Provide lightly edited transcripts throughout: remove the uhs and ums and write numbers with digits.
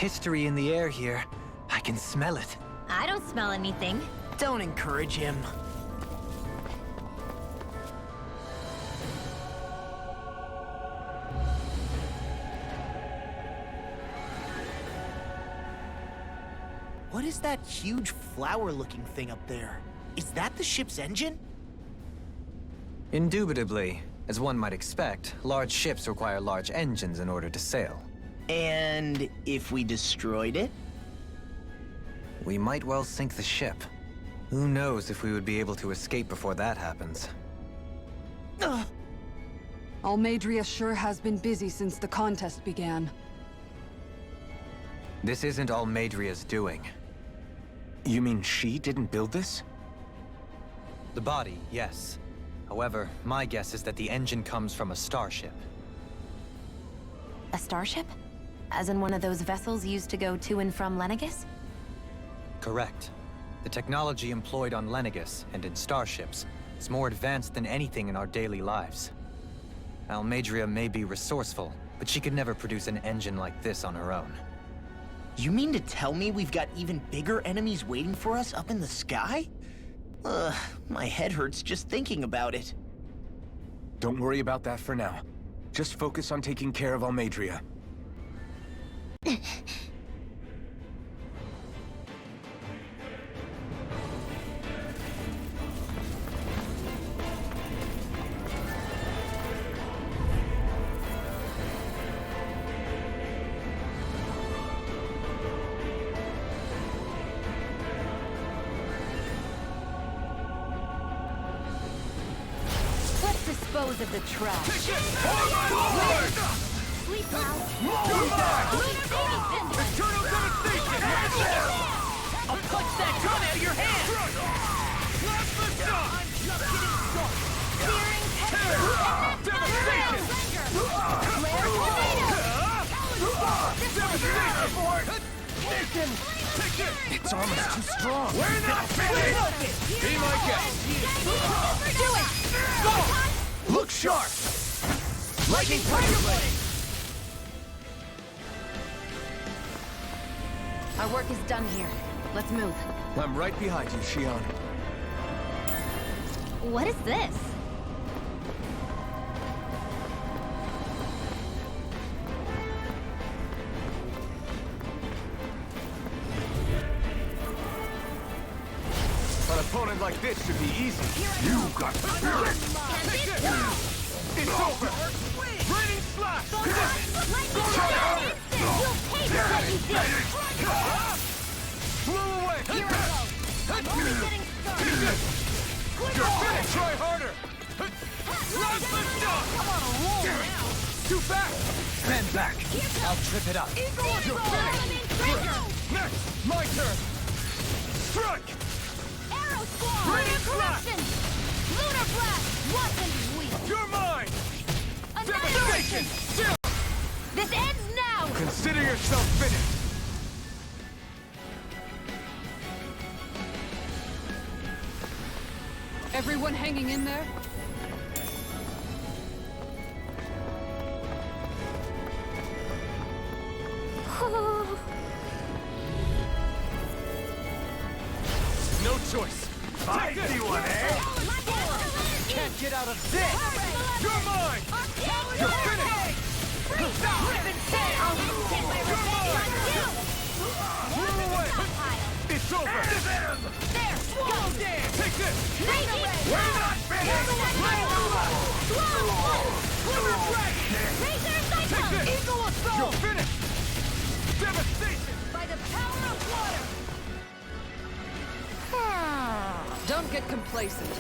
history in the air here. I can smell it. I don't smell anything. Don't encourage him. What is that huge flower-looking thing up there? Is that the ship's engine? Indubitably. As one might expect, large ships require large engines in order to sail. And if we destroyed it? We might well sink the ship. Who knows if we would be able to escape before that happens. Almeidria sure has been busy since the contest began. This isn't Almeidria's doing. You mean she didn't build this? The body, yes. However, my guess is that the engine comes from a starship. A starship? As in one of those vessels used to go to and from Lenegis? Correct. The technology employed on Lenegis and in starships is more advanced than anything in our daily lives. Almeidria may be resourceful, but she could never produce an engine like this on her own. You mean to tell me we've got even bigger enemies waiting for us up in the sky? Ugh, my head hurts just thinking about it. Don't worry about that for now. Just focus on taking care of Almeidria. Let's dispose of the trash. Sleep now. Eternal devastation! I'll punch that gun out of your hand! Plasma shot! Searing Devastation! It's almost too strong. We're not finished! Be my guest! Do it! Go! Look sharp! Lightning Tiger Blade! Our work is done here. Let's move. I'm right behind you, Shion. What is this? An opponent like this should be easy. You got spirit! It's over! Raining slash! You'll pay for what you did! Blow away! Here I go! I'm only getting started! You're finished! Try harder! Plasma shot! Come on, roll now! Too fast! Stand back! I'll trip it up. You're finished! Next! My turn! Strike! Arrow Squall! Raining Corruption! Lunar Blast! Wasn't weak! You're mine! Annihilation! Devastation! Still! This ends now! Consider yourself finished! Everyone hanging in there? No choice! I see one, eh? Can't get out of this! You're mine! You're finished! Rip and tear! I'll take my revenge on you! Blow away! It's over! There! Go! Take this! We're not finished! Lunar Dragon! Razor Take Cyclone! this! Eagle Assault! You're finished! Devastation! By the power of water! Don't get complacent.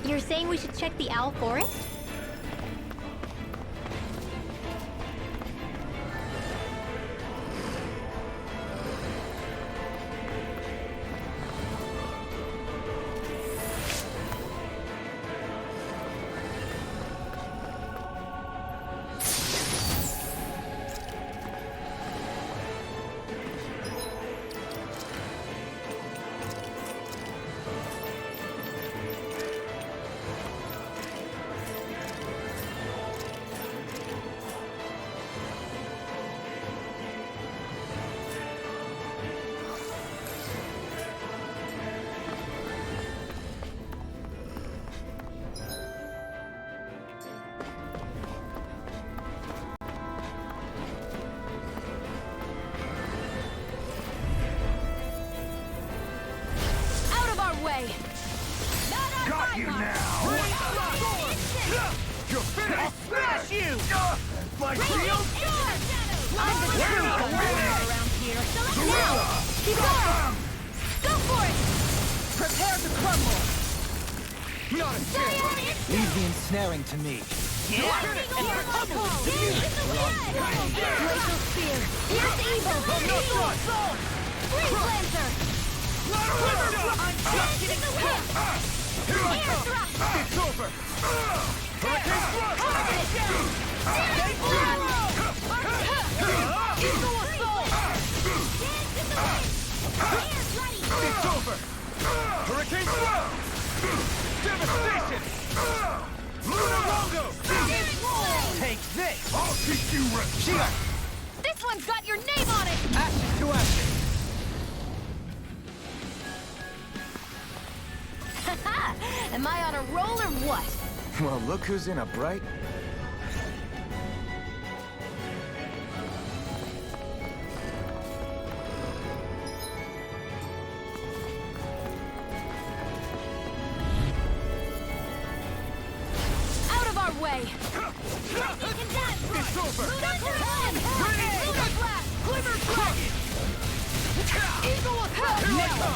You're saying we should check the Owl Forest? My shield! I'm the true commander around here. Now! Keep going! Go for it! Prepare to crumble! Not a chance! Leave the ensnaring to me. Glacial Spear! Here's evil! Evil Soul! Freeze Lancer! I'm getting the whip! Air thrust! It's over! Hurricane thrust! Eagle Assault! It's over! Hurricane thrust! Devastation! Lunar Longo! Take this! I'll teach you respect! This one's got your name on it! Ashes to ashes! Am I on a roll or what? Well, look who's in a bright... Out of our way! It's over!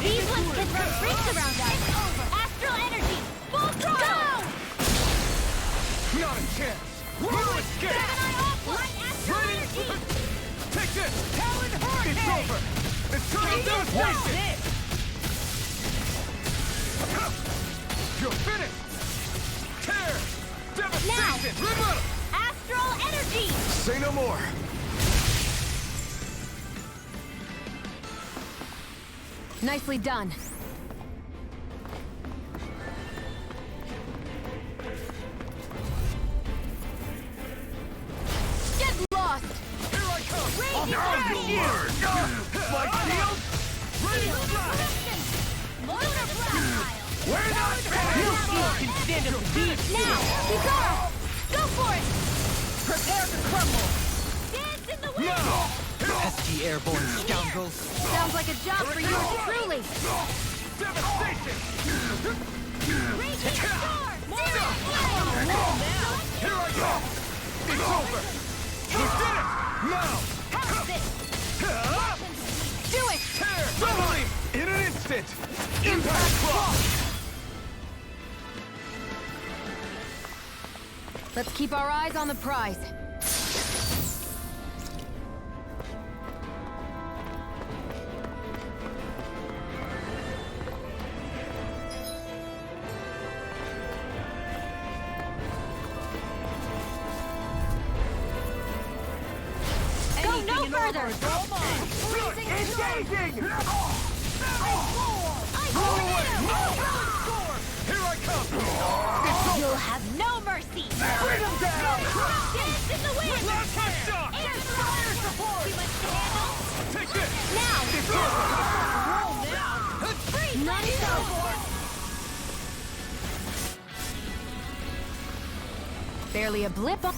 These ones can run rings around us! It's over! Astral energy! Full throttle! Not a chance! No escape! Ready? Take this! Talon Hurricane! It's over! Eternal devastation! You're finished! Tear! Devastation! Rebuttal! Astral energy! Say no more! Nicely done. Get lost! Here I come! Raging My shield! Ready to fly! Lunar blast! We're not finished! Can stand up to beat! Now! Bizarro! Go for it! Prepare to crumble! Dance in the wind! Now! Pesky airborne scoundrels! Sounds like a job for you truly! Devastation! Raging storm! Here I go! It's over! You did it! Now! How's this? Do it! Tear! Doubling! In an instant! Impact block! Let's keep our eyes on the prize. Go no further! Freezing Engaging! Go away! Here I come! It's over! You'll have no mercy! Bring him down! Dance in the wind! Last shot! Air fire support! We must handle! Take this! Now! It's over! Freeze! None so! Barely a blip on...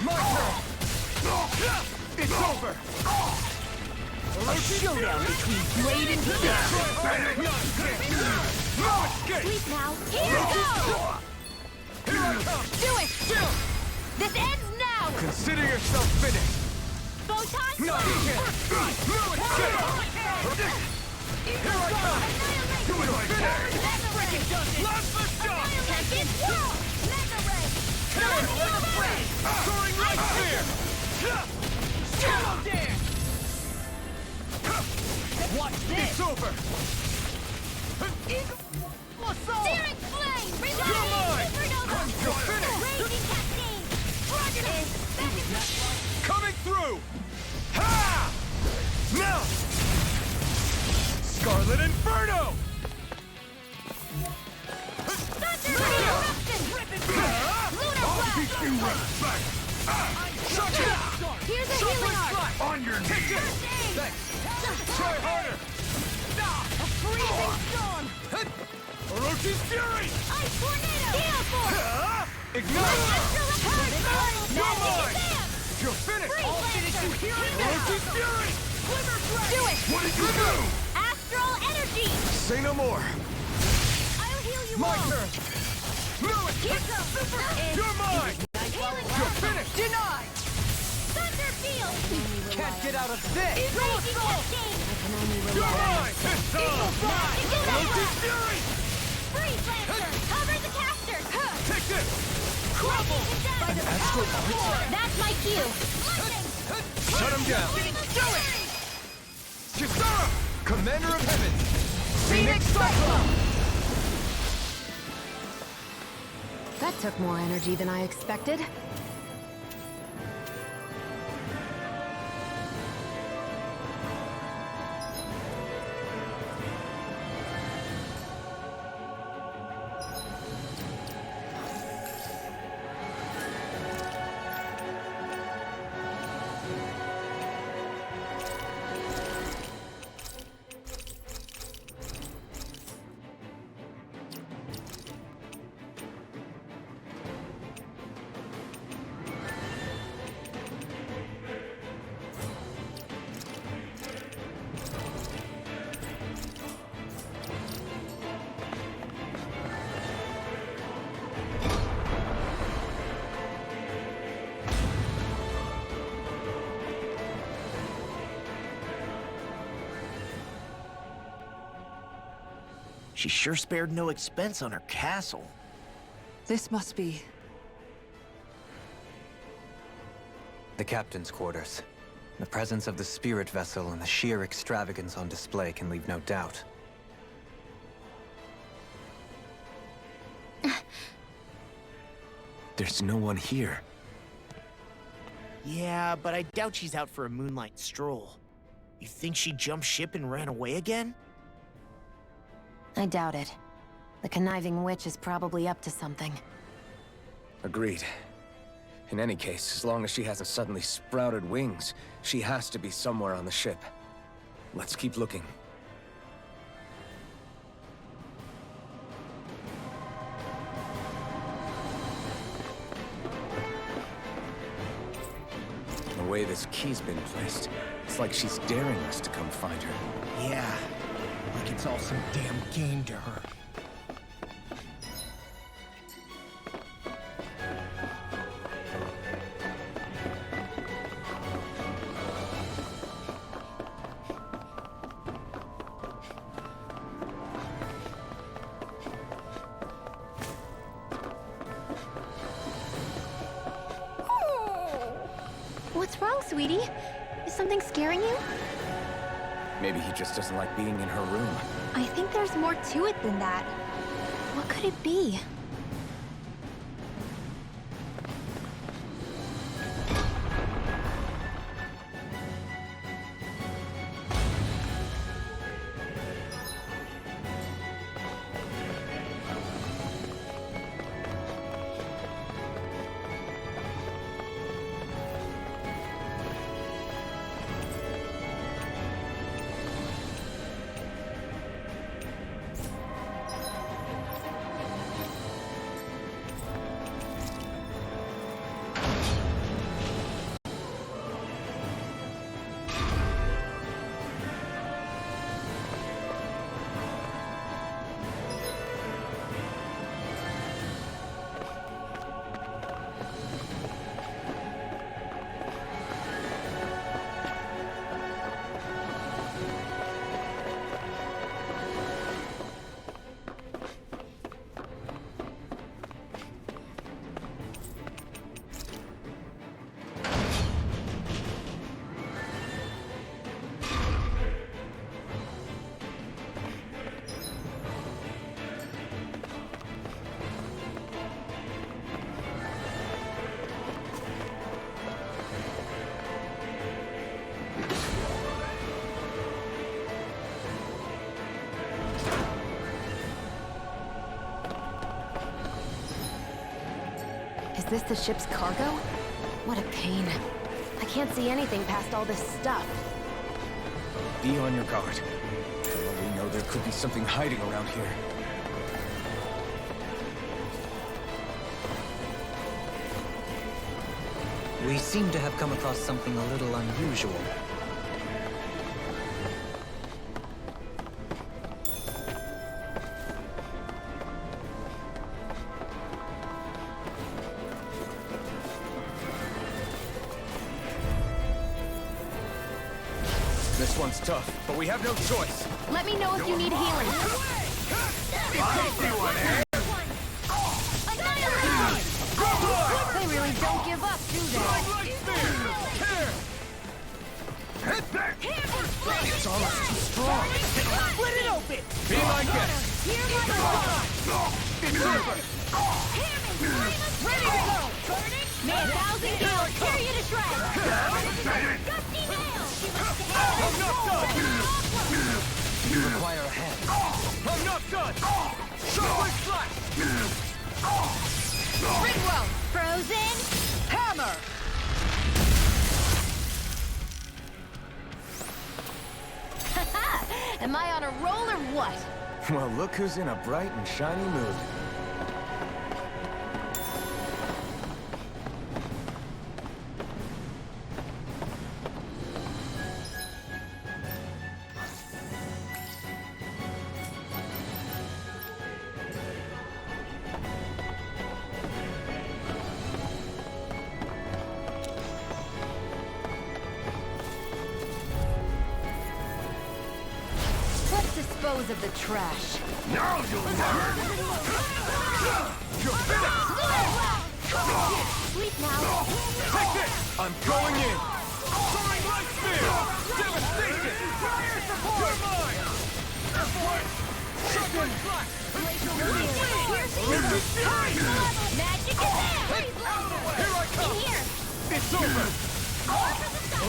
My turn! It's over! A showdown between Blade and Steel. No escape! Sleep now. Here goes! Here I come! Do it! This ends now! Consider yourself finished! Photon No, you can't! No escape! Here I come! Do it like that! Last the shot! Mega Ray! Soaring right spear! Shallow dance! Watch this! It's over! Searing flame! You're Reloading! mine! Supernova! You're finished! Raging cascade! Dragonite! Coming through! Ha! Now! Scarlet Inferno! Thunder eruption! Lunar blast! Suck it! Here's a healing arc! On your knees! Thanks! Try harder! A freezing storm! Orochi's Fury! Ice tornado! Gale force! Ignite! You're mine! Dance! You're finished! I'll finish you here and Orochi's Fury! Do it! What did you do? Astral energy! Say no more! I'll heal you My all! turn! No Here escape! goes! You're mine! You're finished! Denied! Thunder field! Can't get out of this! Raging cascade! You're mine! It's on! Orochi's Fury! Freeze lancer! Cover the caster! Take this! Crumble! That's my cue! Shut him down! Do it! Kisara! Commander of Heavens! Phoenix Cyclone! That took more energy than I expected. She sure spared no expense on her castle. This must be... The captain's quarters. The presence of the spirit vessel and the sheer extravagance on display can leave no doubt. There's no one here. Yeah, but I doubt she's out for a moonlight stroll. You think she jumped ship and ran away again? I doubt it. The conniving witch is probably up to something. Agreed. In any case, as long as she hasn't suddenly sprouted wings, she has to be somewhere on the ship. Let's keep looking. The way this key's been placed, it's like she's daring us to come find her. Yeah, like it's all some damn game to her. What's wrong, sweetie? Is something scaring you? Maybe he just doesn't like being in her room. I think there's more to it than that. What could it be? this the ship's cargo? What a pain. I can't see anything past all this stuff. Be on your guard. For all we know, there could be something hiding around here. We seem to have come across something a little unusual. This one's tough, but we have no choice. Let me know if you need healing. They really don't give up, do they? It's almost too strong. Split it open! Be my guest! It's over! Ready to go! May 1,000 gales tear you to shreds! Gusty nails! I'm not done! You require a hand. I'm not done! Shockwave slash! Ringwell! Frozen! Hammer! Am I on a roll or what? Well, look who's in a bright and shiny mood. Let's dispose of the trash. Now you'll learn! You're finished! Sleep now. Take this! I'm going in! Soaring light spear! Devastation! You're mine! Shockwave slash! Magic is there! Here I come! In here! It's over!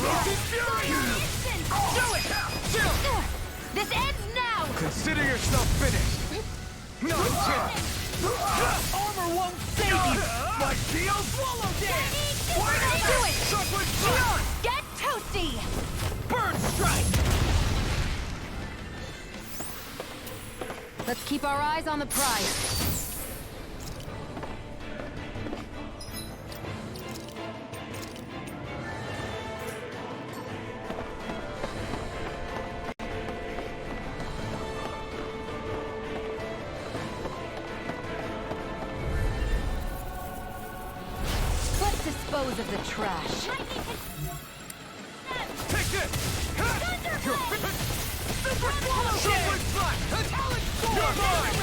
Roasted fury! Do it! Chill! This ends now! Consider yourself finished! No chance! Armor won't save you! My shield! Swallow dance! Do it! Shockwave slash! Get toasty! Bird strike! Let's keep our eyes on the prize. Let's dispose of the trash. Take this! You're finished! Super swallow Shockwave slash! You're mine!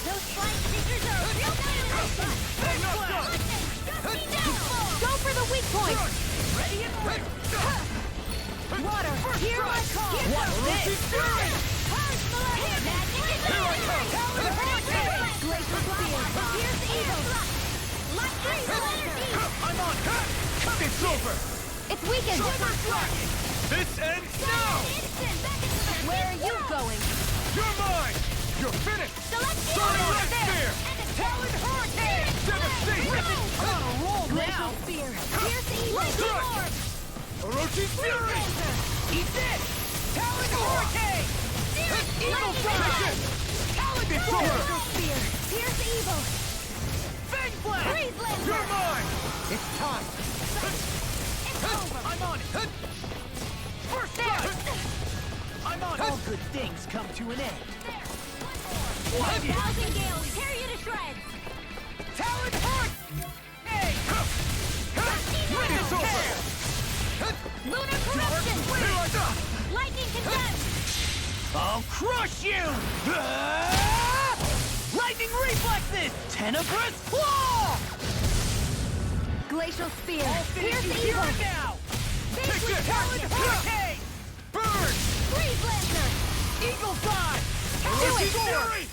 Those flying creatures are a real dynamite! I'm not done! Go for the weak point! Ready and ready! Water, hear my call! Roasted fury! Magic is there! Glacial spear! Here's evil! Lightning energy! I'm on! It's over! It's weakened. Super slash! This ends now! Where are you going? You're mine! You're finished! Soaring light spear! Talon hurricane! Devastation! I'm on a roll now! Spear! Here's evil! Lightning orb! Orochi fury! Eat this! Talon hurricane! Evil Take it! It's over! Spear! Here's evil! Fang blast! Freeze Lancer! You're mine! It's time. It's over! I'm on it! First strike! I'm on it! All good things come to an end. 1,000 gales tear you to shreds! Talon hurt! Hey! It's over! Lunar corruption! Here I go! Lightning condemned! I'll crush you! Lightning reflexes! Tenebrous claw! Glacial spear. Here's the evil! now! Take Face with this! Talon hurricane! Burn! Freeze Lancer! Eagle side! Do it! Fury!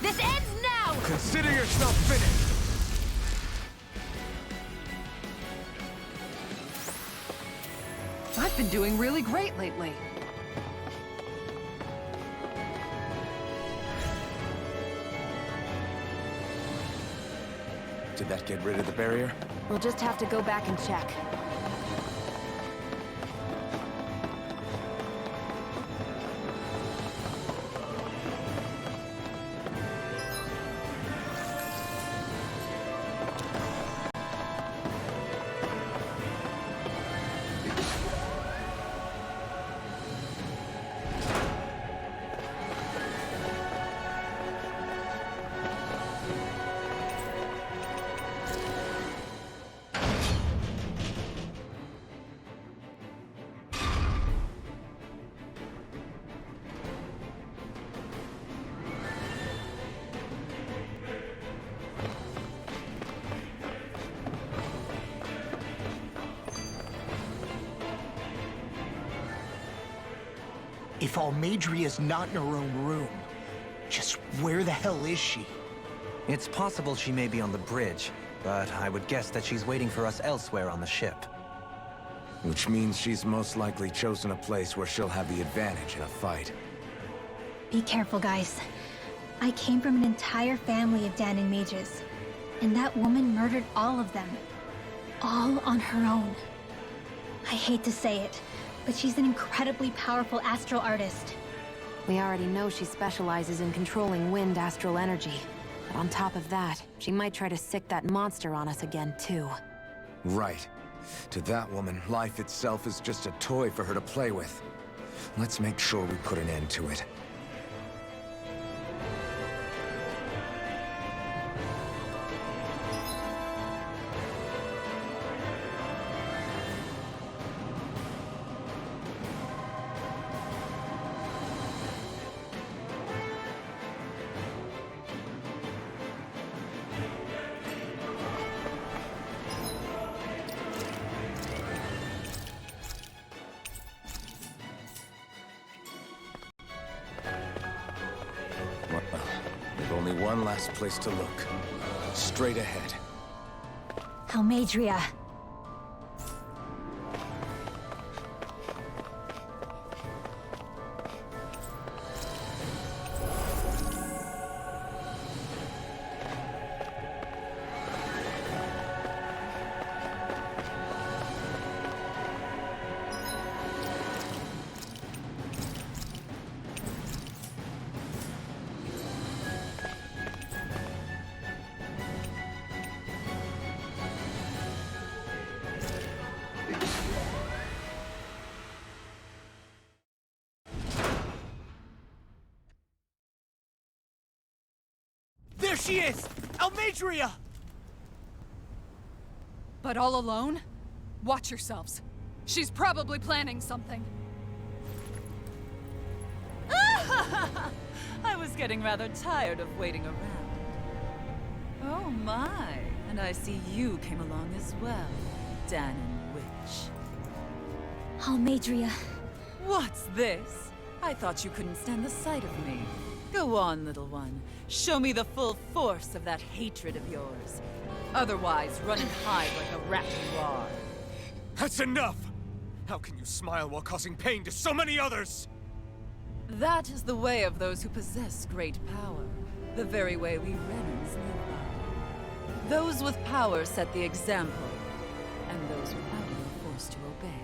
This ends now! Consider yourself finished! I've been doing really great lately. Did that get rid of the barrier? We'll just have to go back and check. If Almadria's not in her own room, just where the hell is she? It's possible she may be on the bridge, but I would guess that she's waiting for us elsewhere on the ship. Which means she's most likely chosen a place where she'll have the advantage in a fight. Be careful, guys. I came from an entire family of Dahnan mages, and that woman murdered all of them. All on her own. I hate to say it, but she's an incredibly powerful astral artist. We already know she specializes in controlling wind astral energy. But on top of that, she might try to sick that monster on us again, too. Right. To that woman, life itself is just a toy for her to play with. Let's make sure we put an end to it. Well, there's only one last place to look. Straight ahead. Almadria. There she is! Almadria! But all alone? Watch yourselves. She's probably planning something. I was getting rather tired of waiting around. Oh my, and I see you came along as well, Dahnan Witch. Almadria. What's this? I thought you couldn't stand the sight of me. Go on, little one. Show me the full force of that hatred of yours. Otherwise, run and hide like a rat you are. That's enough! How can you smile while causing pain to so many others? That is the way of those who possess great power. The very way we Renans live by. Those with power set the example, and those without it are forced to obey.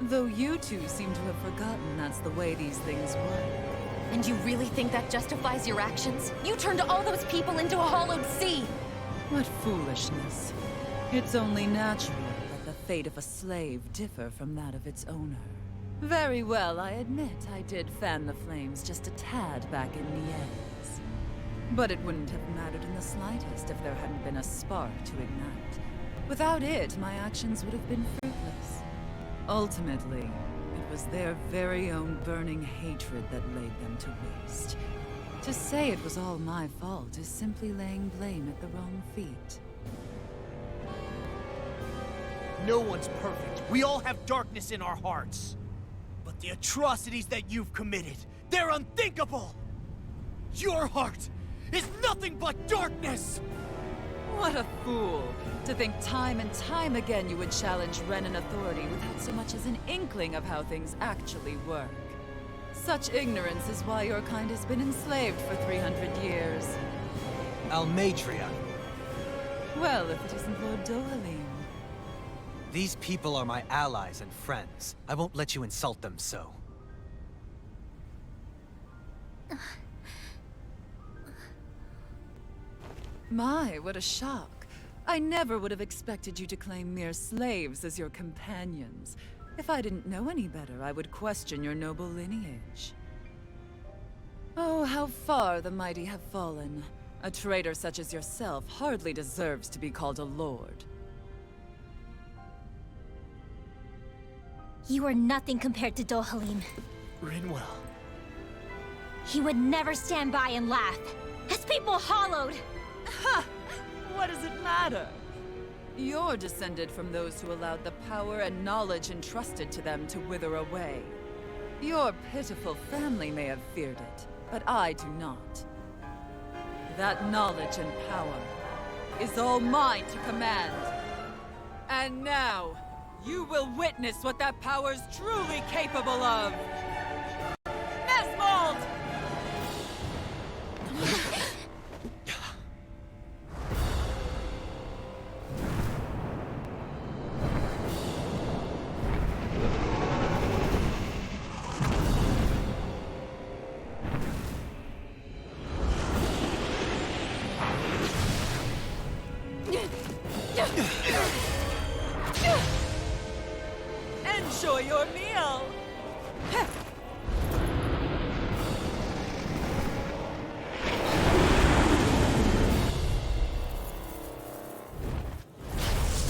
Though you two seem to have forgotten that's the way these things work. And you really think that justifies your actions? You turned all those people into a hollowed sea! What foolishness. It's only natural that the fate of a slave differ from that of its owner. Very well, I admit I did fan the flames just a tad back in Niez. But it wouldn't have mattered in the slightest if there hadn't been a spark to ignite. Without it, my actions would have been fruitless. Ultimately, it was their very own burning hatred that laid them to waste. To say it was all my fault is simply laying blame at the wrong feet. No one's perfect. We all have darkness in our hearts. But the atrocities that you've committed, they're unthinkable! Your heart is nothing but darkness! What a fool! To think time and time again you would challenge Renan authority without so much as an inkling of how things actually work. Such ignorance is why your kind has been enslaved for 300 years. Almeidrea. Well, if it isn't Lord Dohalim. These people are my allies and friends. I won't let you insult them so. My, what a shock. I never would have expected you to claim mere slaves as your companions. If I didn't know any better, I would question your noble lineage. Oh, how far the mighty have fallen. A traitor such as yourself hardly deserves to be called a lord. You are nothing compared to Dohalim. Rinwell. He would never stand by and laugh. His people hollowed! Ha! What does it matter? You're descended from those who allowed the power and knowledge entrusted to them to wither away. Your pitiful family may have feared it, but I do not. That knowledge and power is all mine to command. And now, you will witness what that power's truly capable of! Nesmold! Enjoy your meal!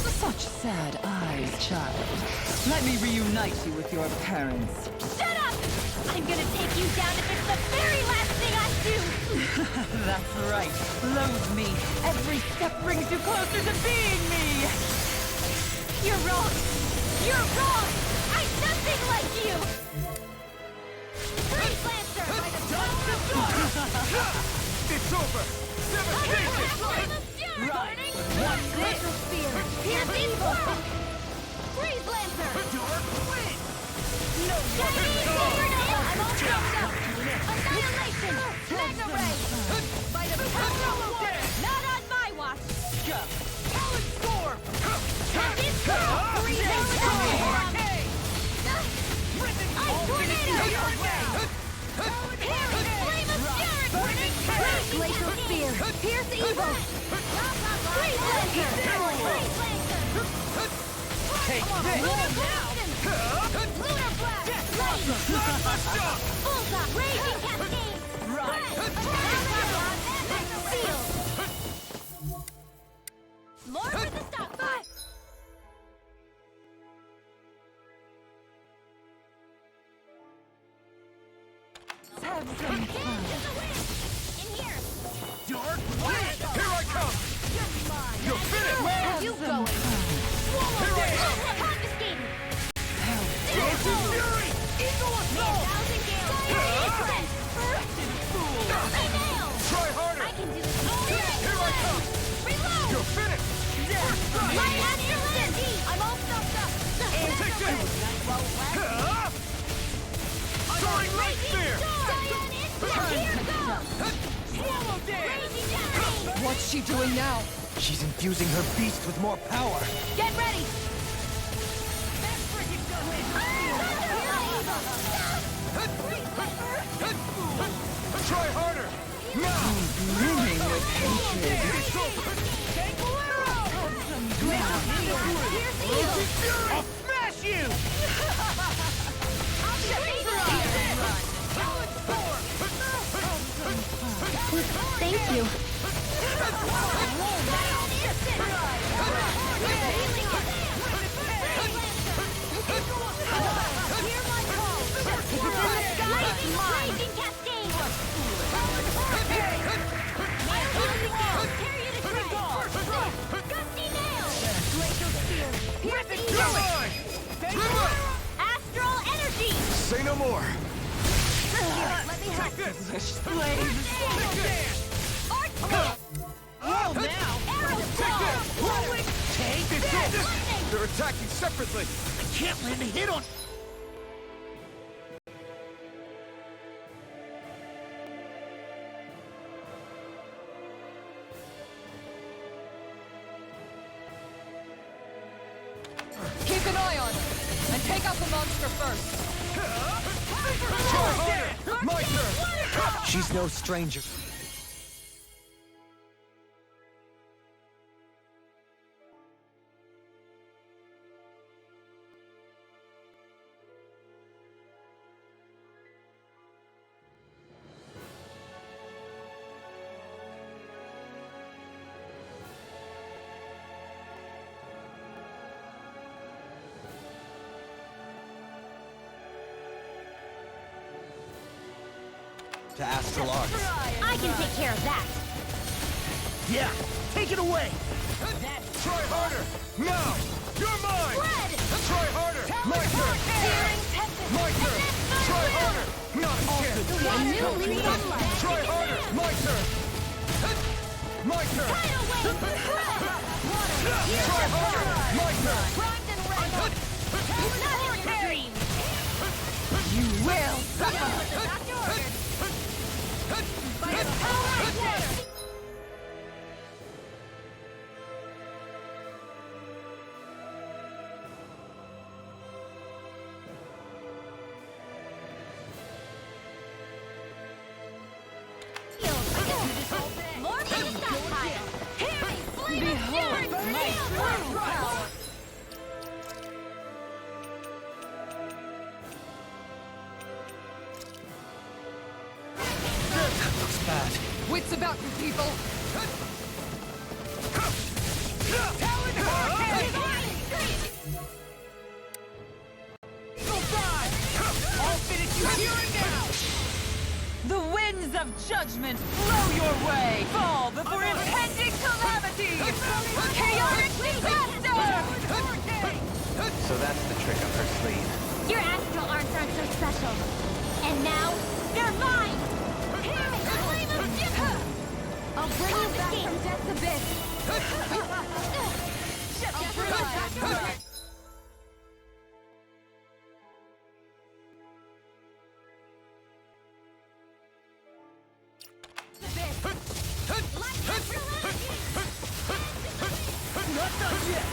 Such sad eyes, child. Let me reunite you with your parents. Shut up! I'm gonna take you down if it's the very last thing I do! That's right. Loathe me. Every step brings you closer to being me! You're wrong! You're wrong! I'm nothing like you! Freeze Lancer! It's over! Devastation! Right! What's this? Pierce evil! Freeze Lancer! Dark Wind! No! Chinese Fingernail! I'm all choked up! Annihilation! Mega Ray! By the power of water! Not on my watch! Talon Storm! Captain Pearl! Freeze Lancer! Ice Tornado! Parry! Flame of Fury! Glacial Spear! Pierce Evil! Freeze Lancer! Freeze Lancer! Take this! Lunar Blast! Lightning! Bullseye! Raging Cascade! Seal! More with the stop! Have some fun. In here! Dark Wind! Here I come! You're finished! Where are you going? Confiscated! Frozen Fury! Eagle Assault! Thousand Gales! Nail! Try harder! I can do this all Here I come! Reload! You're finished! First strike! My Astral I'm all stuffed up! Take this! Soaring Light Spear! Here goes! Swallow Dance! Raging Cascade! What's she doing now? She's infusing her beast with more power. Get ready! Try harder! Now! Brimming with hatred. It's over! Here's Fury! I'll smash you! Thank you. Astral energy! Say no more. Let me help. Slaves. Well, now! Arrow Take this! They're attacking separately! I can't land a hit on... out the monster first. Try harder! My turn! She's no stranger. To Astral Arts. I can take care of that. Yeah, take it away! Try harder! Now! You're mine! Red! Try harder! My turn! My turn! Try harder! Not a chance! New lease on life. Try harder! My turn! My turn! Tidal wave! Try harder! My turn! Primed and ready. Nothing extreme. You will suffer! Doctor ordered. Fire power water. More big stockpile. Hear me, flame of fury, real power. That looks bad. Wits about you, people. I'll finish you here and now! The winds of judgment blow your way! Fall before impending calamity! Chaotic disaster! So that's the trick up her sleeve. Your astral arts aren't so special. And now, they're mine! Hear me, flame of Jupiter! I'll bring you back from death's abyss! Shut the front! Not done yet!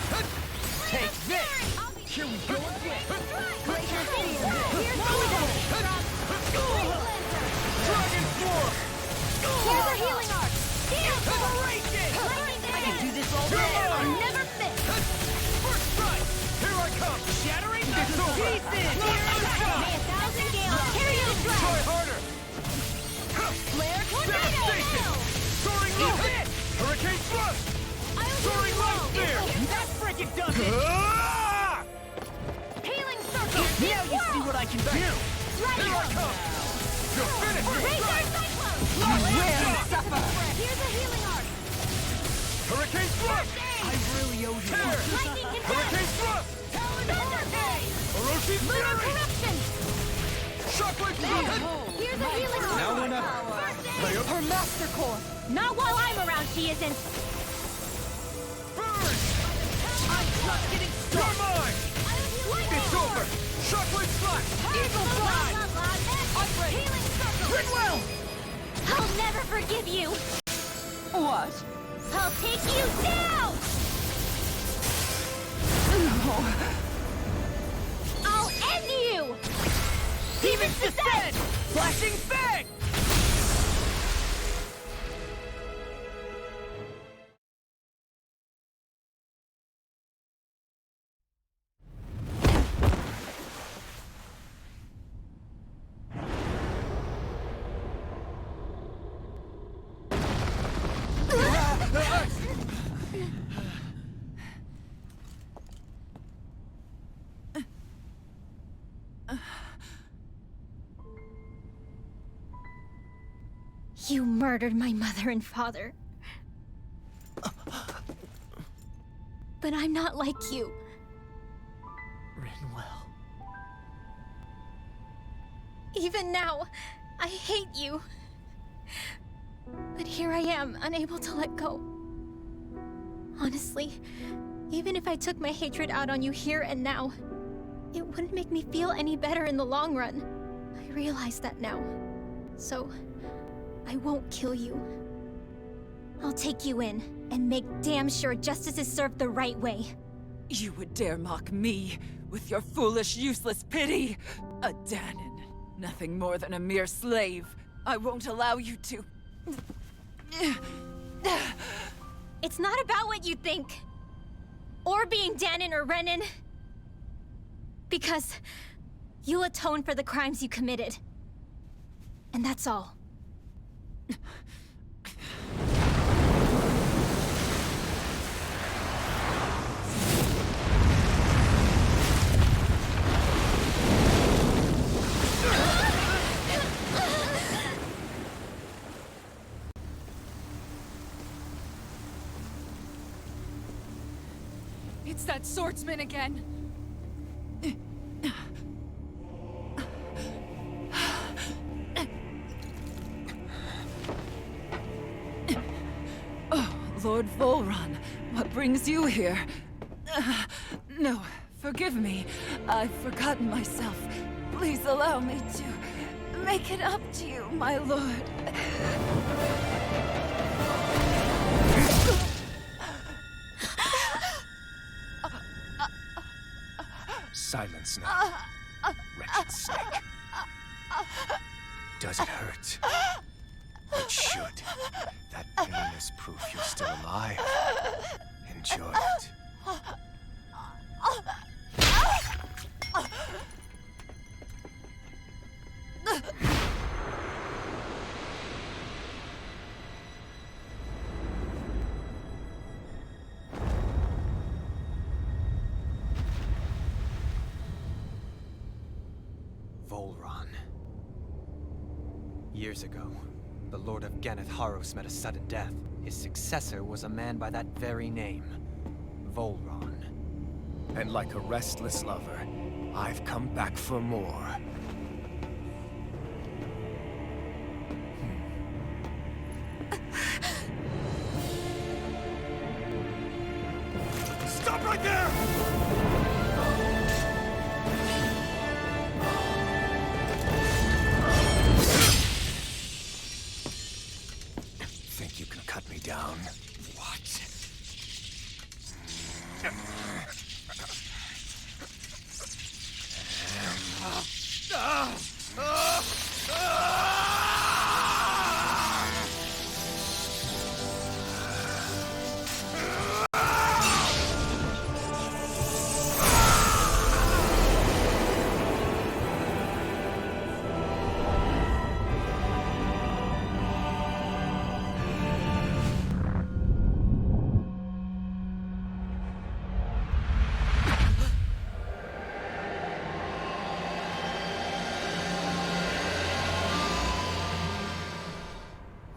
Take this! Here we go again! Glacier City! Here's Dragon Form! Here's a healing arc! Erase it! I can do this all day! I'll never miss! First strike! Here I come! Shattering it's over! Pieces! May 1,000 gales carry you to Try drive! harder! Flare tornado! Devastation! Soaring Leap! Hurricane Thrust! Soaring Light Spear! That frickin' does it! Ah! Healing circle! Now you see what I can do! Right Here I come! You're finished! Razor Cyclone! You will suffer! Here's a healing arc! Hurricane Thrust! I really owe you Tear! one. Lightning conduct! Hurricane Thrust! Thunder Day! Orochi Lunar Fury! corruption! Shockwave Smoke! Here's a healing arc! Now or never. Lay up! Her master core! Not while I'm around, she isn't! Burn! I'm just getting You're started! mine! It's over! Shockwave Slash! Eagle Fly! Healing circle! Gridwell! I'll never forgive you! What? I'll take you down! I'll end you! Demon's Descent! Flashing Fang! You murdered my mother and father. But I'm not like you. Rinwell. Even now, I hate you. But here I am, unable to let go. Honestly, even if I took my hatred out on you here and now, it wouldn't make me feel any better in the long run. I realize that now. So, I won't kill you. I'll take you in and make damn sure justice is served the right way. You would dare mock me with your foolish, useless pity? A Danon, nothing more than a mere slave. I won't allow you to... It's not about what you think. Or being Danon or Renan. Because you'll atone for the crimes you committed. And that's all. It's that swordsman again. Oh, Lord Volron, what brings you here? No, forgive me. I've forgotten myself. Please allow me to make it up to you, my lord. Silence now, wretched snake. Does it hurt? It should. That pain is proof you're still alive. Enjoy it. Volron. Years ago, the Lord of Ganeth Haros met a sudden death. His successor was a man by that very name, Volron. And like a restless lover, I've come back for more. Stop right there! Think you can cut me down? What?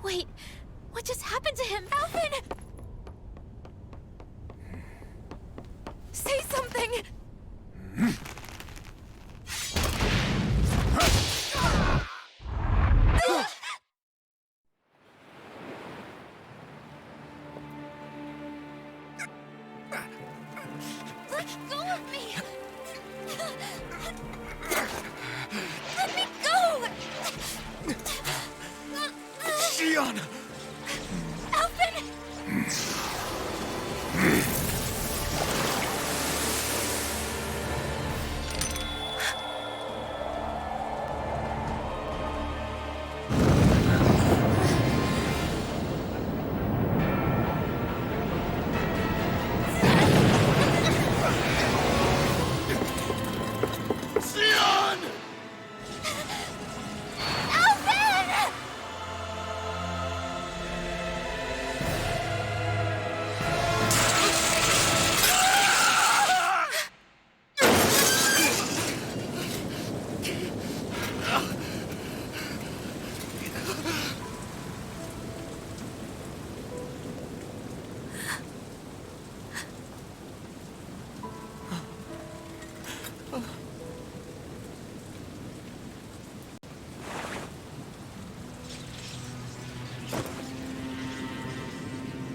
Wait, what just happened to him? Alvin! Say something! Let go of me! Let me go! Xion! Alvin! Xion! Alvin!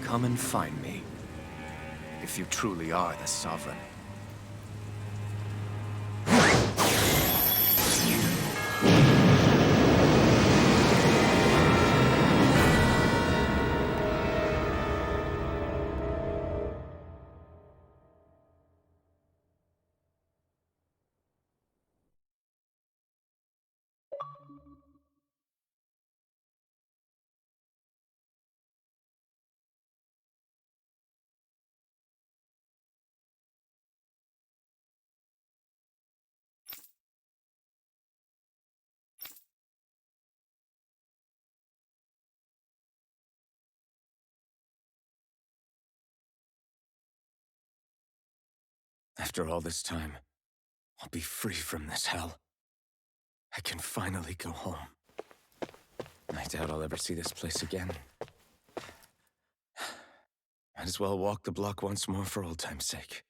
Come and find me, if you truly are the Sovereign. After all this time, I'll be free from this hell. I can finally go home. I doubt I'll ever see this place again. Might as well walk the block once more for old time's sake.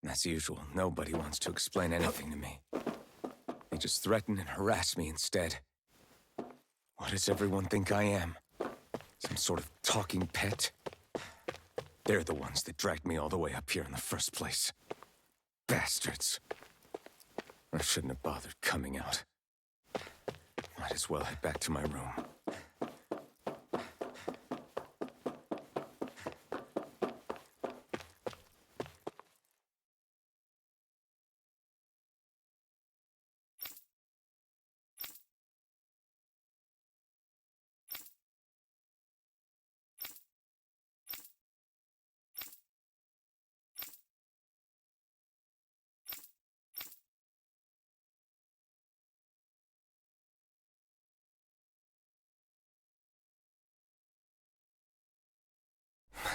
As usual, nobody wants to explain anything to me. They just threaten and harass me instead. What does everyone think I am? Some sort of talking pet? They're the ones that dragged me all the way up here in the first place. Bastards. I shouldn't have bothered coming out. Might as well head back to my room.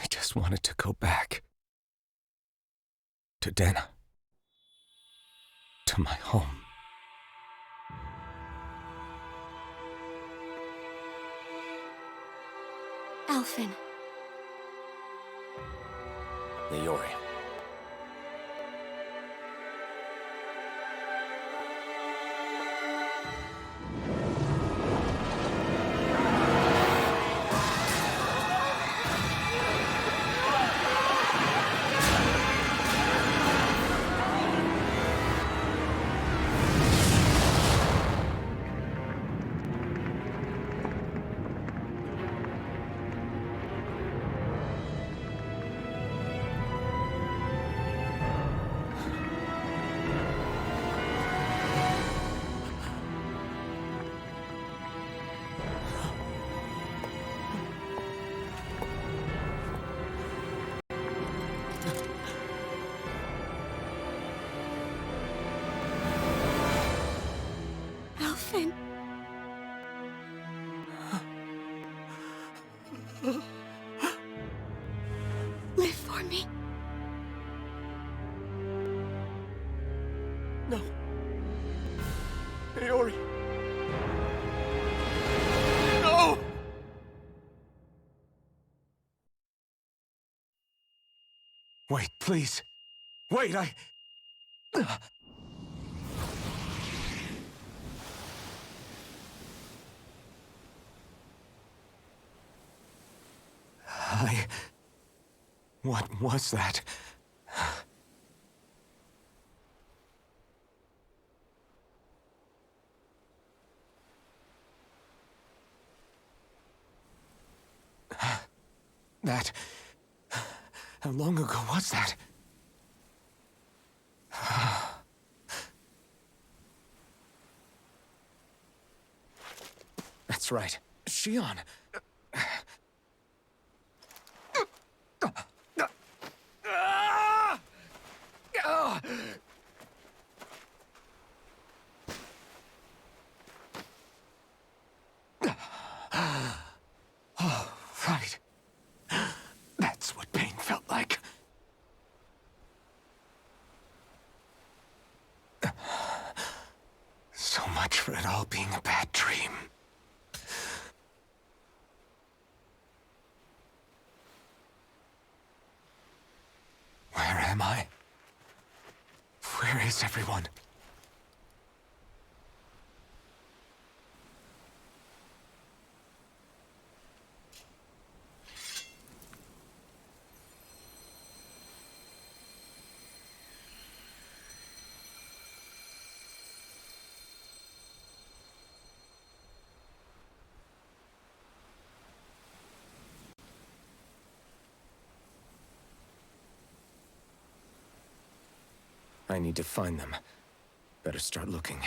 I just wanted to go back. To Dana. To my home. Alphen. Leori. Live for me. No. Iori. No! Wait, please. Wait, What was that? That... How long ago was that? That's right. Shion. Oh, right. That's what pain felt like. So much for it all being a bad dream. Where am I? Where is everyone? I need to find them. Better start looking.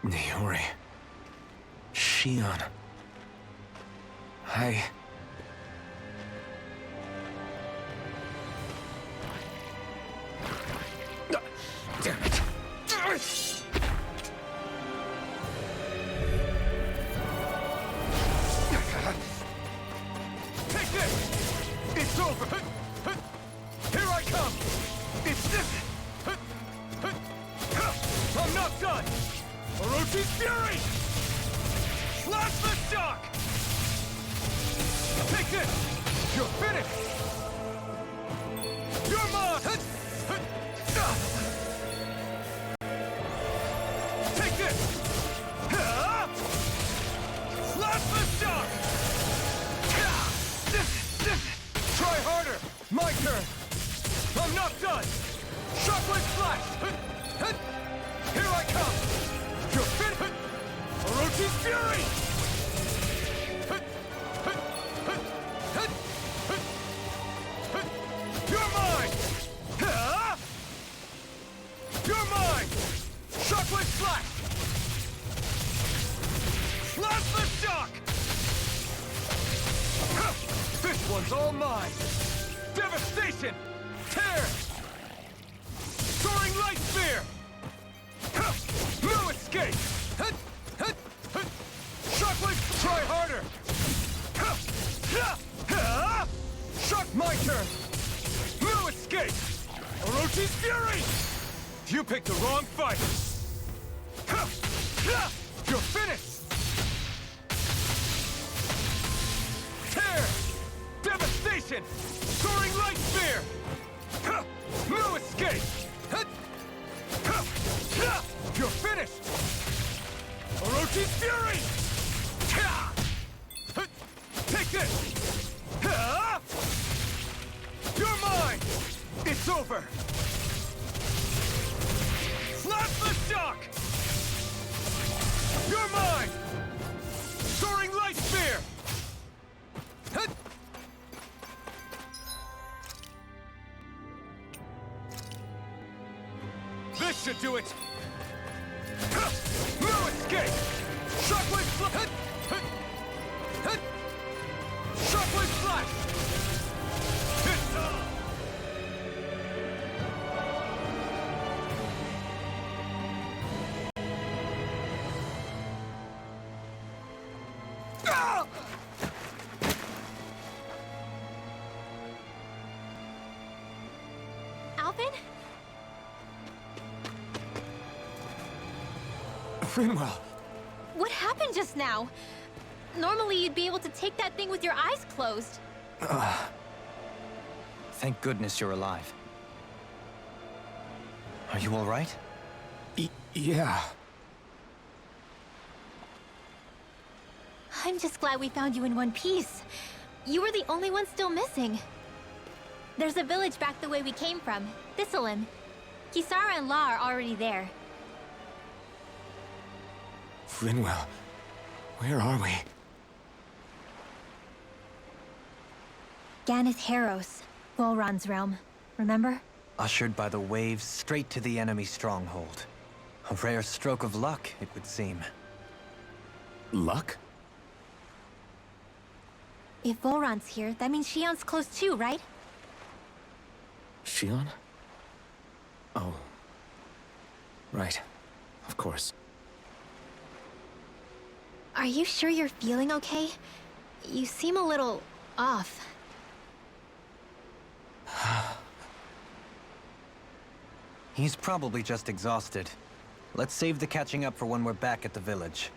Niori. Shion. Damn it. Take this! It's over! Here I come! It's this! I'm not done! Orochi's Fury! Slash the shock! Take this! You're finished! You're mine! Take this! Slash the shock! Try harder! My turn! I'm not done! Shockwave Flash! Here I come! You're finished! Orochi's Fury! You're mine! You're mine! Shockwave Flash! Slash the shock! This one's all mine! Devastation! Tear! Soaring Light Sphere! No escape! Shockwave, try harder! Shock, my turn! No escape! Orochi's Fury! You picked the wrong fight! You're finished! Tear! Devastation! position! Soaring light spear! No escape! You're finished! Orochi's fury! Take this! You're mine! It's over! Slap the shock! You're mine! Soaring light spear! This should do it! No escape! Shockwave flash! Shockwave flash! Alvin? Rinwell! What happened just now? Normally you'd be able to take that thing with your eyes closed. Thank goodness you're alive. Are you all right? Yeah. I'm just glad we found you in one piece. You were the only one still missing. There's a village back the way we came from, Thistleland. Kisara and La are already there. Rinwell, where are we? Ganeth Haros, Volron's realm. Remember? Ushered by the waves straight to the enemy stronghold. A rare stroke of luck, it would seem. Luck? If Volron's here, that means Shion's close too, right? Shion? Oh. Right. Of course. Are you sure you're feeling okay? You seem a little off. He's probably just exhausted. Let's save the catching up for when we're back at the village.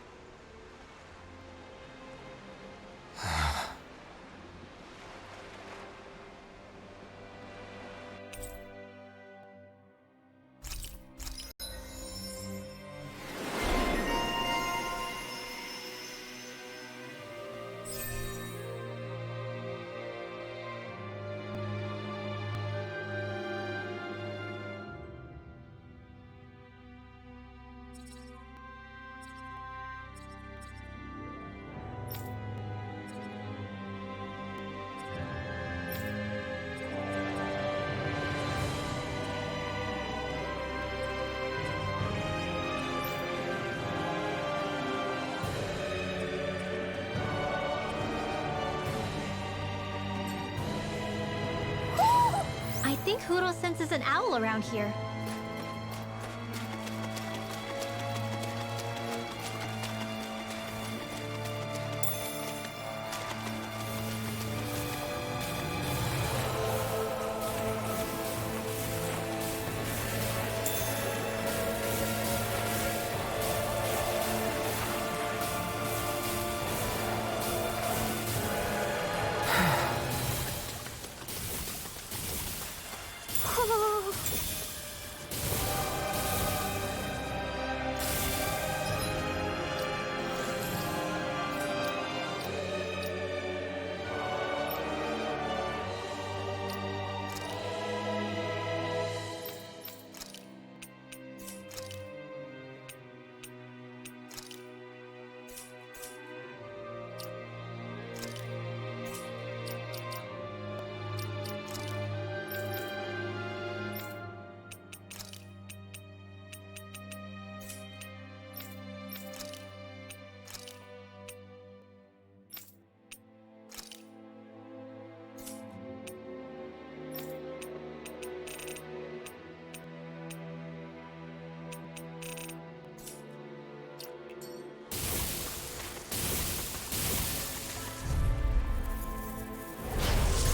I think Huro senses an owl around here.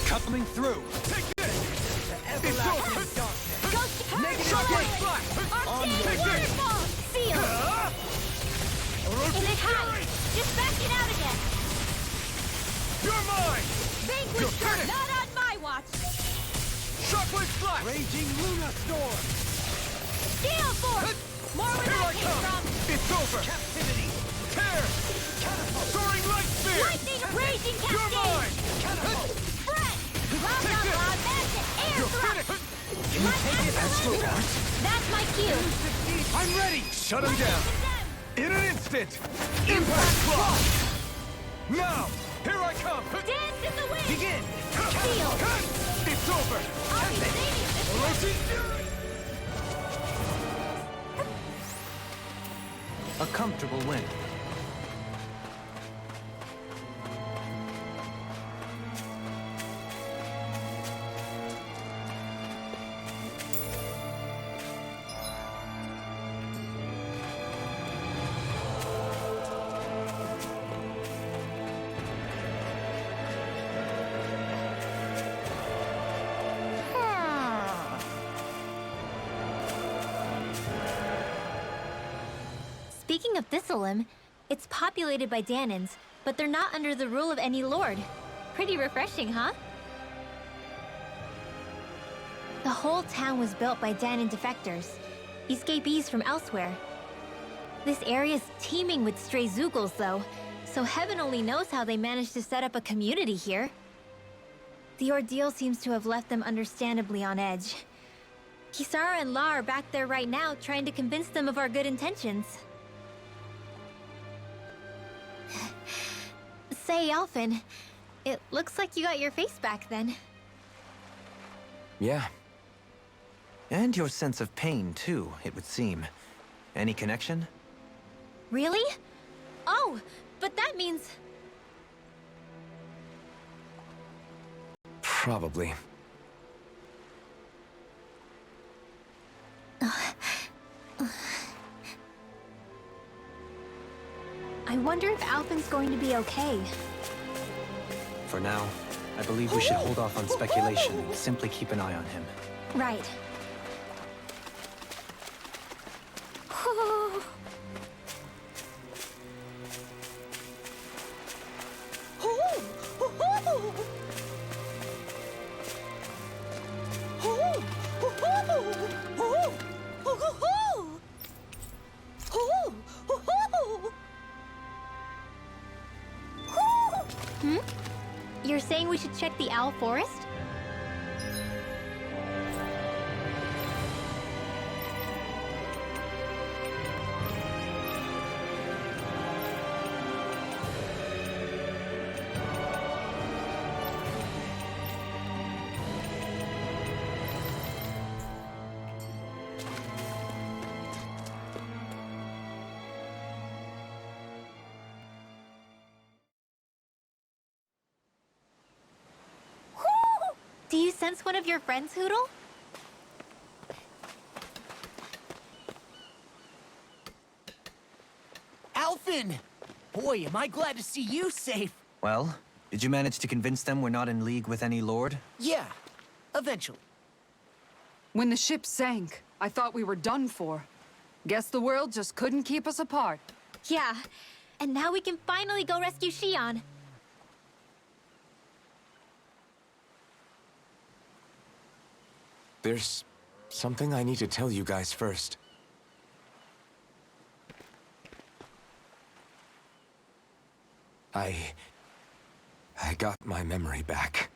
Coming through! Take this! It's over! Ghost On your Arcane waterfall! Seal! Is it high? Just back it out again! You're mine! Vanquish her! Not on watch! Shockwave Slash! Raging Luna Storm! Gale Force! More where that came from! It's over! Captivity! Tear! Catapult! Soaring Light Spear! Lightning Raging You're Cascade! mine! Catapult! Spread! Round up, loud, that's it! Air You're thrust! finished! Light Astral Energy! That's my cue! I'm ready! Shut him down! In an instant! Impact Block! Now! Here I come! Dance in the wind! Begin! Seal! It's over! I'll be saving this one! A comfortable win. Speaking of Thistleum, it's populated by Danans, but they're not under the rule of any lord. Pretty refreshing, huh? The whole town was built by Danan defectors, escapees from elsewhere. This area's teeming with stray Zeugles, though, so heaven only knows how they managed to set up a community here. The ordeal seems to have left them understandably on edge. Kisara and La are back there right now, trying to convince them of our good intentions. Say, Alphen, it looks like you got your face back then. Yeah. And your sense of pain, too, it would seem. Any connection? Really? Oh, but that means... Probably. I wonder if Alphen's going to be okay. For now, I believe we should hold off on speculation and simply keep an eye on him. Right. Hmm? You're saying we should check the Owl Forest? Do you sense one of your friends, Hootle? Alphen! Boy, am I glad to see you safe. Well, did you manage to convince them we're not in league with any lord? Yeah, eventually. When the ship sank, I thought we were done for. Guess the world just couldn't keep us apart. Yeah, and now we can finally go rescue Xion. There's something I need to tell you guys first. I got my memory back.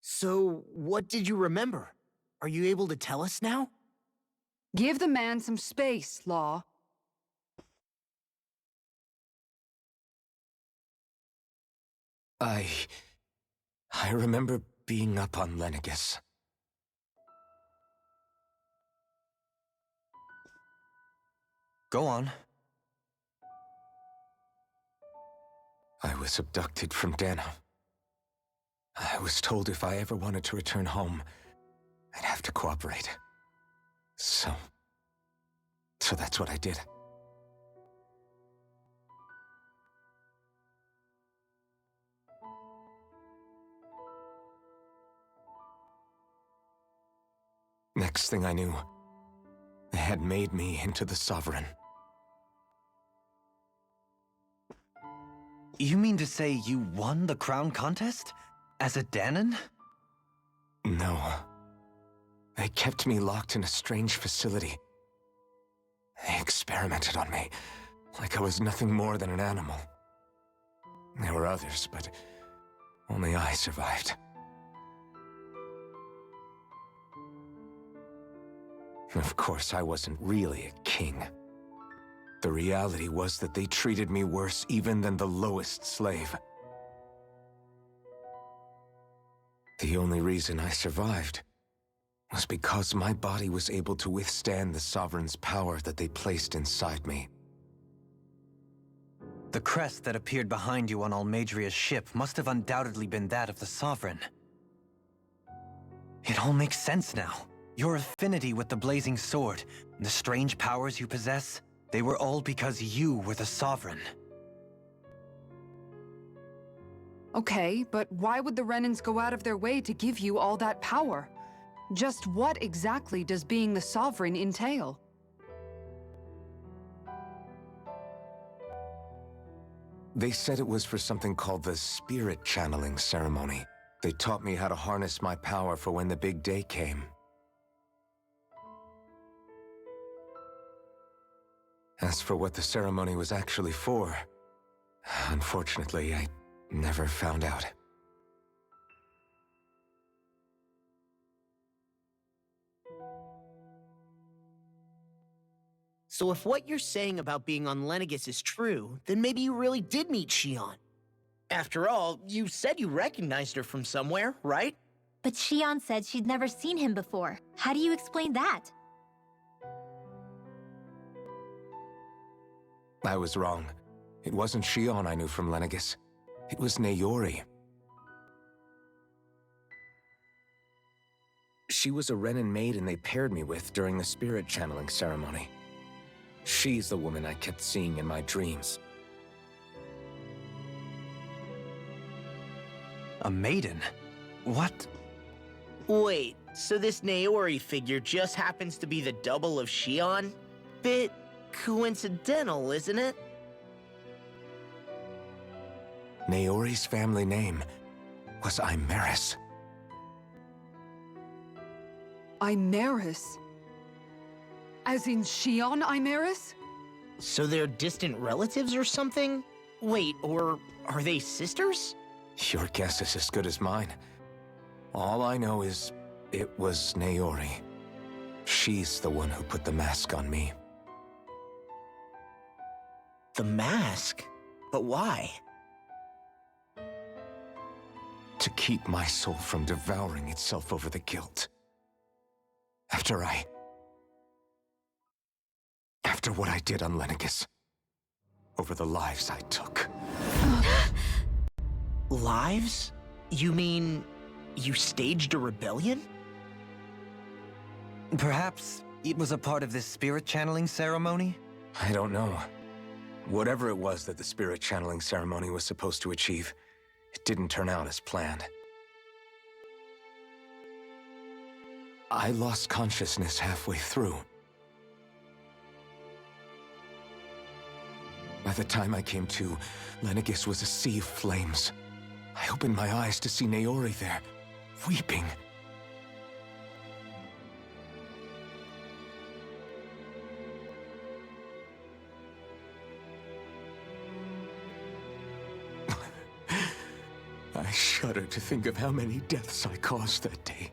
So, what did you remember? Are you able to tell us now? Give the man some space, Law. I remember being up on Lenegis. Go on. I was abducted from Dana. I was told if I ever wanted to return home, I'd have to cooperate. So that's what I did. Next thing I knew, they had made me into the Sovereign. You mean to say you won the crown contest? As a Dahnan? No. They kept me locked in a strange facility. They experimented on me, like I was nothing more than an animal. There were others, but only I survived. Of course, I wasn't really a king. The reality was that they treated me worse even than the lowest slave. The only reason I survived was because my body was able to withstand the Sovereign's power that they placed inside me. The crest that appeared behind you on Almeidria's ship must have undoubtedly been that of the Sovereign. It all makes sense now. Your affinity with the Blazing Sword, and the strange powers you possess, they were all because you were the Sovereign. Okay, but why would the Renans go out of their way to give you all that power? Just what exactly does being the Sovereign entail? They said it was for something called the Spirit Channeling Ceremony. They taught me how to harness my power for when the big day came. As for what the ceremony was actually for, unfortunately, I never found out. So if what you're saying about being on Lenegis is true, then maybe you really did meet Xion. After all, you said you recognized her from somewhere, right? But Xion said she'd never seen him before. How do you explain that? I was wrong. It wasn't Xion I knew from Lenegis. It was Naori. She was a Renan maiden they paired me with during the spirit channeling ceremony. She's the woman I kept seeing in my dreams. A maiden? What? Wait, so this Naori figure just happens to be the double of Xion? Bit coincidental, isn't it? Naori's family name was Imerys. Imerys? As in Xion Imerys? So they're distant relatives or something? Wait, or are they sisters? Your guess is as good as mine. All I know is it was Naori. She's the one who put the mask on me. The mask? But why? To keep my soul from devouring itself over the guilt. After what I did on Lenegis. Over the lives I took. Lives? You mean you staged a rebellion? Perhaps it was a part of this spirit channeling ceremony? I don't know. Whatever it was that the spirit channeling ceremony was supposed to achieve, it didn't turn out as planned. I lost consciousness halfway through. By the time I came to, Lenegis was a sea of flames. I opened my eyes to see Naori there, weeping. I shudder to think of how many deaths I caused that day.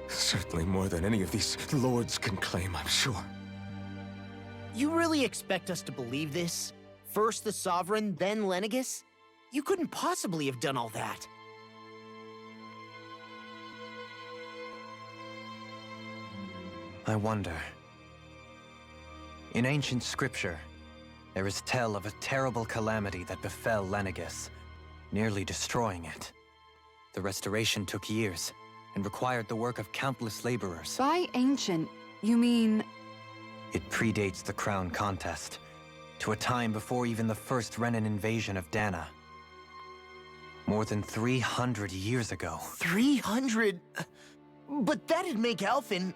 Certainly more than any of these lords can claim, I'm sure. You really expect us to believe this? First the Sovereign, then Lenegis? You couldn't possibly have done all that. I wonder. In ancient scripture, there is tell of a terrible calamity that befell Lenegis, nearly destroying it. The restoration took years, and required the work of countless laborers. By ancient, You mean... It predates the Crown Contest, to a time before even the first Renan invasion of Dana. More than 300 years ago. 300? But that'd make Alphen...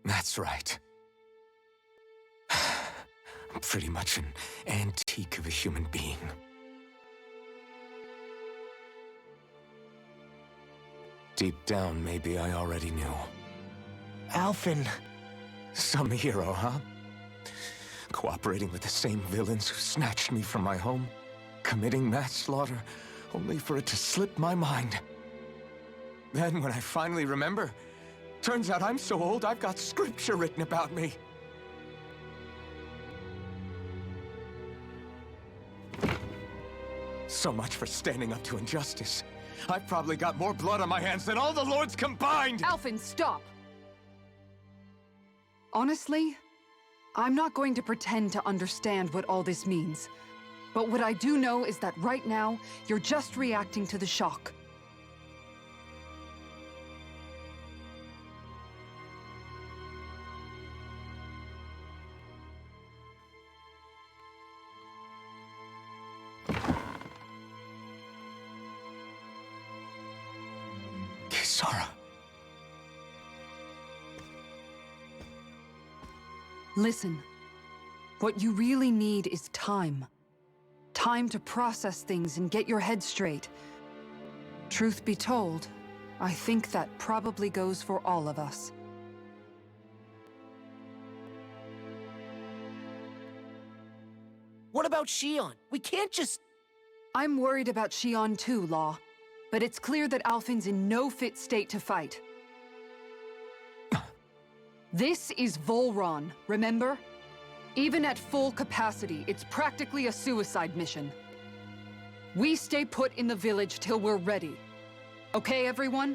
That's right. I'm pretty much an antique of a human being. Deep down, maybe I already knew. Alphen... Some hero, huh? Cooperating with the same villains who snatched me from my home, committing mass slaughter, only for it to slip my mind. Then, when I finally remember, turns out I'm so old I've got scripture written about me. So much for standing up to injustice. I've probably got more blood on my hands than all the lords combined! Alphen, stop! Honestly, I'm not going to pretend to understand what all this means. But what I do know is that right now, you're just reacting to the shock. Kisara. Listen, what you really need is time. Time to process things and get your head straight. Truth be told, I think that probably goes for all of us. What about Shion? We can't just... I'm worried about Shion too, Law. But it's clear that Alphen's in no fit state to fight. This is Volron, remember? Even at full capacity, it's practically a suicide mission. We stay put in the village till we're ready. Okay, everyone?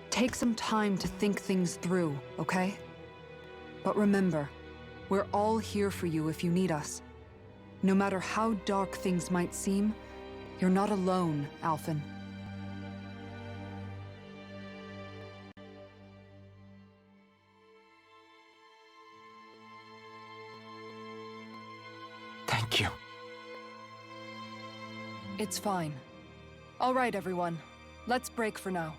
Take some time to think things through, okay? But remember, we're all here for you if you need us. No matter how dark things might seem, you're not alone, Alphen. Thank you. It's fine. All right, everyone. Let's break for now.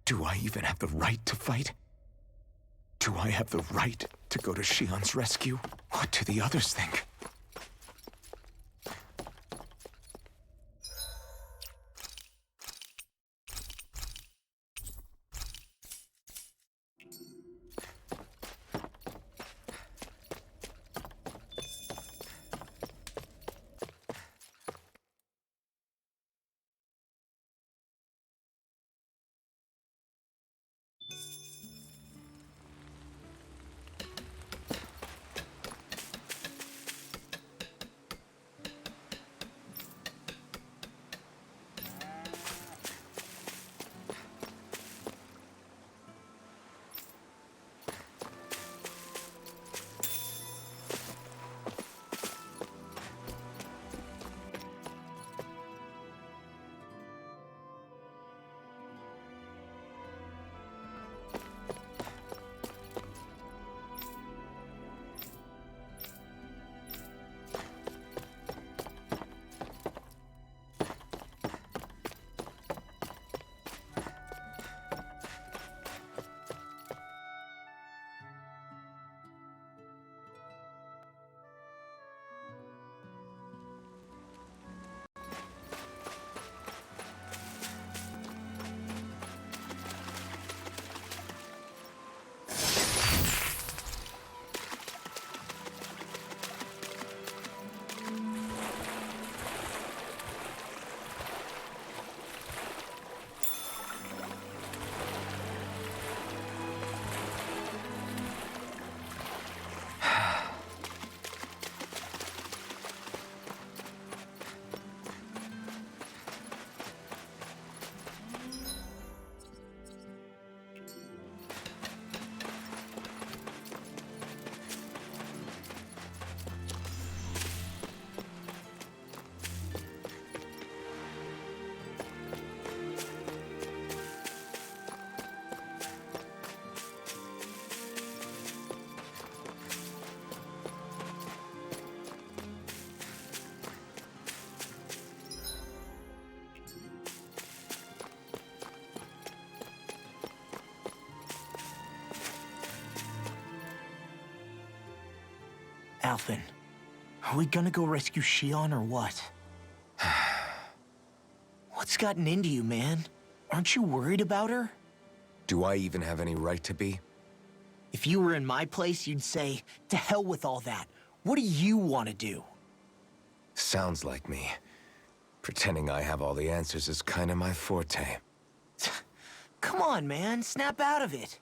Do I even have the right to fight? Do I have the right to go to Shion's rescue? What do the others think? Alphen, are we gonna go rescue Shion or what? What's gotten into you, man? Aren't you worried about her? Do I even have any right to be? If you were in my place, you'd say, to hell with all that. What do you want to do? Sounds like me. Pretending I have all the answers is kind of my forte. Come on, man. Snap out of it.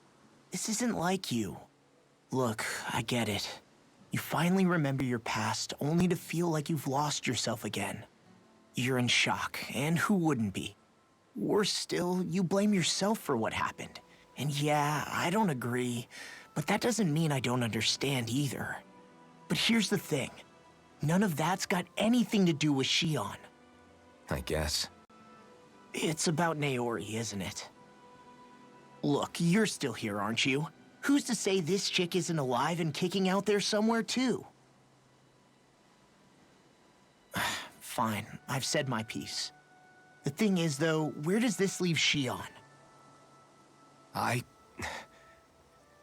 This isn't like you. Look, I get it. You finally remember your past, only to feel like you've lost yourself again. You're in shock, and who wouldn't be? Worse still, you blame yourself for what happened. And yeah, I don't agree, but that doesn't mean I don't understand either. But here's the thing. None of that's got anything to do with Shion. I guess. It's about Naori, isn't it? Look, you're still here, aren't you? Who's to say this chick isn't alive and kicking out there somewhere, too? Fine, I've said my piece. The thing is, though, where does this leave Shion?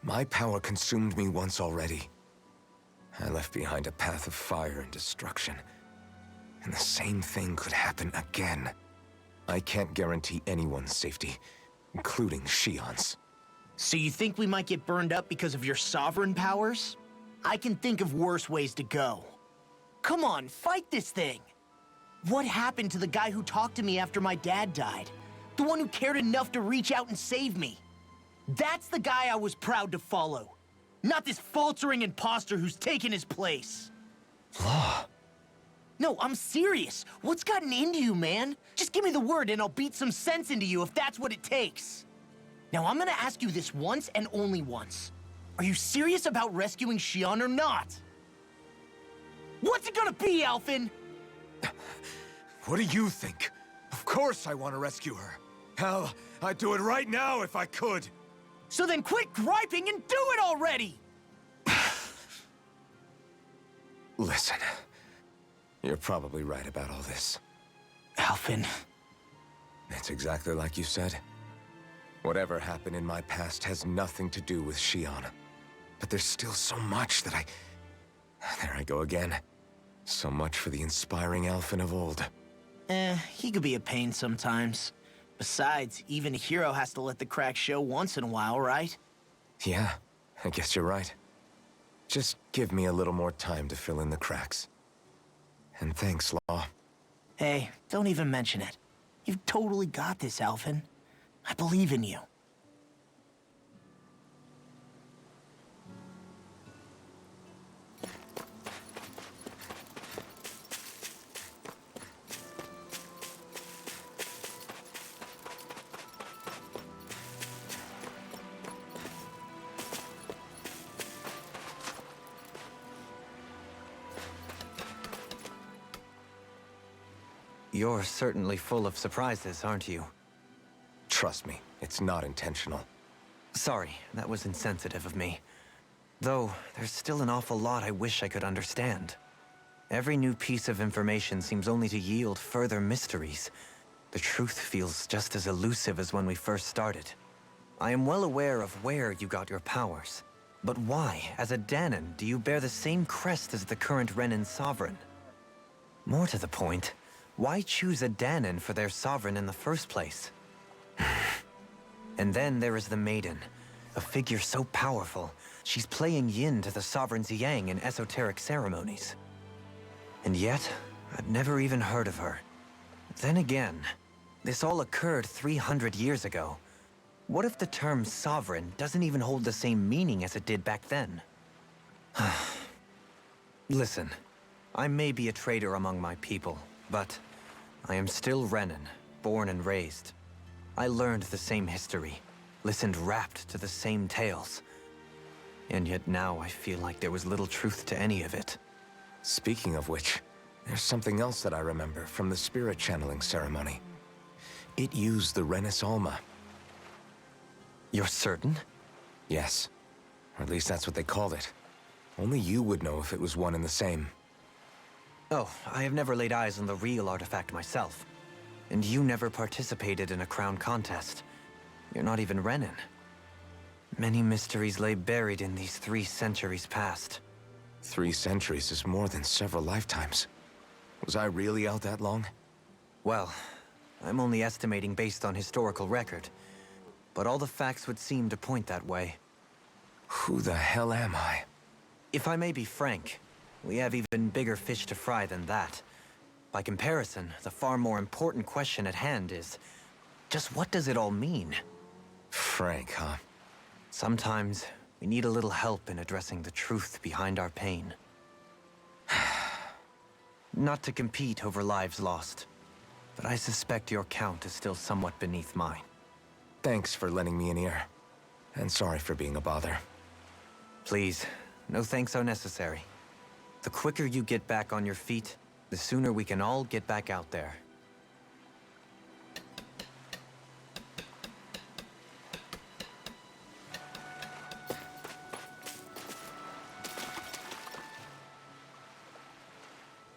My power consumed me once already. I left behind a path of fire and destruction. And the same thing could happen again. I can't guarantee anyone's safety, including Shion's. So you think we might get burned up because of your sovereign powers? I can think of worse ways to go. Come on, fight this thing! What happened to the guy who talked to me after my dad died? The one who cared enough to reach out and save me? That's the guy I was proud to follow. Not this faltering imposter who's taken his place. Law. No, I'm serious. What's gotten into you, man? Just give me the word and I'll beat some sense into you if that's what it takes. Now, I'm gonna ask you this once and only once. Are you serious about rescuing Shion or not? What's it gonna be, Alphen? What do you think? Of course I want to rescue her. Hell, I'd do it right now if I could. So then quit griping and do it already! Listen, you're probably right about all this. Alphen. It's exactly like you said. Whatever happened in my past has nothing to do with Shion. But there's still so much that There I go again. So much for the inspiring Alphen of old. He could be a pain sometimes. Besides, even a hero has to let the cracks show once in a while, right? Yeah, I guess you're right. Just give me a little more time to fill in the cracks. And thanks, Law. Hey, don't even mention it. You've totally got this, Alphen. I believe in you. You're certainly full of surprises, aren't you? Trust me, it's not intentional. Sorry, that was insensitive of me. Though, there's still an awful lot I wish I could understand. Every new piece of information seems only to yield further mysteries. The truth feels just as elusive as when we first started. I am well aware of where you got your powers. But why, as a Dahnan, do you bear the same crest as the current Renan sovereign? More to the point, why choose a Dahnan for their sovereign in the first place? And then there is the Maiden, a figure so powerful, she's playing yin to the sovereign's yang in esoteric ceremonies. And yet, I've never even heard of her. Then again, this all occurred 300 years ago. What if the term sovereign doesn't even hold the same meaning as it did back then? Listen, I may be a traitor among my people, but I am still Renan, born and raised. I learned the same history, listened rapt to the same tales. And yet now I feel like there was little truth to any of it. Speaking of which, there's something else that I remember from the spirit channeling ceremony. It used the Renis Alma. You're certain? Yes. Or at least that's what they called it. Only you would know if it was one and the same. Oh, I have never laid eyes on the real artifact myself. And you never participated in a crown contest. You're not even Renan. Many mysteries lay buried in these 3 centuries past. 3 centuries is more than several lifetimes. Was I really out that long? Well, I'm only estimating based on historical record. But all the facts would seem to point that way. Who the hell am I? If I may be frank, we have even bigger fish to fry than that. By comparison, the far more important question at hand is, just what does it all mean? Frank, huh? Sometimes, we need a little help in addressing the truth behind our pain. Not to compete over lives lost, but I suspect your count is still somewhat beneath mine. Thanks for lending me an ear. And sorry for being a bother. Please, no thanks are necessary. The quicker you get back on your feet, the sooner we can all get back out there.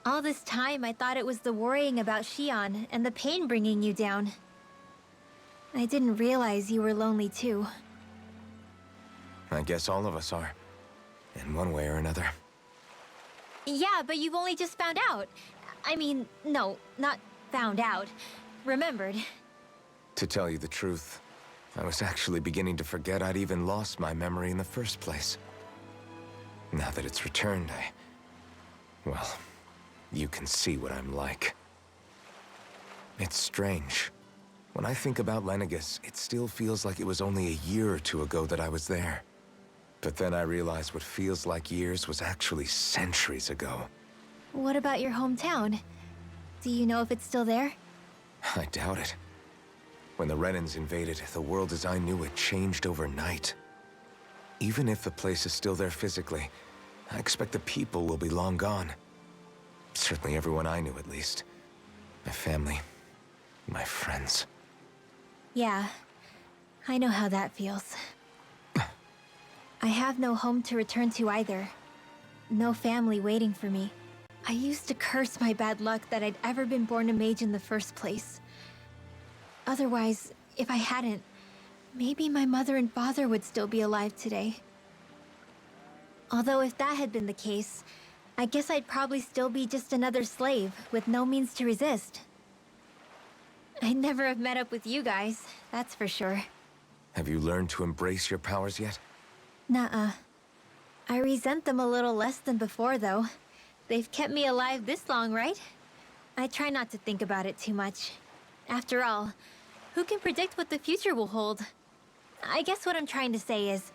All this time, I thought it was the worrying about Shion and the pain bringing you down. I didn't realize you were lonely too. I guess all of us are. In one way or another. Yeah, but you've only just found out. I mean, no, not found out. Remembered. To tell you the truth, I was actually beginning to forget I'd even lost my memory in the first place. Now that it's returned, well, you can see what I'm like. It's strange. When I think about Lenegis, it still feels like it was only a year or 2 ago that I was there. But then I realized what feels like years was actually centuries ago. What about your hometown? Do you know if it's still there? I doubt it. When the Renans invaded, the world as I knew it changed overnight. Even if the place is still there physically, I expect the people will be long gone. Certainly everyone I knew, at least. My family, my friends. Yeah, I know how that feels. I have no home to return to either. No family waiting for me. I used to curse my bad luck that I'd ever been born a mage in the first place. Otherwise, if I hadn't, maybe my mother and father would still be alive today. Although if that had been the case, I guess I'd probably still be just another slave with no means to resist. I'd never have met up with you guys, that's for sure. Have you learned to embrace your powers yet? Nuh-uh. I resent them a little less than before, though. They've kept me alive this long, right? I try not to think about it too much. After all, who can predict what the future will hold? I guess what I'm trying to say is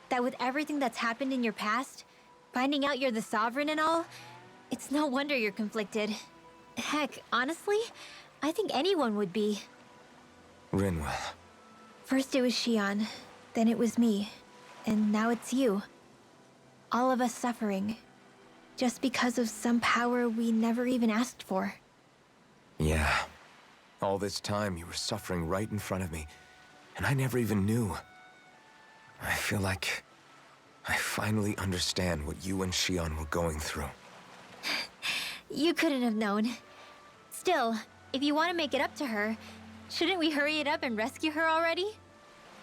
that with everything that's happened in your past, finding out you're the Sovereign and all, it's no wonder you're conflicted. Heck, honestly, I think anyone would be. Rinwell. First it was Shion, then it was me, and now it's you. All of us suffering, just because of some power we never even asked for. Yeah. All this time you were suffering right in front of me, and I never even knew. I feel like I finally understand what you and Shion were going through. You couldn't have known. Still, if you want to make it up to her, shouldn't we hurry it up and rescue her already?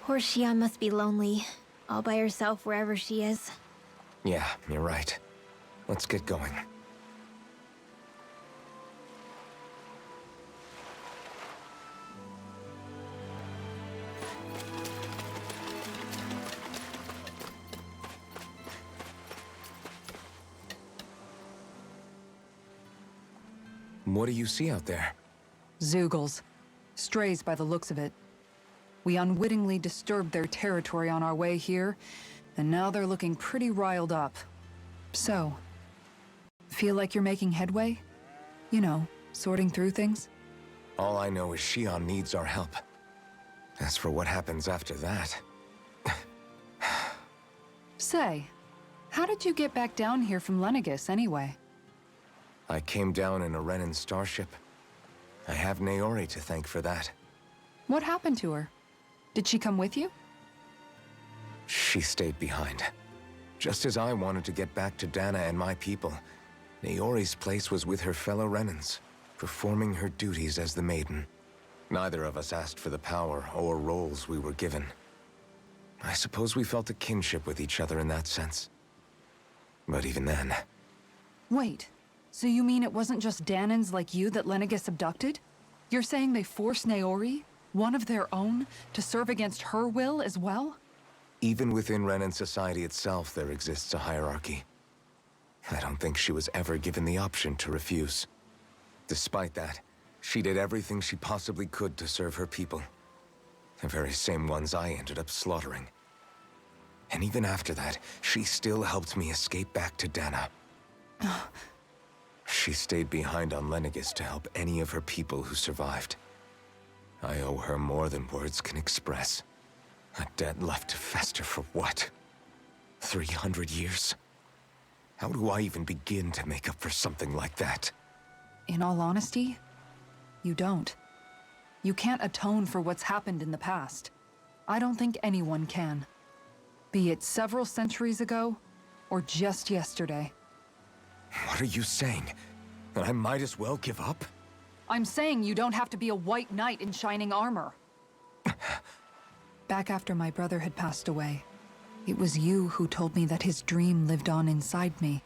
Poor Shion must be lonely, all by herself wherever she is. Yeah, you're right. Let's get going. What do you see out there? Zeugles. Strays by the looks of it. We unwittingly disturbed their territory on our way here, and now they're looking pretty riled up. So, feel like you're making headway? You know, sorting through things? All I know is Shion needs our help. As for what happens after that... Say, how did you get back down here from Lenegis, anyway? I came down in a Renan starship. I have Naori to thank for that. What happened to her? Did she come with you? She stayed behind. Just as I wanted to get back to Dana and my people, Naori's place was with her fellow Renans, performing her duties as the Maiden. Neither of us asked for the power or roles we were given. I suppose we felt a kinship with each other in that sense. But even then, Wait, so you mean it wasn't just Danans like you that Lenegis abducted? You're saying they forced Naori, one of their own, to serve against her will as well? even within Renan society itself, there exists a hierarchy. I don't think she was ever given the option to refuse. Despite that, she did everything she possibly could to serve her people. The very same ones I ended up slaughtering. And even after that, she still helped me escape back to Dana. She stayed behind on Lenegis to help any of her people who survived. I owe her more than words can express. A debt left to fester for what? 300 years? How do I even begin to make up for something like that? In all honesty, you don't. You can't atone for what's happened in the past. I don't think anyone can. Be it several centuries ago, or just yesterday. What are you saying? That I might as well give up? I'm saying you don't have to be a white knight in shining armor. Back after my brother had passed away, it was you who told me that his dream lived on inside me.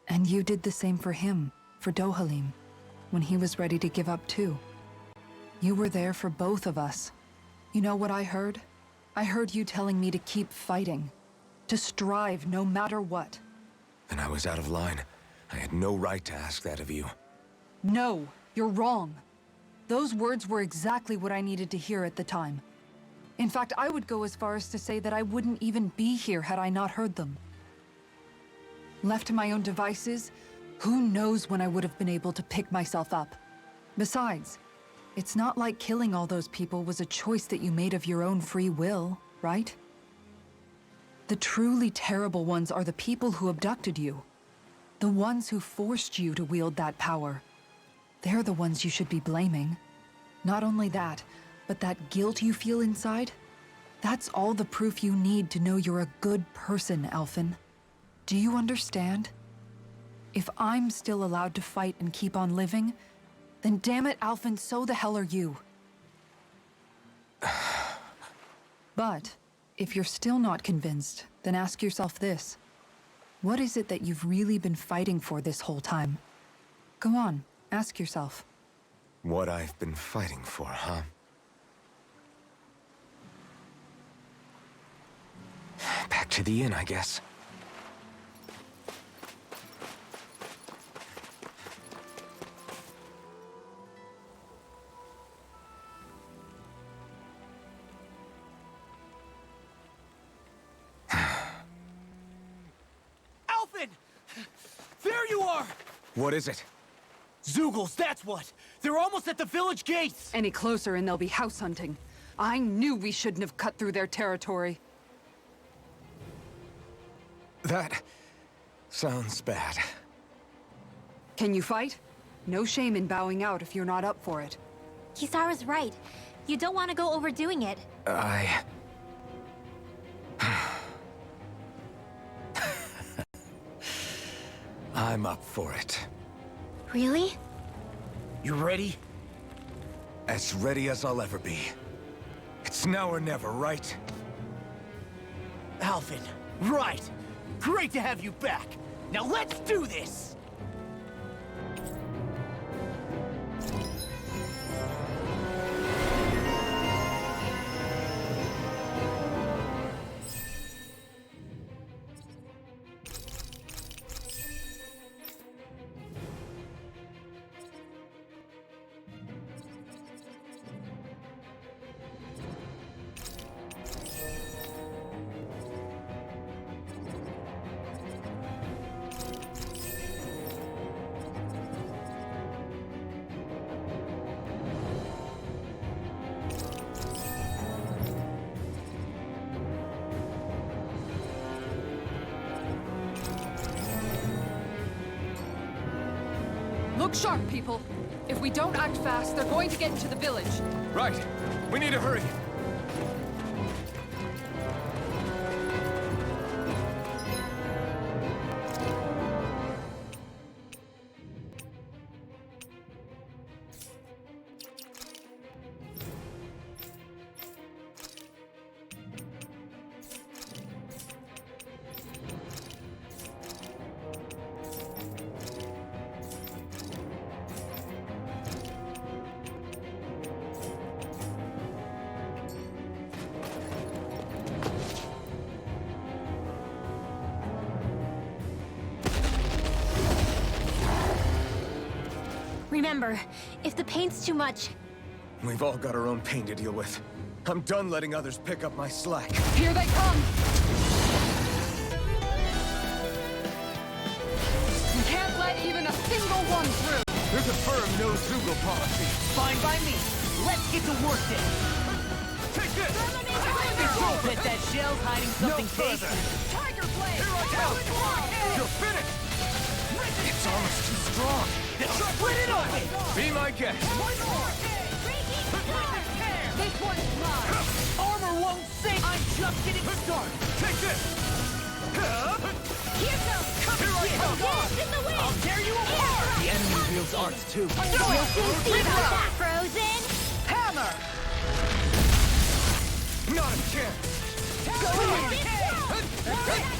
And you did the same for him, for Dohalim, when he was ready to give up too. You were there for both of us. You know what I heard? I heard you telling me to keep fighting, to strive no matter what. Then I was out of line. I had no right to ask that of you. No, you're wrong. Those words were exactly what I needed to hear at the time. In fact, I would go as far as to say that I wouldn't even be here had I not heard them. Left to my own devices, who knows when I would have been able to pick myself up. Besides, it's not like killing all those people was a choice that you made of your own free will, right? The truly terrible ones are the people who abducted you. The ones who forced you to wield that power. They're the ones you should be blaming. Not only that, but that guilt you feel inside, that's all the proof you need to know you're a good person, Alphen. Do you understand? If I'm still allowed to fight and keep on living, then damn it, Alphen, so the hell are you. But, if you're still not convinced, then ask yourself this. What is it that you've really been fighting for this whole time? Go on, ask yourself. What I've been fighting for, huh? Back to the inn, I guess. Alphen! There you are! What is it? Zeugles, that's what! They're almost at the village gates! Any closer and they'll be house hunting. I knew we shouldn't have cut through their territory. That sounds bad. Can you fight? No shame in bowing out if you're not up for it. Kisara's right. You don't want to go overdoing it. I'm up for it. Really? You ready? As ready as I'll ever be. It's now or never, right? Alphen, right! Great to have you back! Now let's do this! Look sharp, people. If we don't act fast, they're going to get into the village. Right. We need to hurry. remember, if the pain's too much... We've all got our own pain to deal with. I'm done letting others pick up my slack. Here they come! You can't let even a single one through! There's a firm no-Zoogle policy. Fine by me. Let's get to work then. Take this! Control bet that shell's hiding something tasty. Tiger Blade! Here I come! You're finished! It's almost too strong. Split it open! Be my guest. This one's mine! Armor won't sink! I'm just getting started! Take this! Here goes! Here I come! Blast in the wind! I'll tear you apart! The enemy wields arts too. You'll soon see about that, Frozen! Hammer! Not a chance! Go ahead!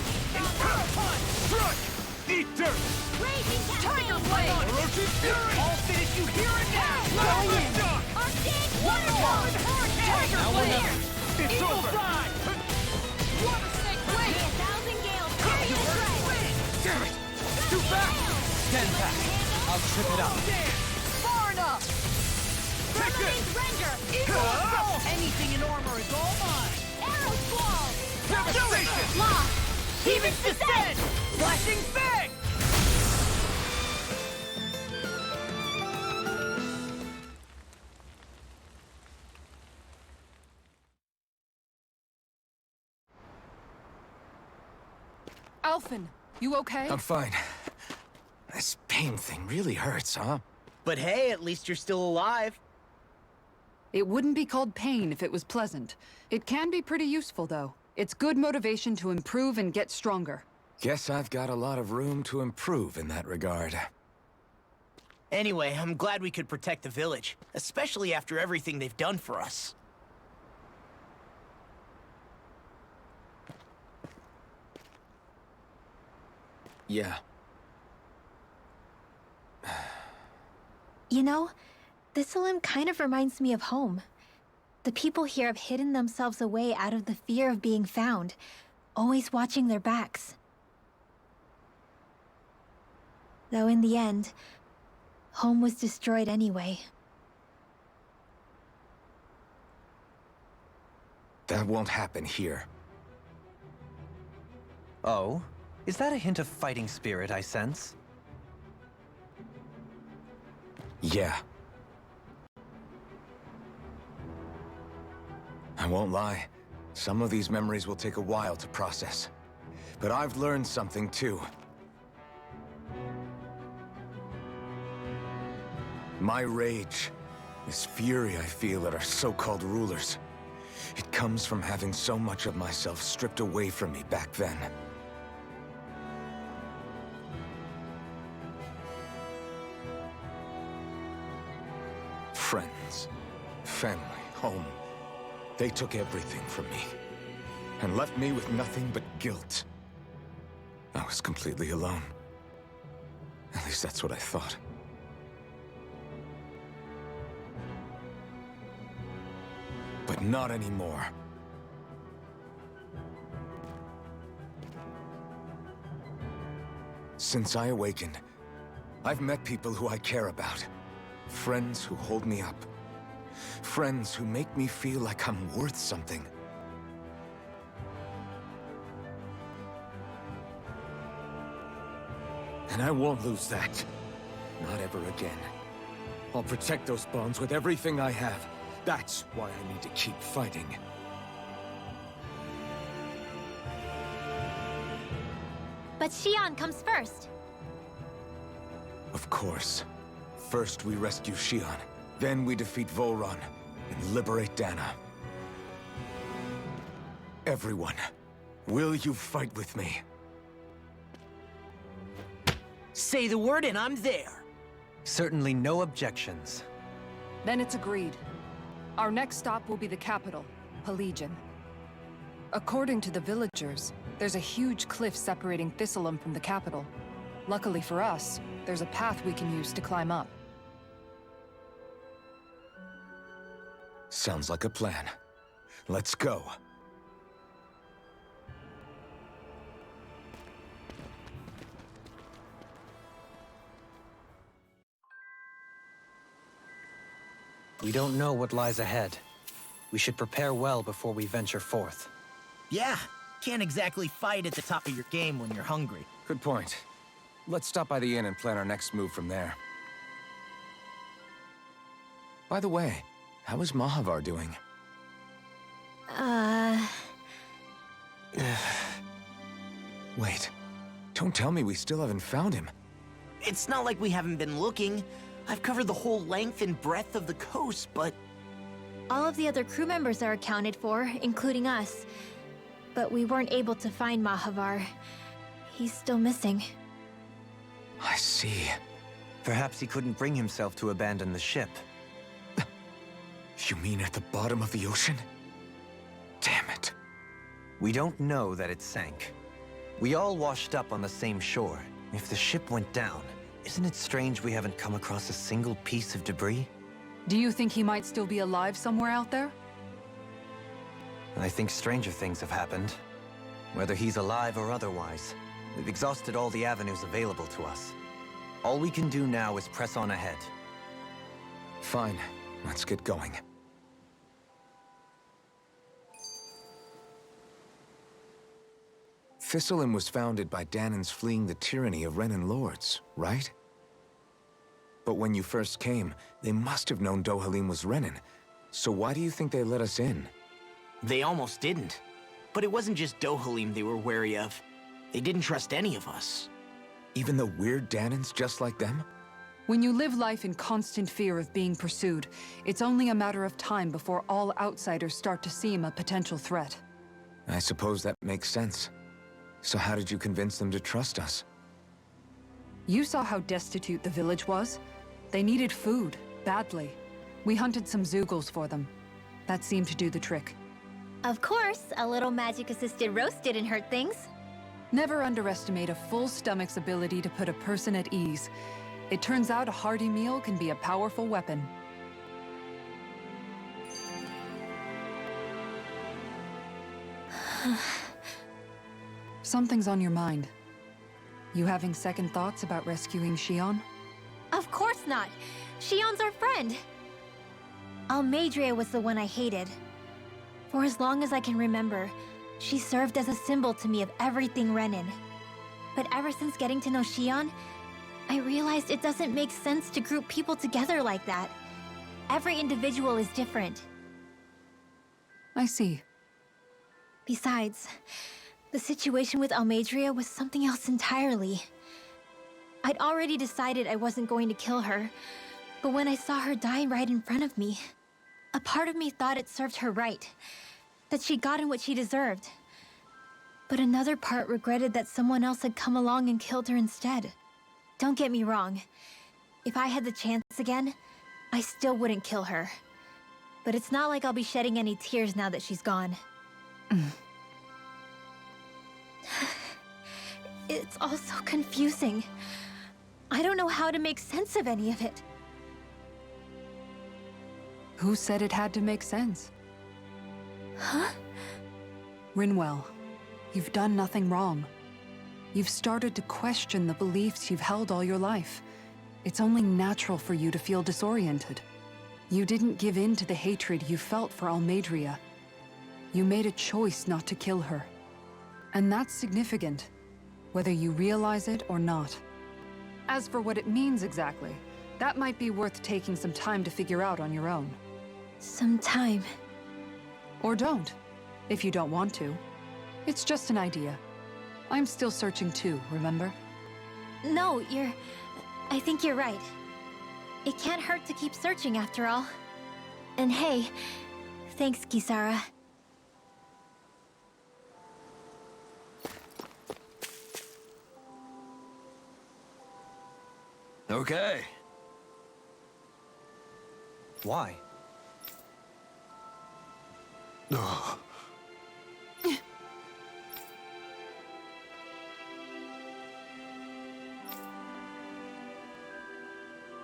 Strike! Eat dirt! Raging Tiger Cascade! Blade! Orochi Fury! I'll finish you here and now! Going in! Shock! Arctic Waterfall! Tiger Blade! It's Eagle over! Side! Water Snake Blade! 1,000 gales! Carry the strike! Damn it! It's too fast! Stand back. I'll trip it up. Far enough! Take this! Permanent Ranger! Eagle Assault! Anything in armor is all mine! Arrow Squall! Devastation! Lost! Heaven's Descent! Flashing Fang! Alphen, you okay? I'm fine. This pain thing really hurts, huh? But hey, at least you're still alive. It wouldn't be called pain if it was pleasant. It can be pretty useful, though. It's good motivation to improve and get stronger. Guess I've got a lot of room to improve in that regard. Anyway, I'm glad we could protect the village, especially after everything they've done for us. Yeah. You know, Thistleum kind of reminds me of home. The people here have hidden themselves away out of the fear of being found, always watching their backs. Though in the end, home was destroyed anyway. That won't happen here. Oh? Is that a hint of fighting spirit I sense? Yeah. I won't lie. Some of these memories will take a while to process. But I've learned something too. My rage, this fury I feel at our so-called rulers, it comes from having so much of myself stripped away from me back then. Friends, family, home. They took everything from me, and left me with nothing but guilt. I was completely alone. At least that's what I thought. But not anymore. Since I awakened, I've met people who I care about. Friends who hold me up. Friends who make me feel like I'm worth something. And I won't lose that. Not ever again. I'll protect those bonds with everything I have. That's why I need to keep fighting. But Xion comes first. Of course. First we rescue Xion, then we defeat Volron and liberate Dana. Everyone, will you fight with me? Say the word and I'm there. Certainly no objections. Then it's agreed. Our next stop will be the capital, Pelegion. According to the villagers, there's a huge cliff separating Thistleum from the capital. Luckily for us, there's a path we can use to climb up. Sounds like a plan. Let's go. We don't know what lies ahead. We should prepare well before we venture forth. Yeah, can't exactly fight at the top of your game when you're hungry. Good point. Let's stop by the inn and plan our next move from there. By the way, how is Mahavar doing? Wait, don't tell me we still haven't found him. It's not like we haven't been looking. I've covered the whole length and breadth of the coast, but... All of the other crew members are accounted for, including us. But we weren't able to find Mahavar. He's still missing. I see. Perhaps he couldn't bring himself to abandon the ship. You mean at the bottom of the ocean? Damn it. We don't know that it sank. We all washed up on the same shore. If the ship went down, isn't it strange we haven't come across a single piece of debris? Do you think he might still be alive somewhere out there? I think stranger things have happened. Whether he's alive or otherwise, we've exhausted all the avenues available to us. All we can do now is press on ahead. Fine, let's get going. Thistlein was founded by Danan's fleeing the tyranny of Renan lords, right? But when you first came, they must have known Dohalim was Renan. So why do you think they let us in? They almost didn't. But it wasn't just Dohalim they were wary of. They didn't trust any of us. Even the weird Danans just like them? When you live life in constant fear of being pursued, it's only a matter of time before all outsiders start to seem a potential threat. I suppose that makes sense. So how did you convince them to trust us? You saw how destitute the village was. They needed food, badly. We hunted some Zeugles for them. That seemed to do the trick. Of course, a little magic-assisted roast didn't hurt things. Never underestimate a full stomach's ability to put a person at ease. It turns out a hearty meal can be a powerful weapon. Something's on your mind. You having second thoughts about rescuing Shion? Of course not. Shion's our friend. Almeidrea was the one I hated. For as long as I can remember, she served as a symbol to me of everything Renan. But ever since getting to know Shion, I realized it doesn't make sense to group people together like that. Every individual is different. I see. Besides, the situation with Almeidrea was something else entirely. I'd already decided I wasn't going to kill her, but when I saw her die right in front of me, a part of me thought it served her right, that she'd gotten what she deserved. But another part regretted that someone else had come along and killed her instead. Don't get me wrong. If I had the chance again, I still wouldn't kill her. But it's not like I'll be shedding any tears now that she's gone. It's all so confusing. I don't know how to make sense of any of it. Who said it had to make sense? Huh? Rinwell, you've done nothing wrong. You've started to question the beliefs you've held all your life. It's only natural for you to feel disoriented. You didn't give in to the hatred you felt for Almeidrea. You made a choice not to kill her. And that's significant, whether you realize it or not. As for what it means exactly, that might be worth taking some time to figure out on your own. Some time. Or don't, if you don't want to. It's just an idea. I'm still searching too, remember? No, I think you're right. It can't hurt to keep searching after all. And hey, thanks, Kisara. Okay. Why? Ugh.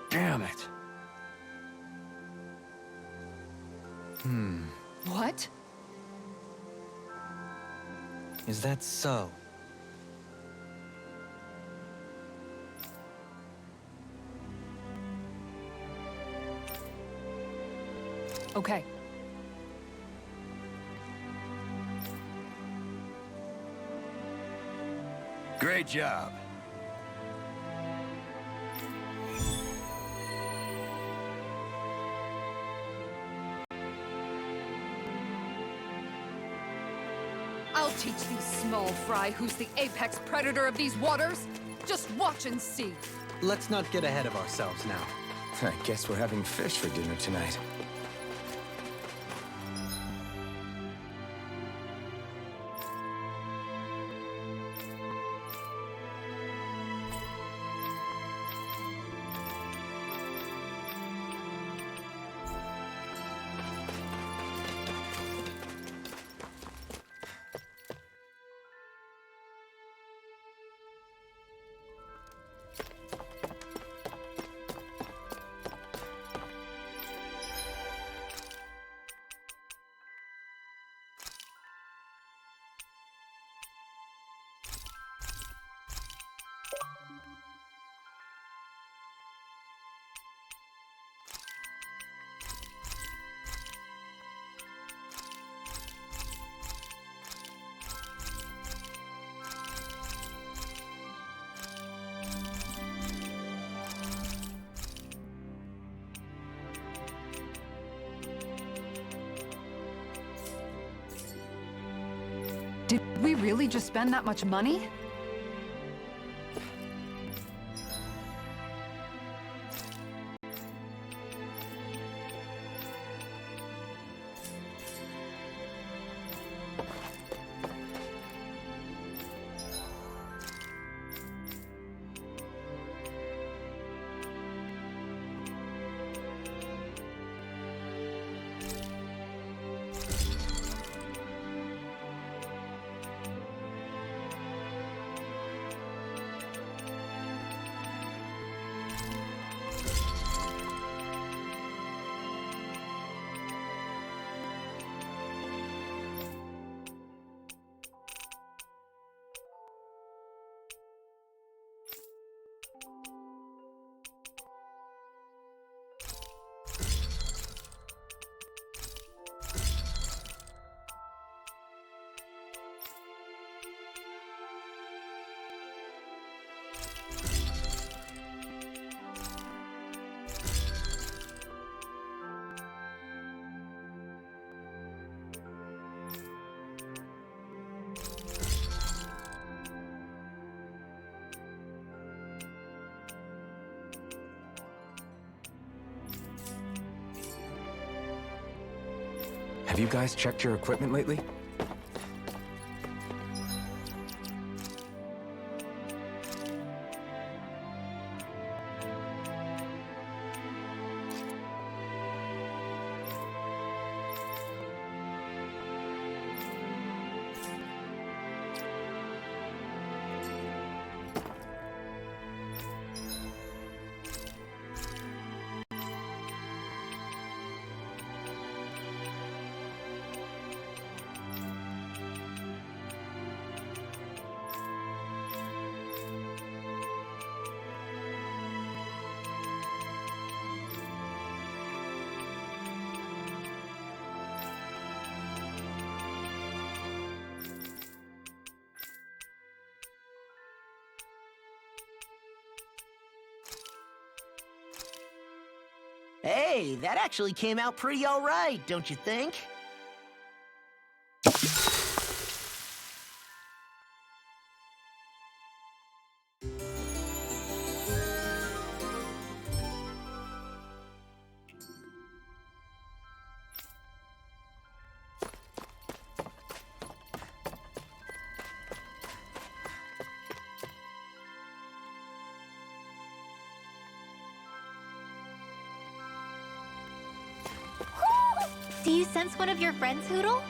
Damn it. What? Is that so? Okay. Great job. I'll teach these small fry who's the apex predator of these waters. Just watch and see. Let's not get ahead of ourselves now. I guess we're having fish for dinner tonight. Did we really just spend that much money? Have you guys checked your equipment lately? Hey, that actually came out pretty all right, don't you think? Do you sense one of your friends, Hootle?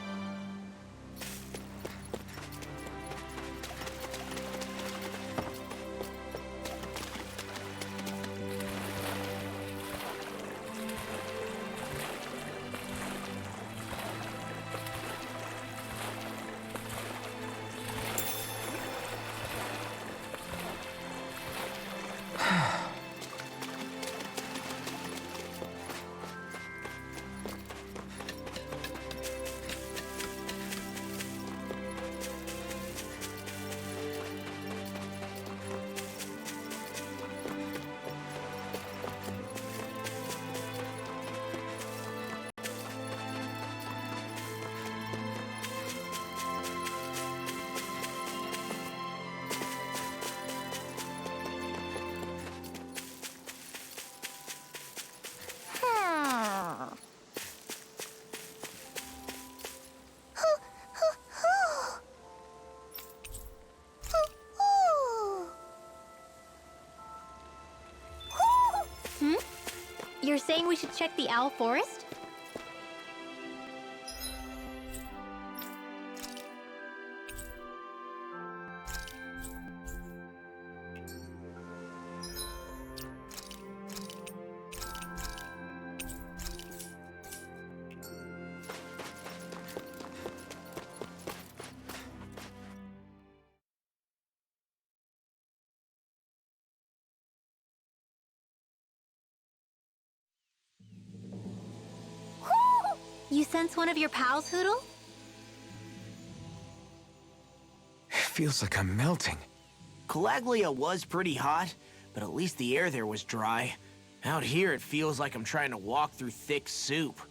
saying we should check the Owl Forest? You sense one of your pals, Hootle? It feels like I'm melting. Calaglia was pretty hot, but at least the air there was dry. Out here, it feels like I'm trying to walk through thick soup.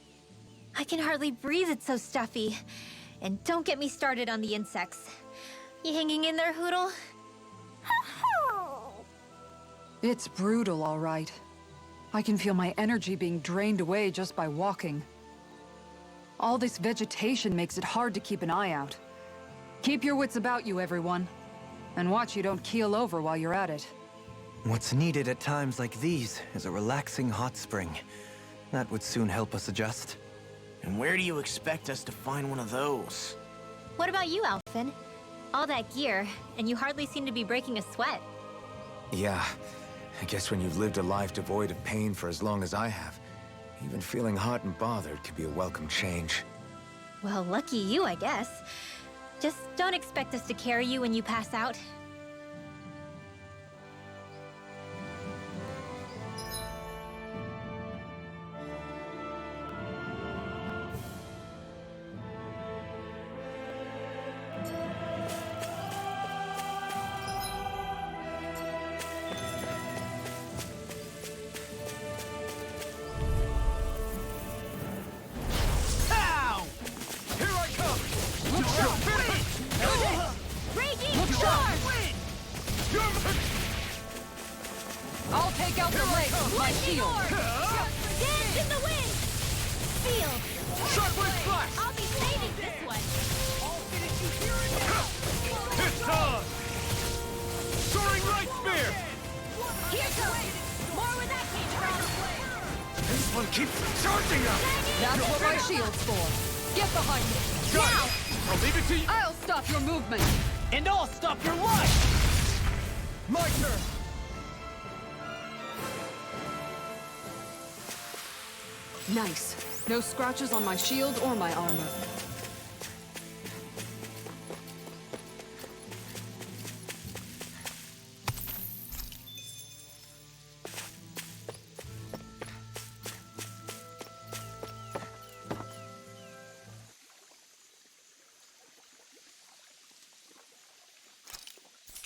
I can hardly breathe, it's so stuffy. And don't get me started on the insects. You hanging in there, Hootle? It's brutal, all right. I can feel my energy being drained away just by walking. All this vegetation makes it hard to keep an eye out. Keep your wits about you, everyone. And watch you don't keel over while you're at it. What's needed at times like these is a relaxing hot spring. That would soon help us adjust. And where do you expect us to find one of those? What about you, Alphen? All that gear, and you hardly seem to be breaking a sweat. Yeah, I guess when you've lived a life devoid of pain for as long as I have, even feeling hot and bothered could be a welcome change. Well, lucky you, I guess. Just don't expect us to carry you when you pass out. Pow! Here I come! Look out! Raging Look Storm! I'll take out the legs with my shield! Dance in the wind! Field! Shockwave Flash! I'll be saving this one! I'll finish you here and now! It's on! Soaring Light Spear! Here goes! More where that came from! This one keeps charging up! That's what my shield's for. Get behind me. Got it! I'll leave it to you! I'll stop your movement. And I'll stop your life! My turn! Nice. No scratches on my shield or my armor.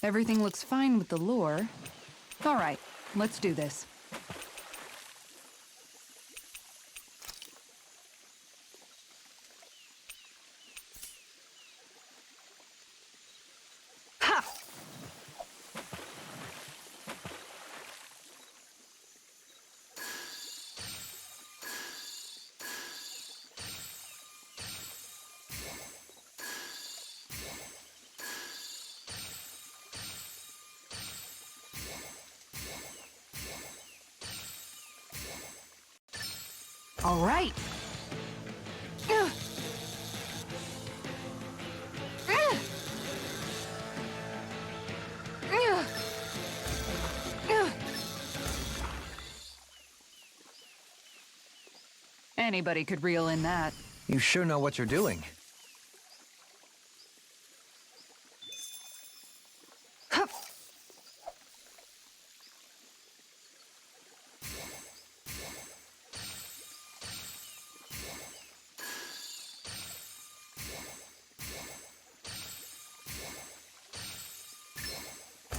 Everything looks fine with the lure. All right, let's do this. Ha! All right. Anybody could reel in that. You sure know what you're doing.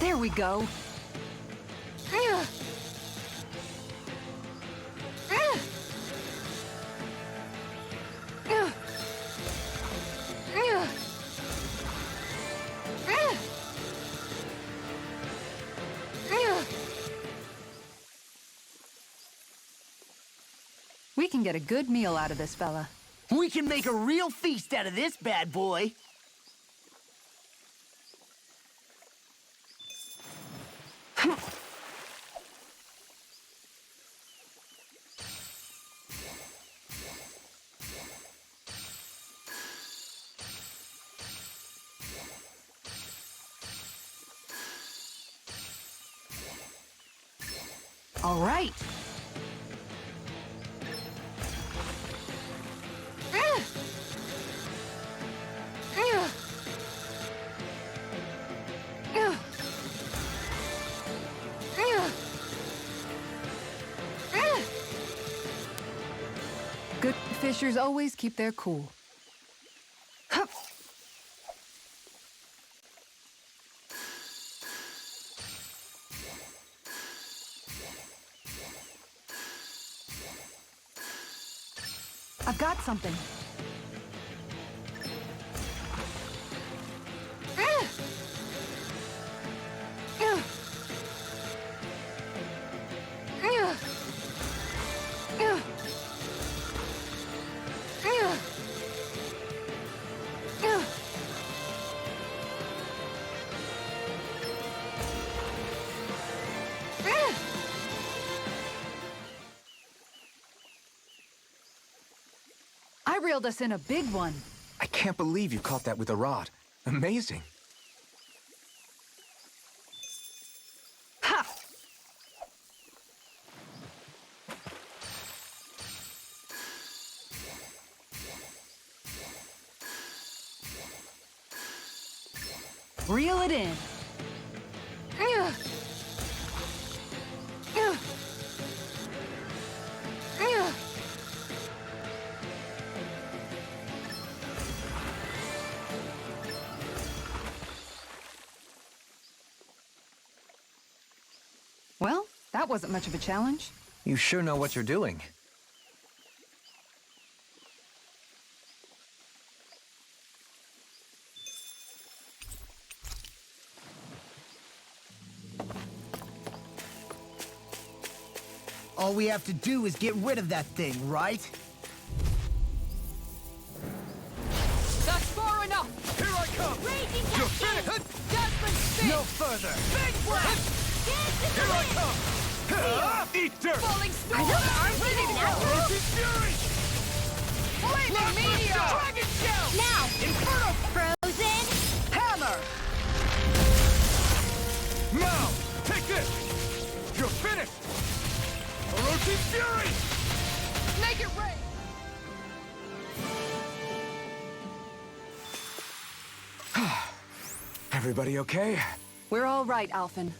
There we go. We can get a good meal out of this fella. We can make a real feast out of this bad boy. All right. Good fishers always keep their cool. Hup. I've got something. I reeled us in a big one. I can't believe you caught that with a rod. Amazing. Ha! Reel it in. Well, that wasn't much of a challenge. You sure know what you're doing. All we have to do is get rid of that thing, right? That's far enough! Here I come! Raging You're Cascade! finished! Judgment Spin! No further! Big blast! Dance in Here the I wind! come! Eat dirt! Falling Are storm! those arms even natural? Roach's Fury! Flaming meteor! Dragon Shell! Now! Inferno! Frozen! Hammer! Now! Take this! You're finished! Orochi's Fury! Make it rain! Everybody okay? We're all right, Alphen.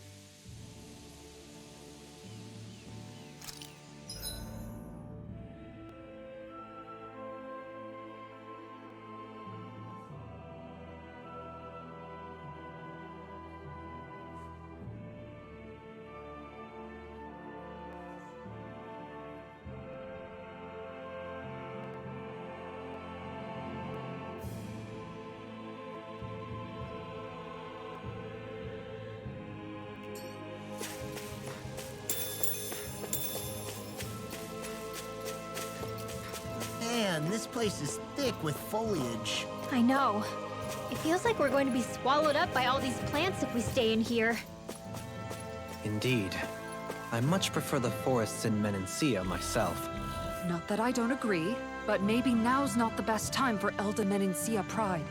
Man, this place is thick with foliage. I know. It feels like we're going to be swallowed up by all these plants if we stay in here. Indeed. I much prefer the forests in Menancia myself. Not that I don't agree, but maybe now's not the best time for Elda Menancia pride.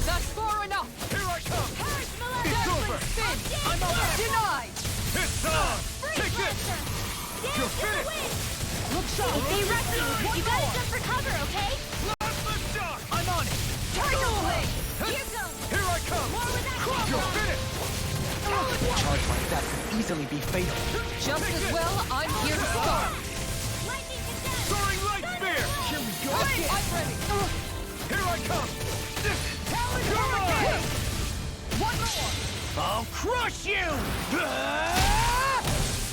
That's far enough! Here I come! Purge It's over! I'm Denied! It's on! Take this! You're finished! Look sharp! If they rush you, you gotta jump for cover, okay? Plasma Shock! I'm on it! Tiger Blade! Here goes! Here I come! More with that You're camera! finished! A charge like that could easily be fatal. Just as well, I'm here to start! Lightning condemned! Soaring Light Spear! Here we go! I'm ready! Here I come! Talon You're mine! Hurricane! One more! I'll crush you!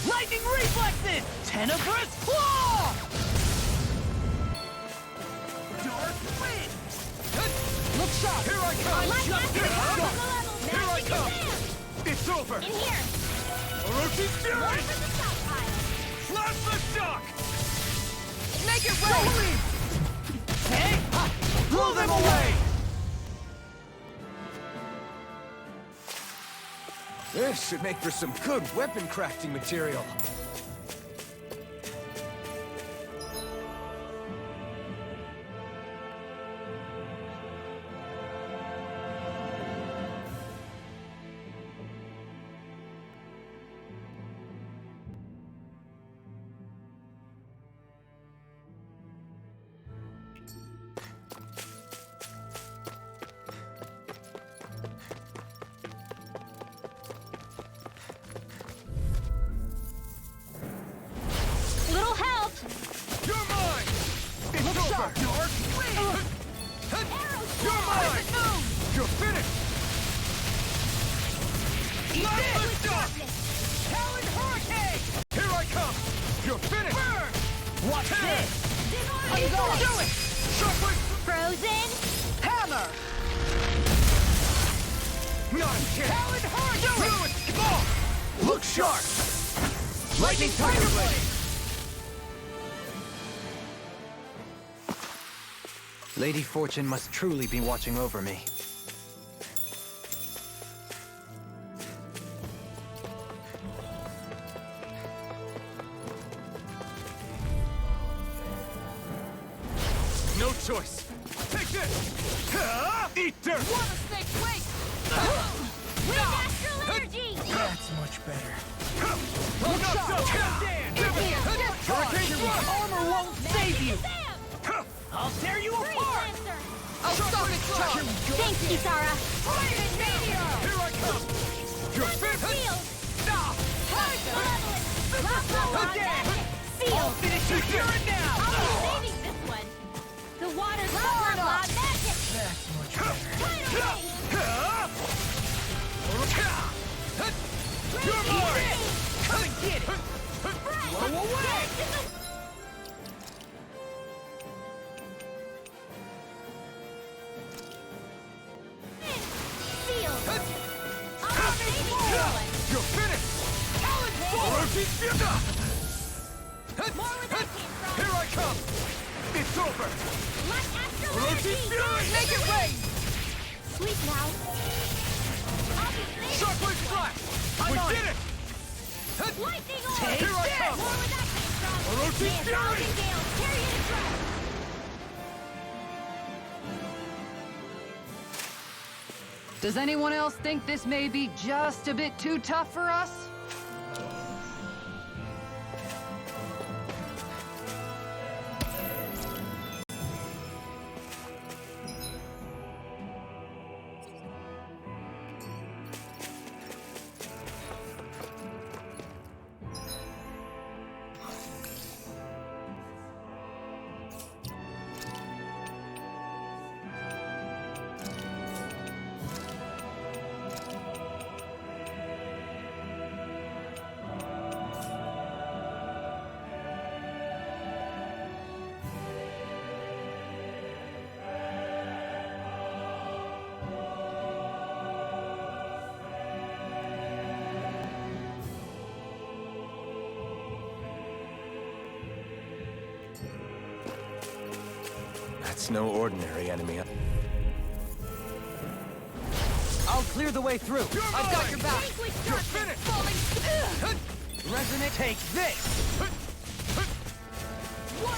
Lightning reflexes! Tenebrous claw! Dark wind! Look sharp! Here I come! Light master power on the level! Here I Magic come! advance! It's over! In here! Orochi's More Fury! for the stockpile! Plasma Shock! Make it rain! Hey! Blow them away! This should make for some good weapon crafting material. darkness! Talon Hurricane! Here I come! You're finished! Burn! Watch this! How you going? Do it! Sharply! Frozen? Hammer! Not a chance! Talon Hurricane! Do it! Come on! Look sharp! Lightning Tiger Blade! Lady Fortune must truly be watching over me. No choice! Take this! Eat dirt! Water snake, wait! Wind astral energy! That's much better. Armor won't save you! Sam! I'll tear you Freeze apart! Lancer! I'll stop it, Charge! Thanks, Kisara! Flaming meteor! Here I come! You're finished! Seal! Stop! Level it! Blah, blah, blah, Again! Seal! Finish it here and now! I'll be saving this one! The water's blah, blah, blah, magic! That's much better. Tidal wave! You're mine! Come and get it! Blow away! Seal! I'll be saving this one! You're finished! Orochi Fuga! More where that came from! Here I come! It's over! Black astral Orochi energy! Fury! Make it rain! Sleep now! I'll be saving Shockwave this one! Flash! We did it! Lightning orb! Here I come! More where that came from! Orochi May a Fury! thousand gales carry it across! Does anyone else think this may be just a bit too tough for us? That's no ordinary enemy. I'll clear the way through. I've got your back! Vanquish You're darkness! finished! Falling! Resonate. Take this.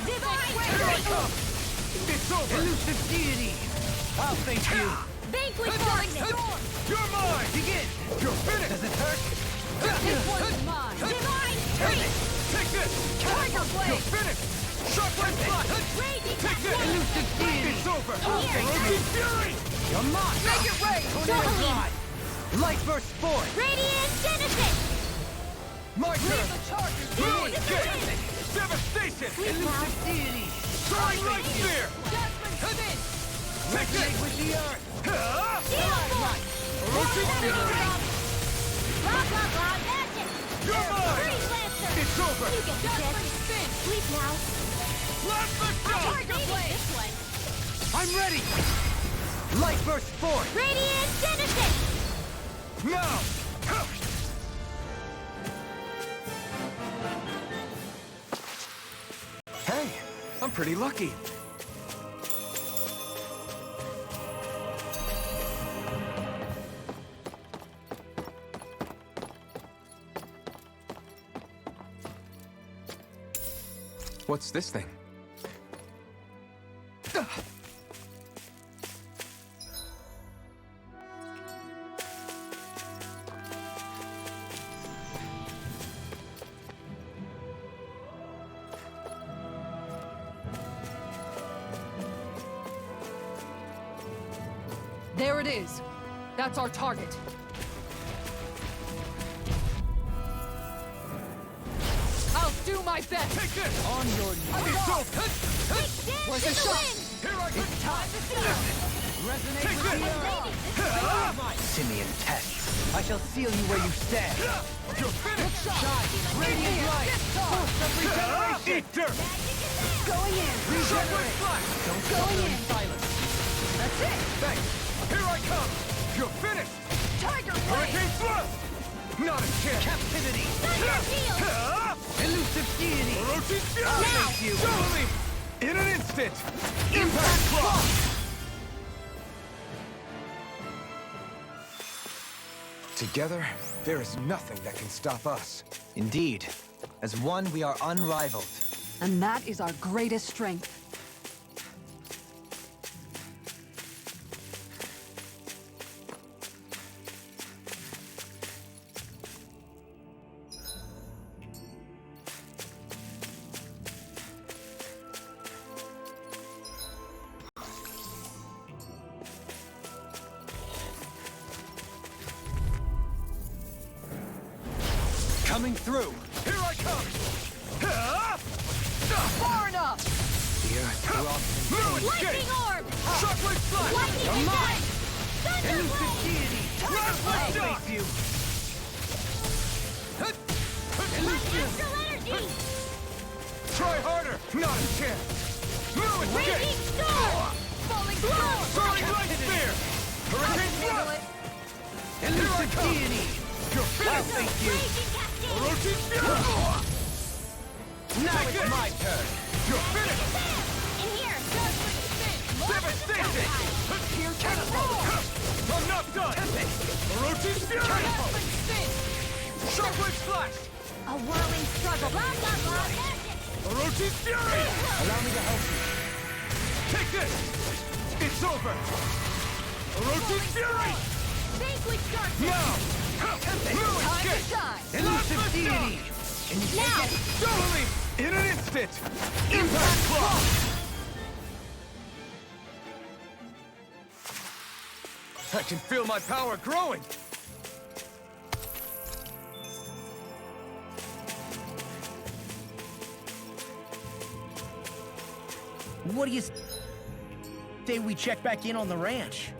Divine! Here I come! It's over! Elusive deity. I'll face you. Vanquish darkness! You're mine! Begin. You're finished! Does it hurt? This one's mine! Divine strength! Take this! Tiger You're blade! finished! Shockwave Flash! Raging Take this! Elusive deity. It's over! Here. Orochi Fury! You're mine. Make it rain! Tornado Drive. Light burst forth. Radiant Genesis! My turn! The charges! Down to Get the it! Devastation! Sleep now! Deity. Starlight Sphere! Judgment spin! Take this! Resonate with the earth. Shield Force! Orochi Fury! Blah, blah, blah, magic! You're mine! Freeze Lancer! It's over! You get the Judgment gist! spin! Sleep now! Let the go! Tiger blade! This one! I'm ready. Light burst forth. Radiant Genesis! Now! Hey, I'm pretty lucky. What's this thing? There it is. That's our target. I'll do my best. Take this! On your knees. It's over! Where's the shot? Here I come! Resonate Take with this! the earth. Simian tests. I shall seal you where you stand. You're finished! Shine! Radiant light! Force of regeneration! Eat dirt! Going in! Shockwave flash! Don't Going suffer in. in silence. That's it! Thanks! Here I come! You're finished! Tiger Hurricane thrust! Not a chance! Captivity! Ah! Elusive deity! Orochi I'll Fury! face you! Totally! In an instant! Impact Claw! Together, there is nothing that can stop us. Indeed. As one, we are unrivaled. And that is our greatest strength. Coming through! Here I come! Ah! Far enough! The earth erupts in No pain. escape! orb! Shockwave flash! Lightning mine! Thunder Elusive blade! deity! Blast I'll shock! face you! Astral energy! Try harder! Not a chance! No escape! Raging storm! Falling blow! Soaring light spear! Hurricane thrust! Elusive deity! You're I'll finished! face you! Raging cascade! Orochi Fury! Now Take it's this! my turn! You're finished! In here! Devastation! Here, catapult! I'm not done! Orochi Fury! Shockwave flash! A whirling struggle! Blah, blah, blah! Magic! Orochi Fury! Allow me to help you. Take this! It's over! Orochi Fury! Vanquish darkness! Now! No escape! Elusive Blast deity! Can you Now! take it? Totally! In an instant! Impact Claw! I can feel my power growing! What do you say we check back in on the ranch?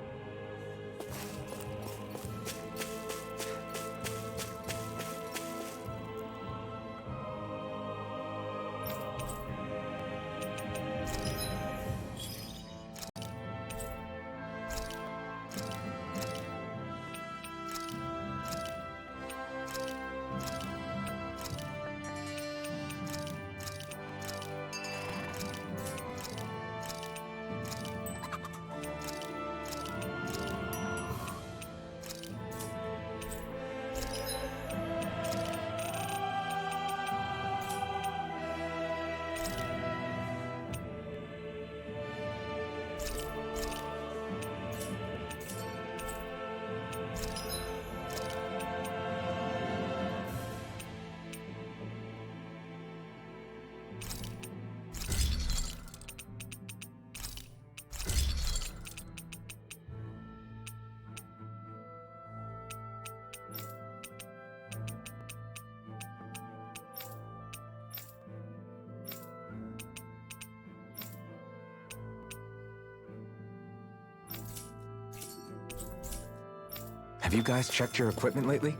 Have you guys checked your equipment lately?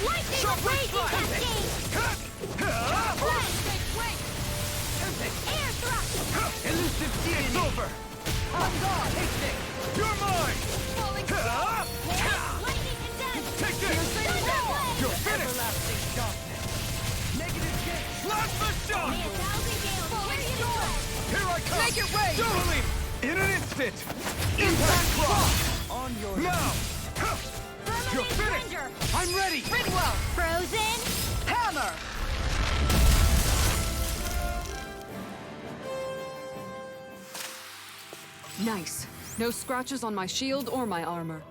Lightning raging cascade! Air thrust! Elusive DNA! It's over! On guard! You're mine! Falling lightning condensed! Take this! Thunderblade! You're finished! Everlasting darkness. Negative gate. Plasma shock! May 1,000 gales carry you away! Here I come! Make it rain! Totally! In an instant! Impact cross! On your Now! You're Firmament finished! Ranger! I'm ready! Ridwell! Frozen! Hammer! Nice. No scratches on my shield or my armor.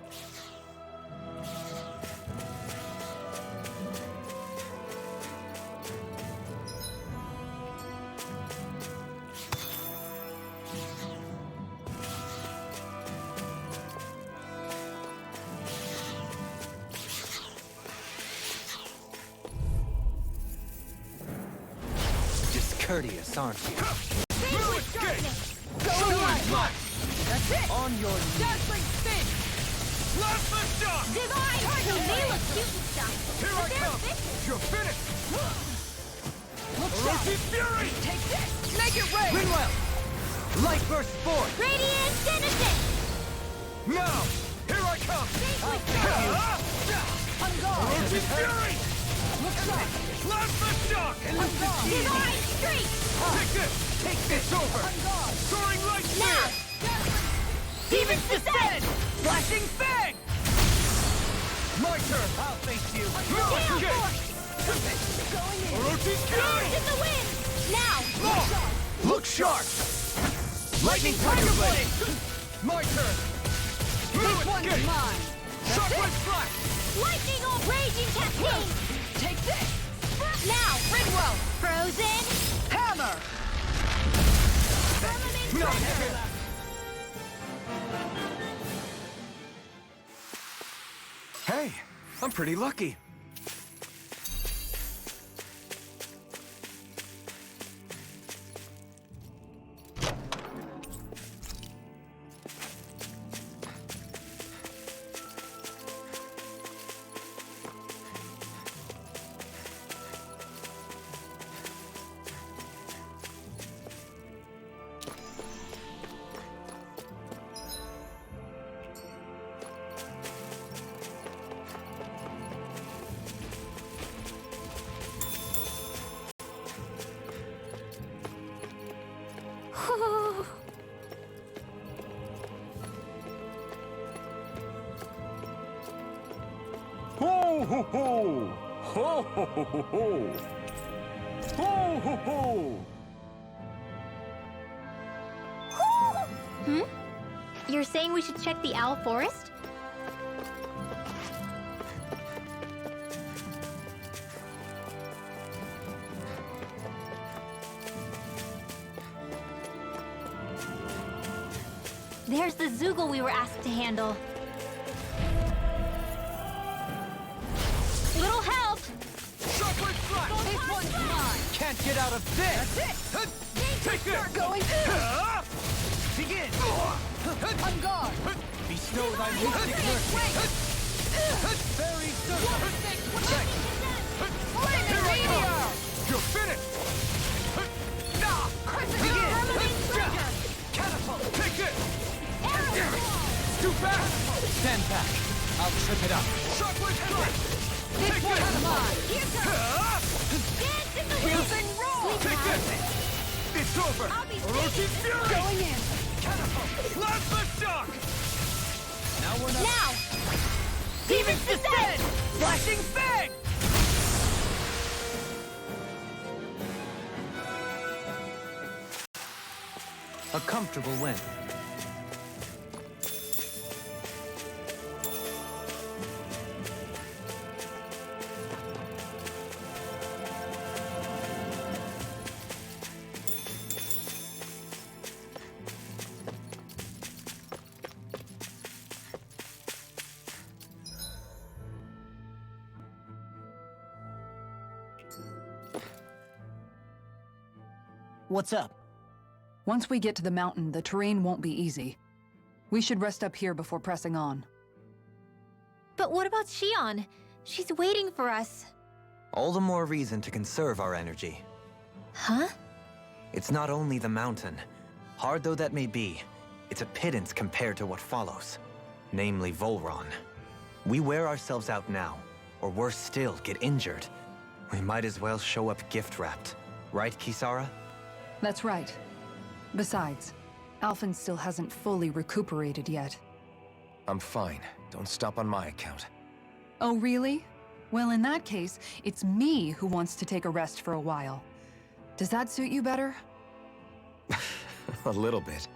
Discourteous, aren't you? Fluid darkness! That's it! On your knees. Dazzling spin! Plasma shock! Divine! They may look cute and stuff, Here but I they're come! vicious! You're finished! Look sharp! Orochi Fury! Take this! Make it rain! Winwell! Light burst forth! Radiant Genesis! Now! Here I come! On guard! Orochi Fury! Look sharp! Plasma shock! Divine Streak! Take this! Take this! It's over! On guard! Soaring light Now! spear! Demons Descent! Flashing fang! My turn! I'll face you. No escape! Going in! Orochi Birds Fury! in the wind! Now! Look sharp! Lightning Tiger Blade! My turn! No This one's escape! mine! Shockwave Flash! Lightning on Raging Cascade! Take this! Now! Ridwell! Frozen! Hammer! Firmament No Ranger! escape! Hey, I'm pretty lucky. Ho ho ho! Ho ho ho ho ho! Ho ho ho! You're saying we should check the Owl Forest? There's the Zoogle we were asked to handle. Little help! Shockwave Flash! This one's mine! Can't get out of this! That's it! Take this! Going in! Begin! On guard! Bestow thy mystic mercy! Very certain! Flaming meteor! You're finished! Begin! Catapult! Take it! Arrow! Too fast! Stand back! I'll trip it up! Shockwave Flash! This Take one's this! mine! Dance in the wind! Fusing roll! Take this! It's over! I'll be Orochi Fury! Going in! Plasma shock! Now we're not... Now! Demons Descent! Flashing fang! A comfortable win. What's up? Once we get to the mountain, the terrain won't be easy. We should rest up here before pressing on. But what about Shion? She's waiting for us. All the more reason to conserve our energy. Huh? It's not only the mountain. Hard though that may be, it's a pittance compared to what follows. Namely Volron. We wear ourselves out now, or worse still, get injured. We might as well show up gift-wrapped. Right, Kisara? That's right. Besides, Alphen still hasn't fully recuperated yet. I'm fine. Don't stop on my account. Oh, really? Well, in that case, it's me who wants to take a rest for a while. Does that suit you better? A little bit.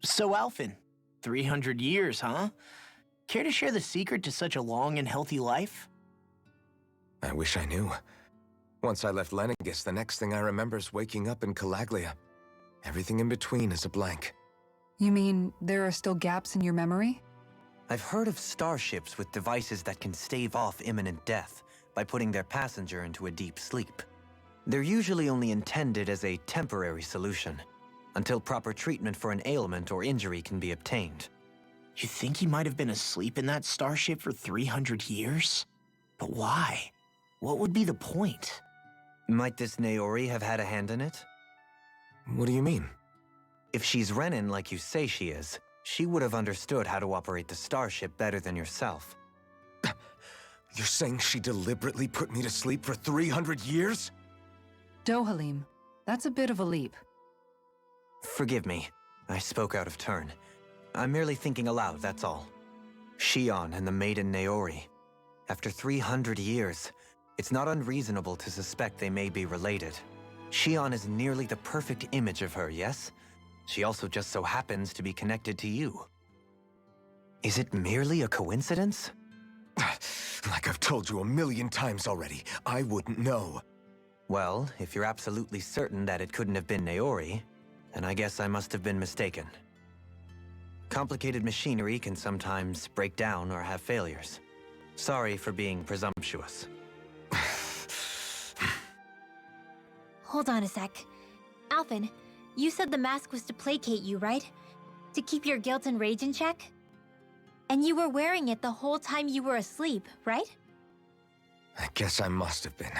So, Alphen, 300 years, huh? Care to share the secret to such a long and healthy life? I wish I knew. Once I left Lenegis, the next thing I remember is waking up in Calaglia. Everything in between is a blank. You mean there are still gaps in your memory? I've heard of starships with devices that can stave off imminent death by putting their passenger into a deep sleep. They're usually only intended as a temporary solution, until proper treatment for an ailment or injury can be obtained. You think he might have been asleep in that starship for 300 years? But why? What would be the point? Might this Naori have had a hand in it? What do you mean? If she's Renin like you say she is, she would have understood how to operate the starship better than yourself. You're saying she deliberately put me to sleep for 300 years? Dohalim, that's a bit of a leap. Forgive me. I spoke out of turn. I'm merely thinking aloud, that's all. Shion and the maiden Naori. After 300 years, it's not unreasonable to suspect they may be related. Shion is nearly the perfect image of her, yes? She also just so happens to be connected to you. Is it merely a coincidence? Like I've told you 1,000,000 times already, I wouldn't know. Well, if you're absolutely certain that it couldn't have been Naori, then I guess I must have been mistaken. Complicated machinery can sometimes break down or have failures. Sorry for being presumptuous. Hold on a sec. Alphen, you said the mask was to placate you, right? To keep your guilt and rage in check? And you were wearing it the whole time you were asleep, right? I guess I must have been.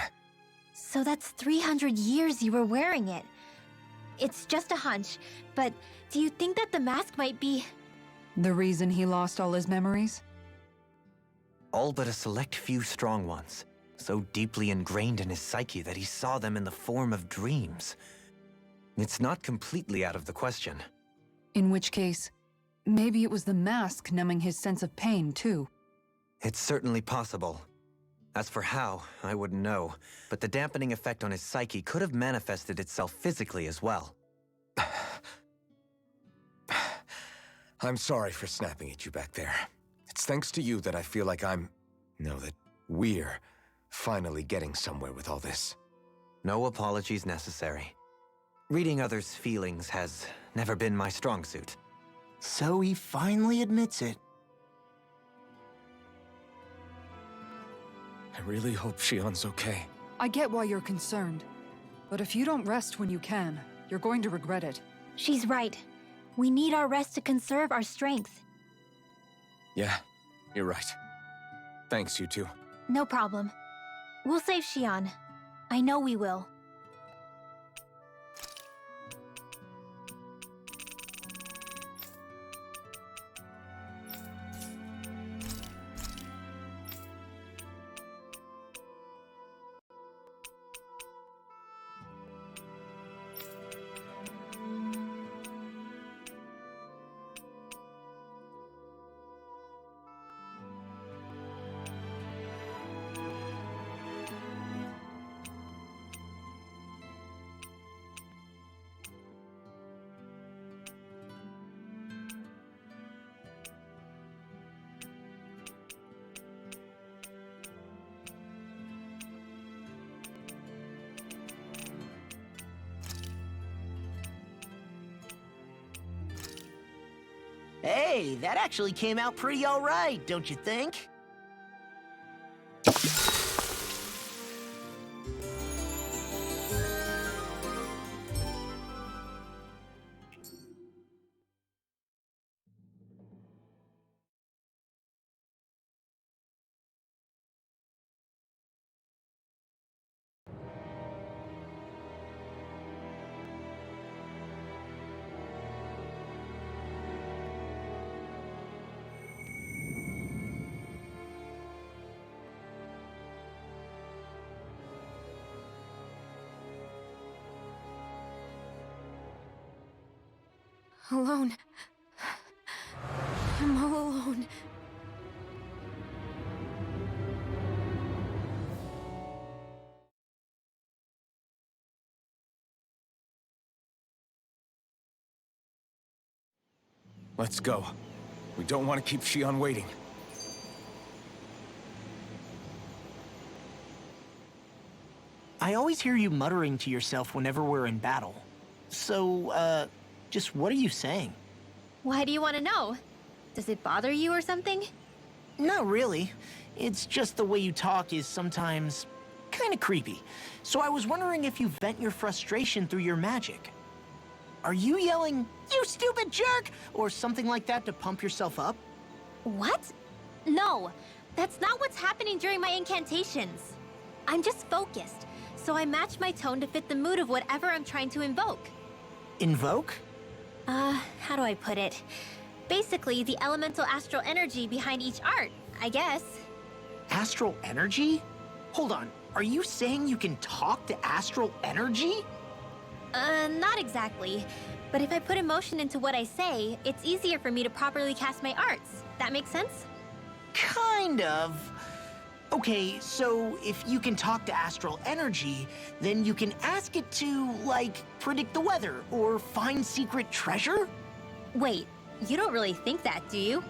So that's 300 years you were wearing it. It's just a hunch, but do you think that the mask might be... The reason he lost all his memories? All but a select few strong ones, so deeply ingrained in his psyche that he saw them in the form of dreams. It's not completely out of the question. In which case, maybe it was the mask numbing his sense of pain, too. It's certainly possible. As for how, I wouldn't know, but the dampening effect on his psyche could have manifested itself physically as well. I'm sorry for snapping at you back there. It's thanks to you that I feel like that we're finally getting somewhere with all this. No apologies necessary. Reading others' feelings has never been my strong suit. So he finally admits it. I really hope Shion's okay. I get why you're concerned. But if you don't rest when you can, you're going to regret it. She's right. We need our rest to conserve our strength. Yeah, you're right. Thanks, you two. No problem. We'll save Shion. I know we will. Hey, that actually came out pretty all right, don't you think? Alone. I'm all alone. Let's go. We don't want to keep Shion waiting. I always hear you muttering to yourself whenever we're in battle. So, just what are you saying? Why do you want to know? Does it bother you or something? Not really. It's just the way you talk is sometimes kind of creepy. So I was wondering if you vent your frustration through your magic. Are you yelling, "You stupid jerk," or something like that to pump yourself up? What? No, that's not what's happening during my incantations. I'm just focused, so I match my tone to fit the mood of whatever I'm trying to invoke. Invoke? How do I put it? Basically, the elemental astral energy behind each art, I guess. Astral energy? Hold on, are you saying you can talk to astral energy? Not exactly. But if I put emotion into what I say, it's easier for me to properly cast my arts. That makes sense? Kind of. Okay, so if you can talk to astral energy, then you can ask it to, like, predict the weather or find secret treasure? Wait, you don't really think that, do you?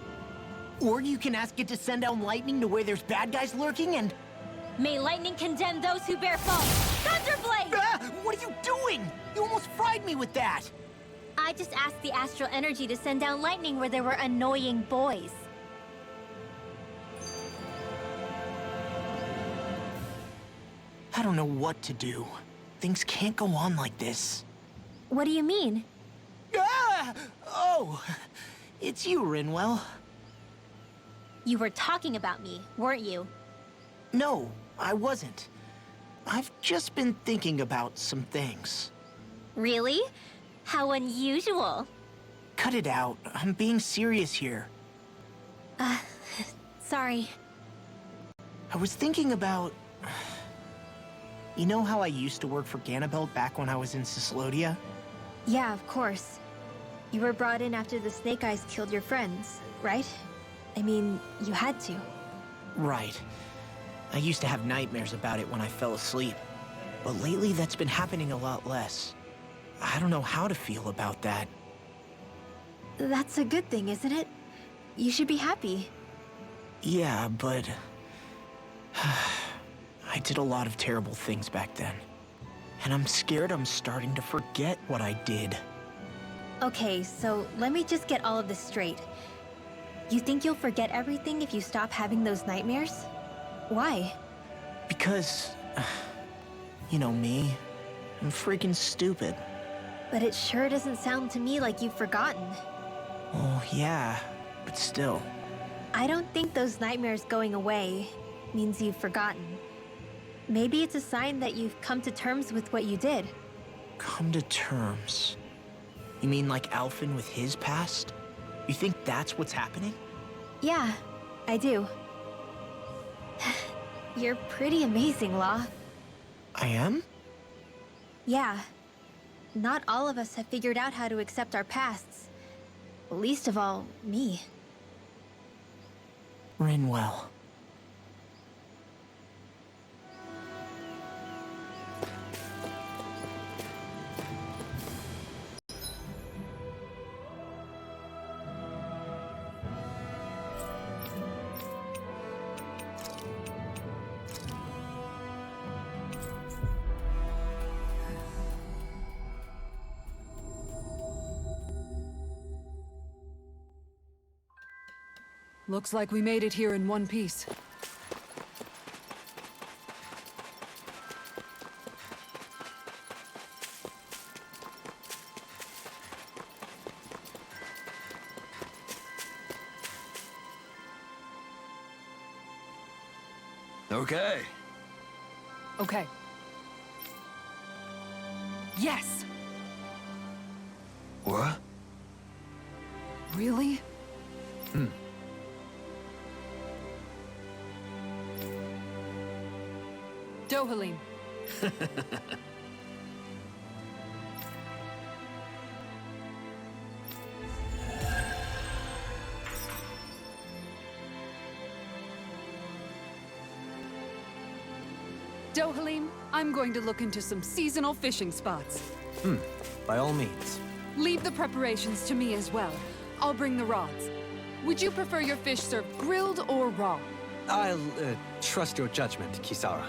Or you can ask it to send down lightning to where there's bad guys lurking and... May lightning condemn those who bear false! Thunderblade! Ah, what are you doing? You almost fried me with that! I just asked the astral energy to send down lightning where there were annoying boys. I don't know what to do. Things can't go on like this. What do you mean? Ah! Oh, it's you, Rinwell. You were talking about me, weren't you? No, I wasn't. I've just been thinking about some things. Really? How unusual. Cut it out. I'm being serious here. Sorry. I was thinking about... You know how I used to work for Ganabelt back when I was in Cyslodia? Yeah, of course. You were brought in after the Snake Eyes killed your friends, right? I mean, you had to. Right. I used to have nightmares about it when I fell asleep. But lately that's been happening a lot less. I don't know how to feel about that. That's a good thing, isn't it? You should be happy. Yeah, but... I did a lot of terrible things back then. And I'm scared I'm starting to forget what I did. Okay, so let me just get all of this straight. You think you'll forget everything if you stop having those nightmares? Why? Because... You know me. I'm freaking stupid. But it sure doesn't sound to me like you've forgotten. Oh, yeah. But still. I don't think those nightmares going away means you've forgotten. Maybe it's a sign that you've come to terms with what you did. Come to terms? You mean like Alphen with his past? You think that's what's happening? Yeah, I do. You're pretty amazing, Law. I am? Yeah. Not all of us have figured out how to accept our pasts. Least of all, me. Rinwell. Looks like we made it here in one piece. Okay. Okay. Yes! What? Really? Dohalim. Dohalim, I'm going to look into some seasonal fishing spots. By all means. Leave the preparations to me as well. I'll bring the rods. Would you prefer your fish served grilled or raw? I'll, trust your judgment, Kisara.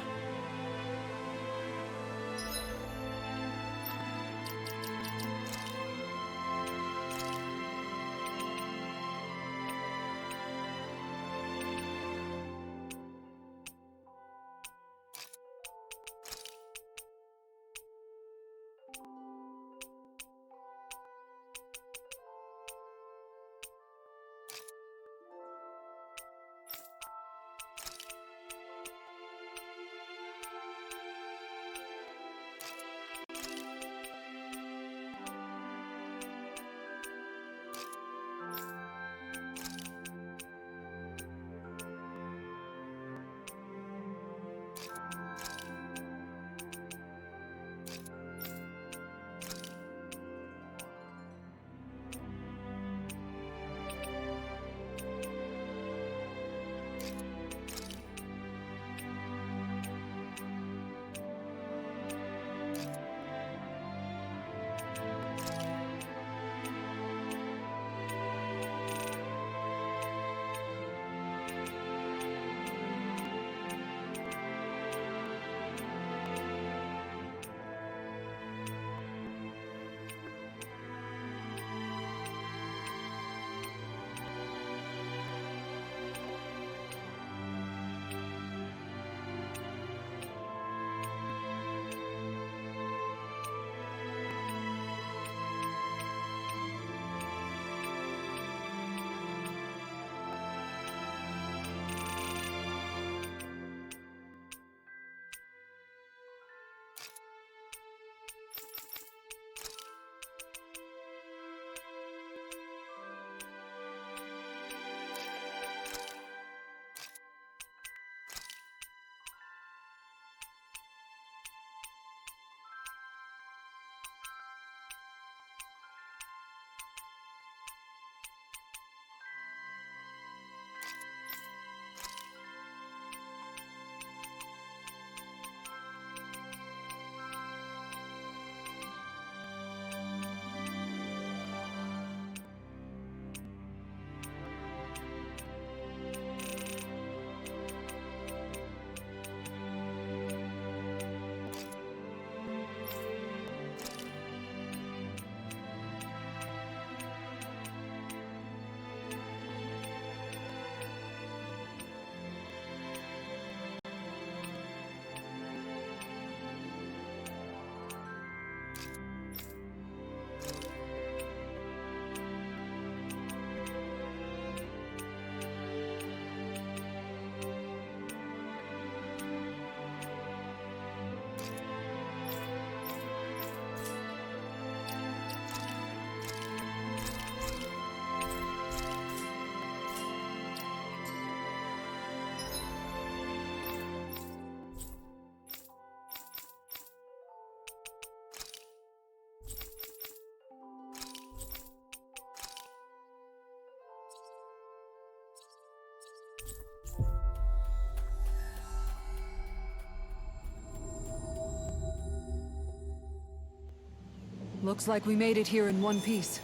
Looks like we made it here in one piece.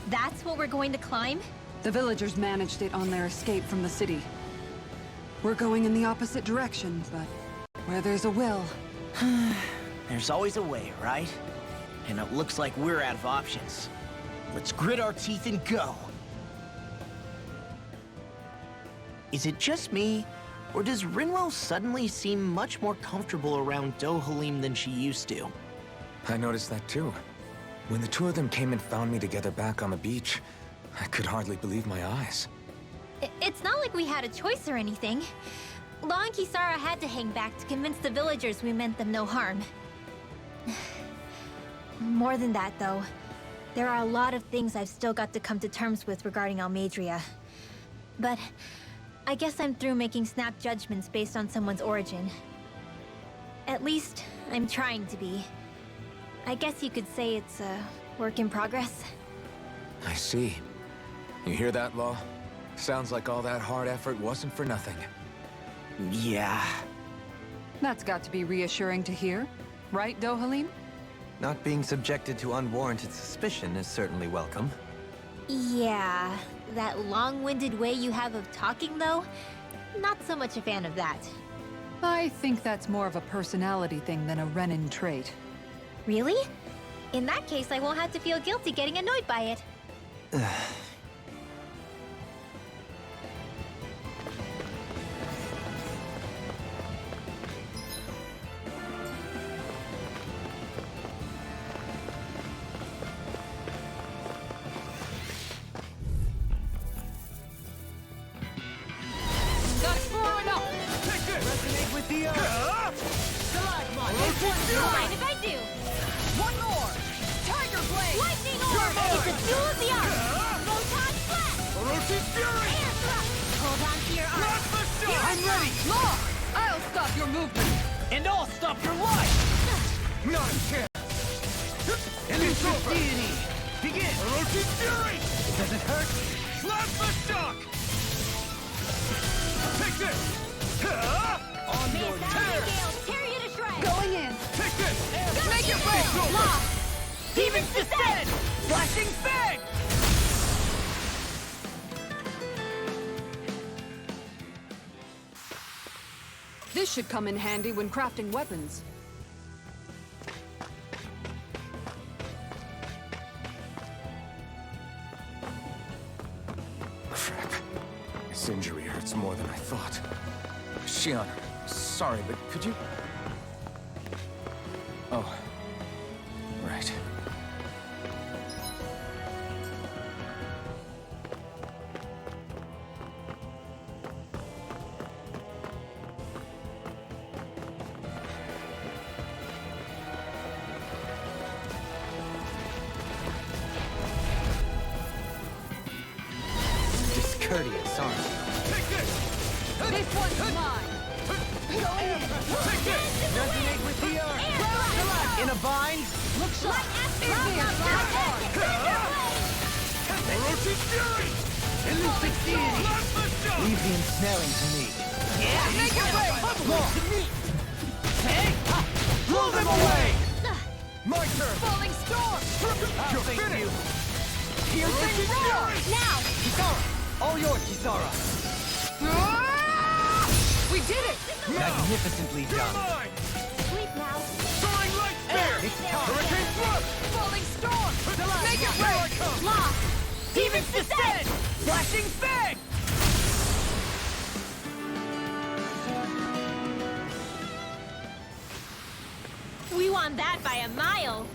That's what we're going to climb? The villagers managed it on their escape from the city. We're going in the opposite direction, but where there's a will... There's always a way, right? And it looks like we're out of options. Let's grit our teeth and go. Is it just me, or does Rinwell suddenly seem much more comfortable around Dohalim than she used to? I noticed that too. When the two of them came and found me together back on the beach, I could hardly believe my eyes. It's not like we had a choice or anything. Law and Kisara had to hang back to convince the villagers we meant them no harm. More than that, though. There are a lot of things I've still got to come to terms with regarding Almeidrea. But I guess I'm through making snap judgments based on someone's origin. At least, I'm trying to be. I guess you could say it's a work in progress. I see. You hear that, Law? Sounds like all that hard effort wasn't for nothing. Yeah. That's got to be reassuring to hear. Right, Dohalim? Not being subjected to unwarranted suspicion is certainly welcome. Yeah, that long-winded way you have of talking, though? Not so much a fan of that. I think that's more of a personality thing than a Renin trait. Really? In that case, I won't have to feel guilty getting annoyed by it. That's far enough! Take it! Resonate with the Stalagmite! Mind if I do? One more! Tiger Blade! Lightning Orb! It's a duel of the arts! Photon Blast! Orochi Fury! Air Thrust! Hold on to your arms! Plasma Shock! I'm ready! Law! I'll stop your movement! And I'll stop your life! Not a chance! Elusive Deity! Begin! Orochi Fury! Does it hurt? Plasma Shock! Take this! On your Tear! Tear you to shreds! Going in! Take this! Make it rain! Law! Demon's Descent! Flashing Fang! This should come in handy when crafting weapons. Crap. This injury hurts more than I thought. Shion, sorry, but could you... Oh. Right. Discourteous, aren't you? Take this! This one's mine! Take this! Resonate with the earth! In a bind? Look sharp! Orochi Fury! Elusive Deity! Plasma Shock! Leave the ensnaring to me. Yeah! Make it rain! Law! To me! Hey! Ha! Blow them away! My turn! Falling storm! You're Thank finished! you. Piercing roar! Now! Kisara! All yours, Kisara! We did it! Magnificently You're done. mine! Sleep now! Soaring Light Spear! It's time! Hurricane Thrust! Falling storm! Make it Here I rain! come! Law! Demon's Descent! Flashing Fang! We won that by a mile!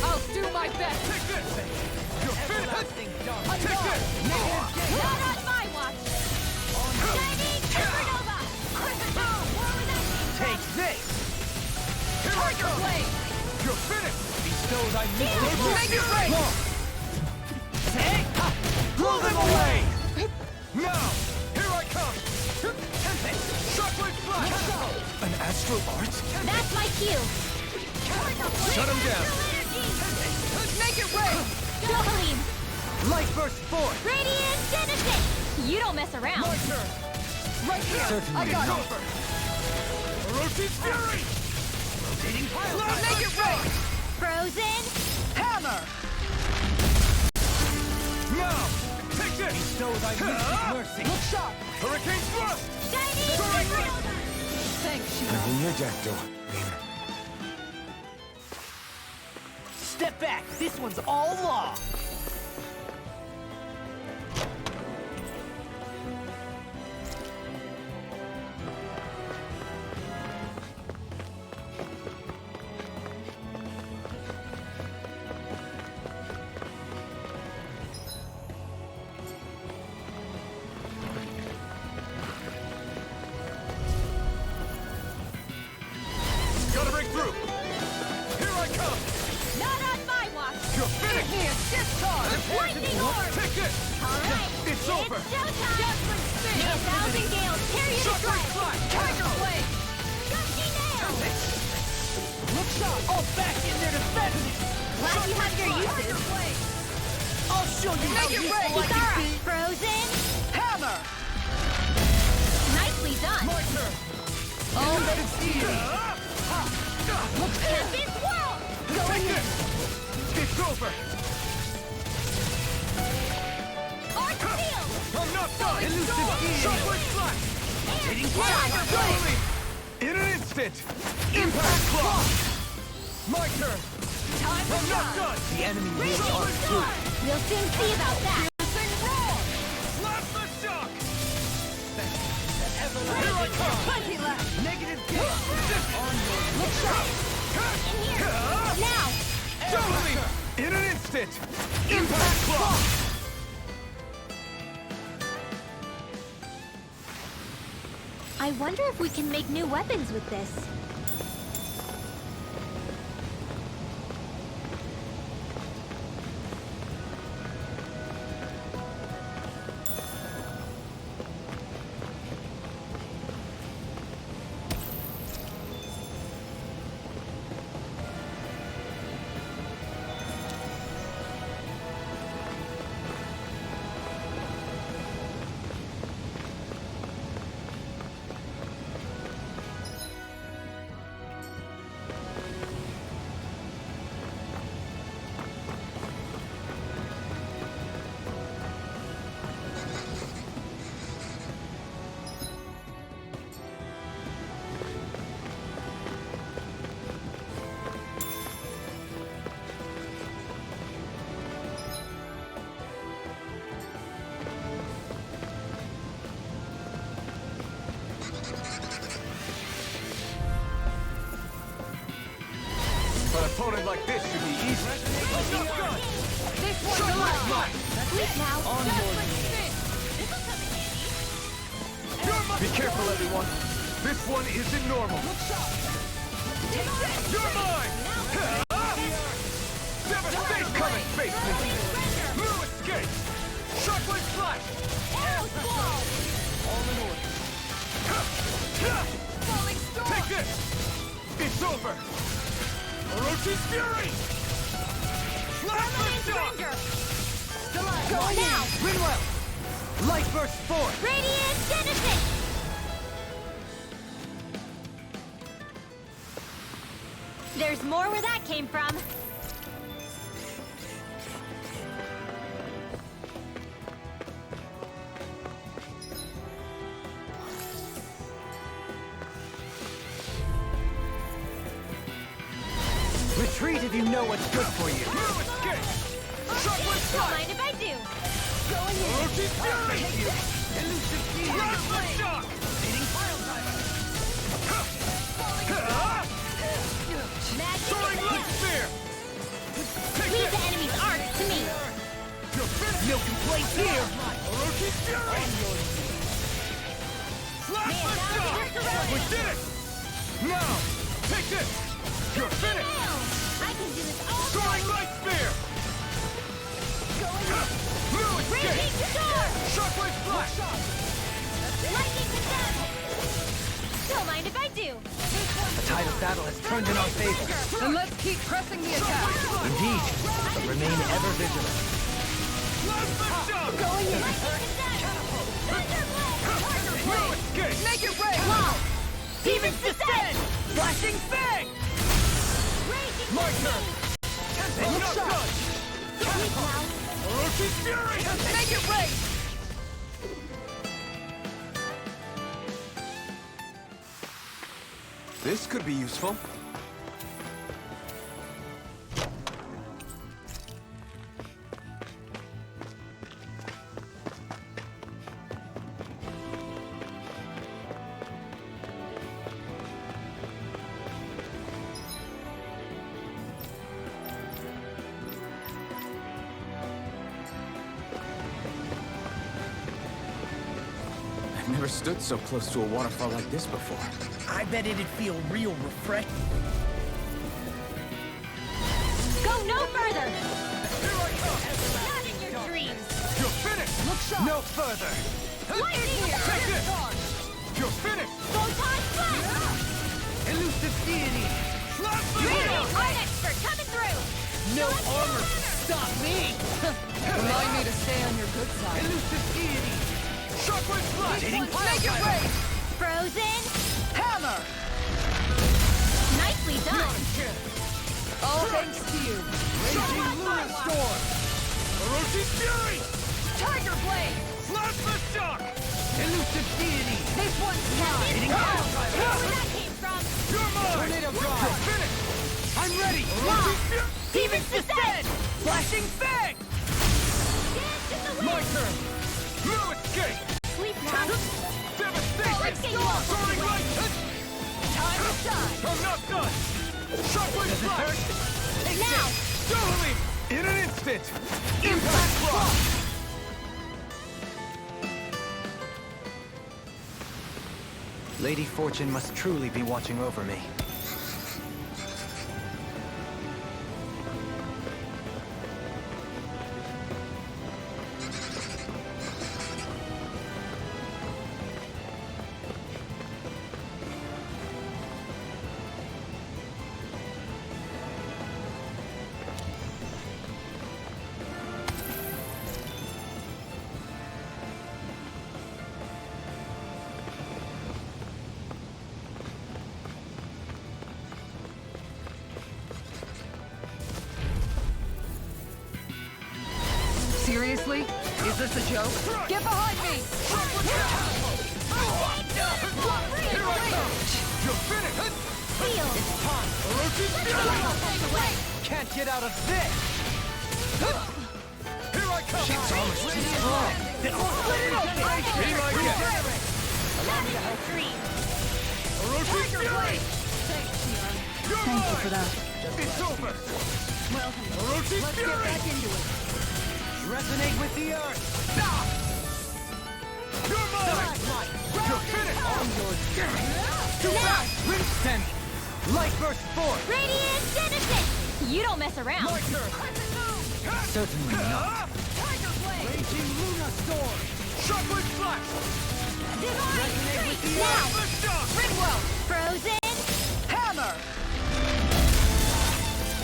I'll do my best! Take this! You're finished! Everlasting dark. Take this! Not I missed it! Make it rain! Blow them away! Now! Here I come! Shockwave flash! An astral art? That's my cue. Shut him down! Make it rain! Johalim, Light burst forth! Radiant Genesis! You don't mess around. My turn! Right here! Certainly I got not. it! Orochi's Fury! Rotating pile! Make it rain! Frozen. Hammer! Now! Take this! Bestow thy mercy. Look sharp! Hurricane thrust! Shining Soaring Blade. Blade! Thanks, Shiro. I'm in your deck, Doa. Step back. This one's all law. Gotta break through! Here I come! Not on my watch. You're finished! Here, discharge! Lightning orb. Take this! All right. It's over! showtime. Judgment spin. May 1,000 gales carry you to Shockwave strike. flash! Tiger blade! Gusty nail. Look sharp. All back in there to defend me. Glad you have your uses. I'll show you how Make it useful rain. I can Kisara. be. Frozen. Hammer! Nicely done. My turn! Oh, but it's easy! Tempest Swirl. Take this! It's over! Arc Field. I'm not done! Elusive Eve. Shockwave flash! And Tiger Tiger Blade. Blade! In an instant! Impact Claw! My turn! Time to I'm not shine! done! The enemy needs Radiant our Storm. We'll soon see about that. Piercing roar! Blast the shock! Here I come! Plenty left! Negative gate! Look sharp! In here. Now. Totally! In an instant! Impact Claw! I wonder if we can make new weapons with this. An opponent like this should be easy. I'm not done! This one's alive! Sleep now. Judgment spin! Be careful, everyone! This one isn't normal! You're mine! Devastate! Come and face me! No escape! Shockwave flash! Arrow Squall. All in order. Falling storm! Take this! It's over! Orochi's Fury! Flash the shock! Go now. Rinwell! Light burst forth! Radiant Genesis. There's more where that came from. Retreat if you know what's good for you! No escape! Shockwave Don't flash! mind if I do. Orochi's Fury! Flash the shock! Soaring Magic. Light Spear! Take Leave this! the enemy's arc to me. You're finished! No complaints here. Orochi's Fury! Flash the shock! We did it! Now, take this! You're finished! Nail. I can do this all Soaring light spear! New escape! Raging storm! Shockwave flash! Lightning attack! Don't mind if I do. The tide of battle has turned in our favor. Then let's keep pressing the attack. Indeed, but remain ever vigilant. Plasma shock! Going in. Lightning attack! Thunderblade! New escape! Make it rain! Demons descend! Flashing fang! Raging My turn! Destiny! Not done! Sweet now. Orochi's fury! Make it rain! This could be useful. I've never stood so close to a waterfall like this before. I bet it'd feel real refreshing. Go no further! Here I come! Not in your dreams! You're finished! Look sharp! No further! Lightning Take attack! it! You're finished! Photon blast! Elusive deity! Plasma Radiant shield! art expert coming through! No armor! Stop me! Remind me to stay on your good side. Elusive deity! Shockwave flash! Make it rain! Frozen! Hammer! Nicely done! All thanks to you. Raging Luna Storm! Orochi's fury! Tiger Blade! Plasma shock! Elusive deity! This one's mine! Where that came from? You're mine! Tornado You're drive! finished! I'm ready! Orochi's fury! Demons descend! Flashing fang! Dance in the wind! My turn! New escape! Sleep now! Devastation! Let's get you off of Soaring the way. light! Time to shine! I'm not done! Shockwave flash! Now! Dohalim! In an instant! Impact block! Lady Fortune must truly be watching over me. Seriously? Is this a joke? Get behind me! Here I come! You're finished! Feel! Orochi's Let's fury! go all the way! Can't get out of this! Here I come! She's almost too strong! Be my guest! Not in your dreams! Orochi's fury! You're Thank you mine! for that. It's over! Well, Orochi's let's get fury! back into it. Resonate with the earth! You're mine! You're finished! Now! Rinsen! Light burst forth! Radiant Genesis! You don't mess around! My turn! Certainly not. Tiger Blade! Raging Luna Storm! Shockwave flash! Divine Strength! Now! Plasma shock! Ridwell! Frozen! Hammer!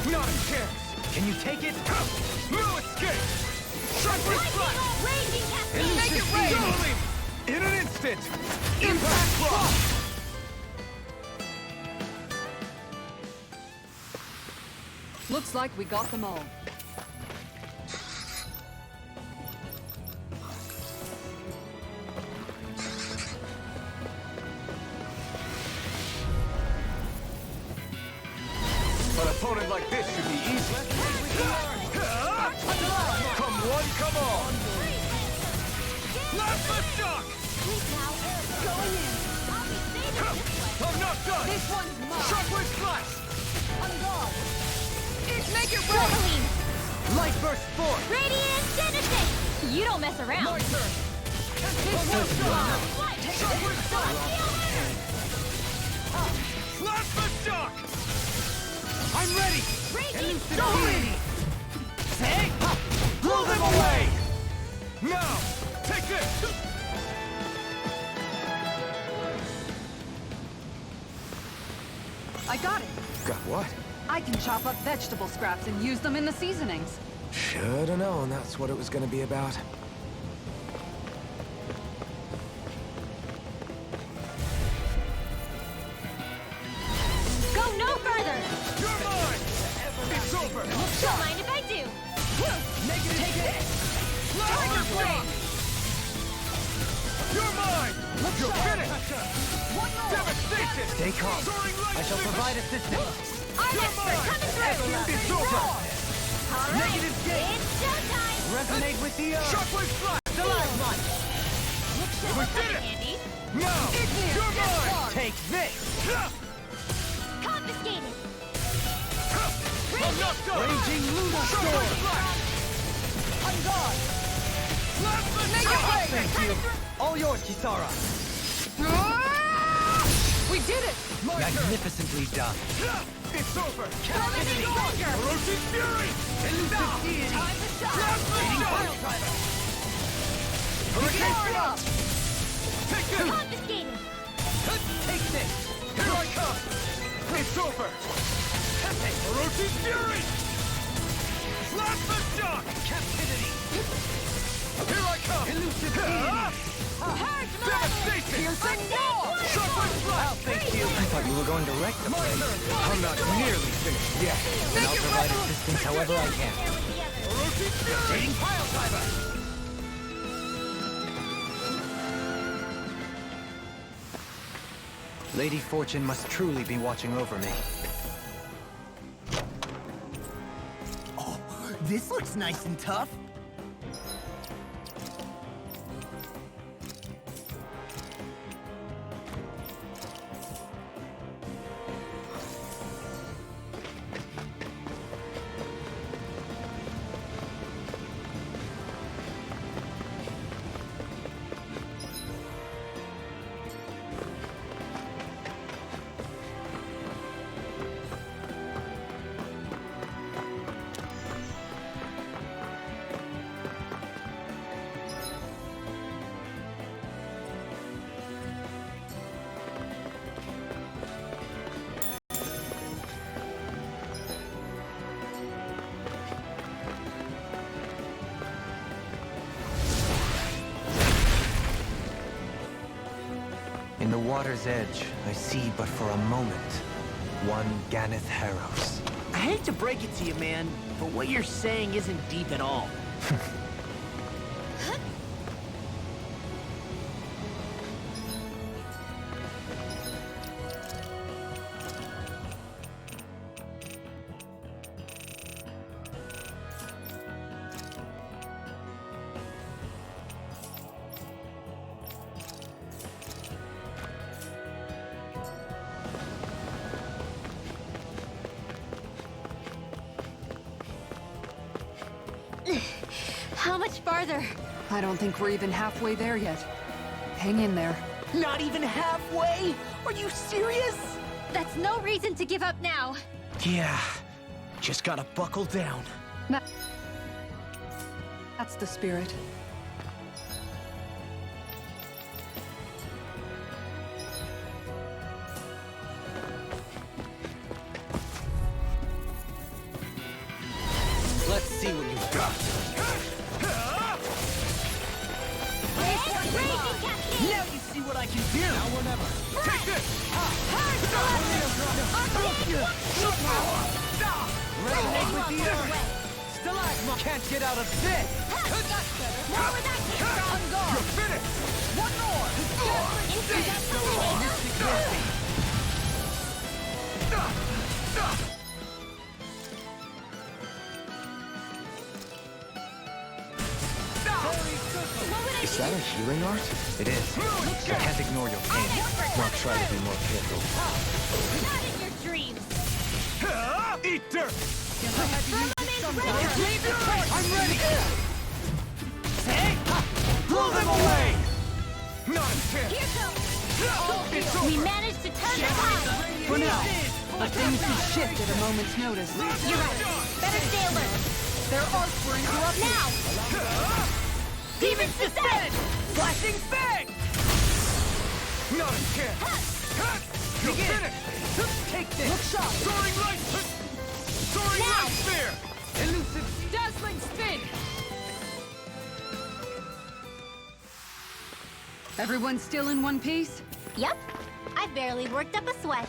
Not a chance! Can you take it? No escape! Shockwave flash! Raging Cascade! Make it rain! Dohalim! In an instant! Impact block! Looks like we got them all. An opponent like this should be easy. Come one, come all! Plasma shock! Going in! I'll be saving this one! I'm not done! This one's mine! Shockwave flash! On guard! Make it rain! Dohalim! Light burst forth! Radiant Genesis! You don't mess around! My turn! This one's mine! Shockwave flash! Plasma shock! I'm ready! Raging Go! Say! Blow them away! Now! Take this! I got it. Got what? I can chop up vegetable scraps and use them in the seasonings. Should've known that's what it was gonna be about. Go no further! You're mine! It's over! Don't mind if I do! Take it! Tiger Flame! You're mine! You're finished! Devastation! Stay calm. Soaring light I shall fingers! provide assistance. Our expert coming through! It's over! All right, it's showtime! Resonate with the earth. Shockwave Flash! Stalagmite. We did it! Handy. Now! You're mine! Take this. Confiscated! I'm not done! Raging Lunar Shockwave Storm. Flash! On guard. Plasma Make it Shock! rain. Thank you. All yours, Kisara. We did it! Magnificently done. It's over! Captivity! Ferocious Fury! Elusive deity. Time to shine! Plasma Shock! Hurricane Flux! Take this! Confiscated! Take this. Here I come! It's over! Ferocious Fury! Plasma Shock! Captivity. Here I come! Elusive deity. Purge Devastation! Piercing wall. Shockwave Flash! Thank you. I thought you were going to wreck the place. I'm not nearly finished yet! And I'll provide assistance however I can. There with the others. Ferocious Fury! Dating pile driver. Lady Fortune must truly be watching over me. Oh, this looks nice and tough. In the water's edge, I see but for a moment one Ganeth Haros. I hate to break it to you, man, but what you're saying isn't deep at all. How much farther? I don't think we're even halfway there yet. Hang in there. Not even halfway? Are you serious? That's no reason to give up now. Yeah, just gotta buckle down. That's the spirit. Let's see what you've got. Raging Cascade! Now you see what I can do! Now or never. Take this! Resonate with the earth. Stalagma can't get out of this. More where that came from! You're finished! One more. Mystic mercy. Is that a healing art? It is. I can't ignore your pain. I'll try to be more careful. Not in your dreams! Eat dirt! I'm ready. Blow them away! Not a chance! Here goes! It's over! We managed to turn the tide! For now, But things could shift at a moment's notice. You're right. Better stay alert. Their arcs were interrupted. Now! Demons descend! Flashing fang! Not a chance! You're finished! Take this! Look sharp! Soaring light! Soaring Now! light spear! Elusive dazzling spin! Everyone still in one piece? Yep. I barely worked up a sweat.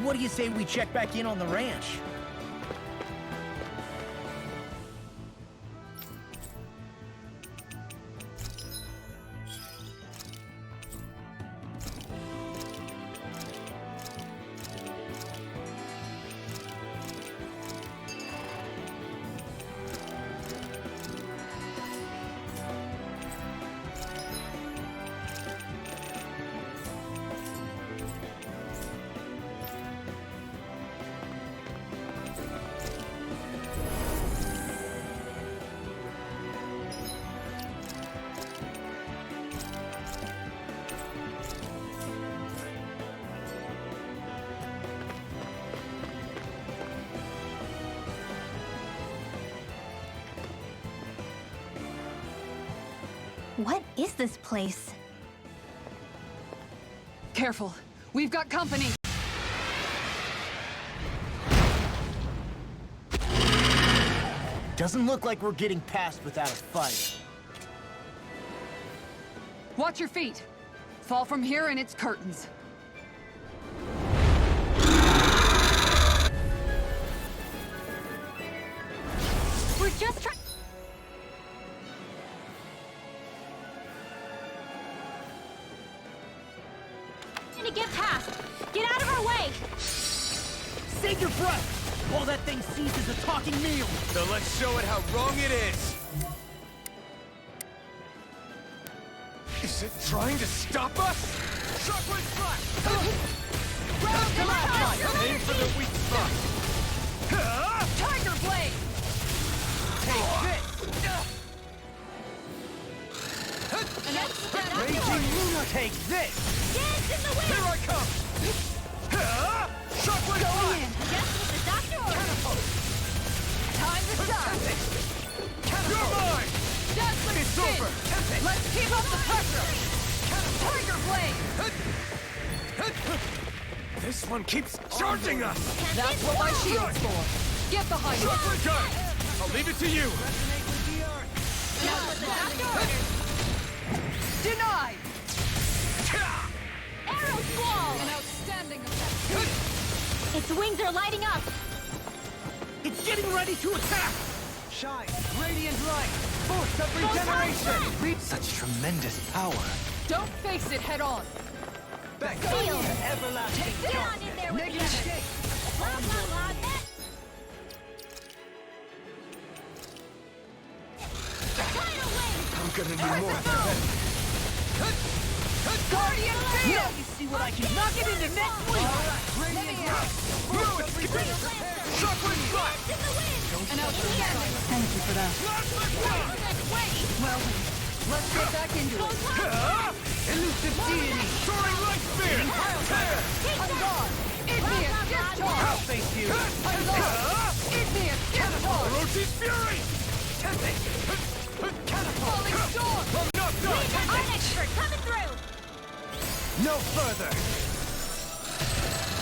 What do you say we check back in on the ranch? What is this place? Careful. We've got company. Doesn't look like we're getting past without a fight. Watch your feet. Fall from here and it's curtains. We're just trying to get past. Get out of our way. Save your breath! While that thing sees as a talking meal! So let's show it how wrong it is! Is it trying to stop us? Shockwave slash! Aim for the weak spot! Tiger Blade! Take this! Raging Luna, take this! Dance in the wind. Here I come! Shockwave slash! Just what the doctor ordered. Time to start! You're mine! Dazzling It's spin! over! Let's keep up the pressure! Tiger Blade! This one keeps charging us! That's what my shield's for. Get behind me! Shockwave gun! I'll leave it to you! Just what the doctor ordered. Denied! Arrow squall. An outstanding effect. Its wings are lighting up. It's getting ready to attack! Shine! Radiant light! Boost of regeneration! Such tremendous power! Don't face it head on. Back Seal. Everlasting Get on in there with the others. escape! Blah, blah, blah. Tidal wave. I'm gonna need more after that. Guardian Field! Now you see what I can knock it into next week! Shockwave slash! In the wind. An outstanding. Thank you for that. Well, let's get back into it. Elusive deity! Soaring light spear! Unguard! Igneous discharge! I'll face you! Unlock! Igneous discharge! Orochi's fury! Falling storm! I'm not done! Our expert coming through. No further!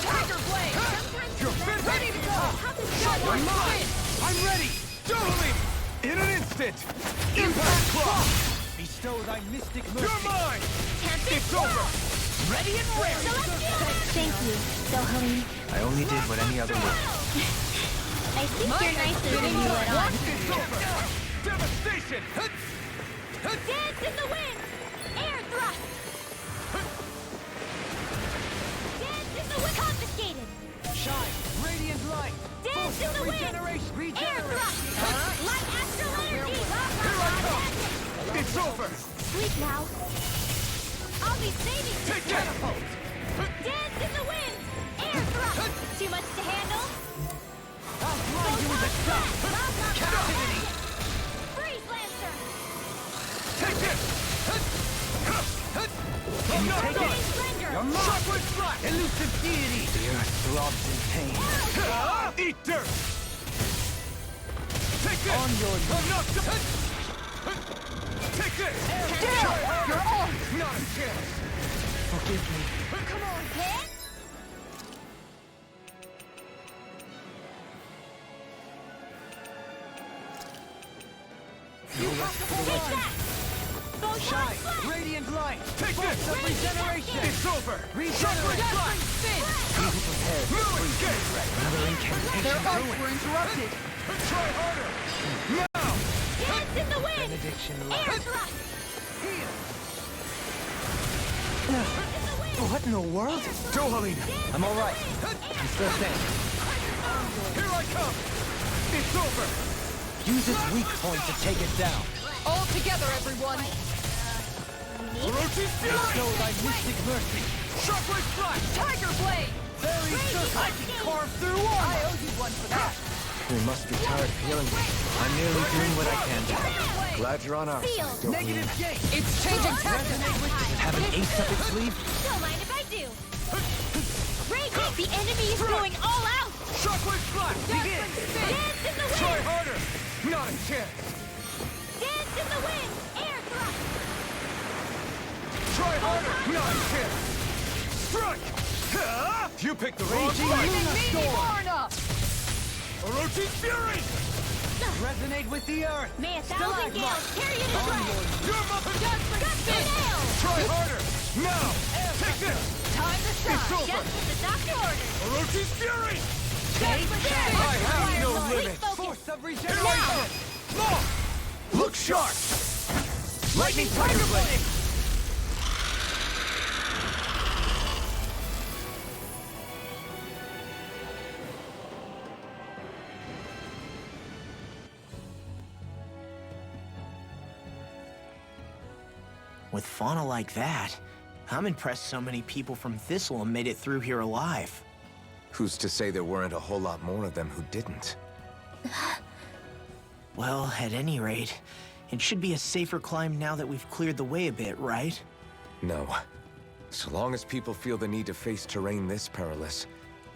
Tiger Blade! You're finished! Ready to go! I'm mine! I'm ready! Totally! In an instant! Impact clock! Bestow thy mystic You're mercy! mine! Tempest It's over! Ready and ready! Thank you, Dohalim. I only did what any other would. I think you're nicer than you let on. It's over! Devastation! Dance in the wind! Air thrust! Dance in the wind! Confiscated! Shine! Radiant light! Dance in the wind! Air thrust! Light astral energy! Here I come! It's over! Sleep now. I'll be saving you! Take catapult! Dance in the wind! Air thrust! Too much to handle? I'll blind you with a shot! Captivity! Freeze Lancer! Take this! Can you take it? Splendor! You're mine! Shockwave Flash! Elusive deity! The earth throbs in pain. Eat dirt! Take this! On your I'm not done! Take this! You're on! Not a chance! Forgive me. Come on, hit! No rest for the Take wicked. that! Photon Shine! Flash! Radiant light! Take this! Of regeneration! It's over! Regenerate! Flash! Be prepared for Moving free. gate! Another incantation. Their arts were interrupted. Try harder! Now! Dance in the wind! Benediction Air light. thrust! What in the world? Dohaline! I'm all right. I'm still standing. Here I come! It's over! Use its weak point to take it down. All together, everyone! Orochi's Fury! Show thy mystic mercy. Shockwave Flash! Tiger Blade! Very certain I can carve through armor. I owe you one for that. You must be tired of healing me. I'm merely doing what I can to help. Glad you're on our Seal. side, Dohaline. Negative gate. It's changing tactics! Have an ace up its sleeve? Don't mind if I do. Radiant, the enemy is going all out! Shockwave Flash! Begin! Dance in the Try wind! harder! Not a chance! Dance in the wind! Air thrust! Try harder! Not a chance! Strike! You picked the wrong Raging fight! Luna Storm. Lorna! Orochi's Fury! Resonate with the earth. May a thousand gales carry you to shreds! Your mother! Gutsy nail! Try harder! Now! Take this! Time to It's shine! over! Just as the doctor ordered! Orochi's Fury! Take I have no limit! Force of Here regeneration. I come! Long! Look sharp! Lightning Tiger Blade. With fauna like that, I'm impressed so many people from Thistleum made it through here alive. Who's to say there weren't a whole lot more of them who didn't? Well, at any rate, it should be a safer climb now that we've cleared the way a bit, right? No. So long as people feel the need to face terrain this perilous,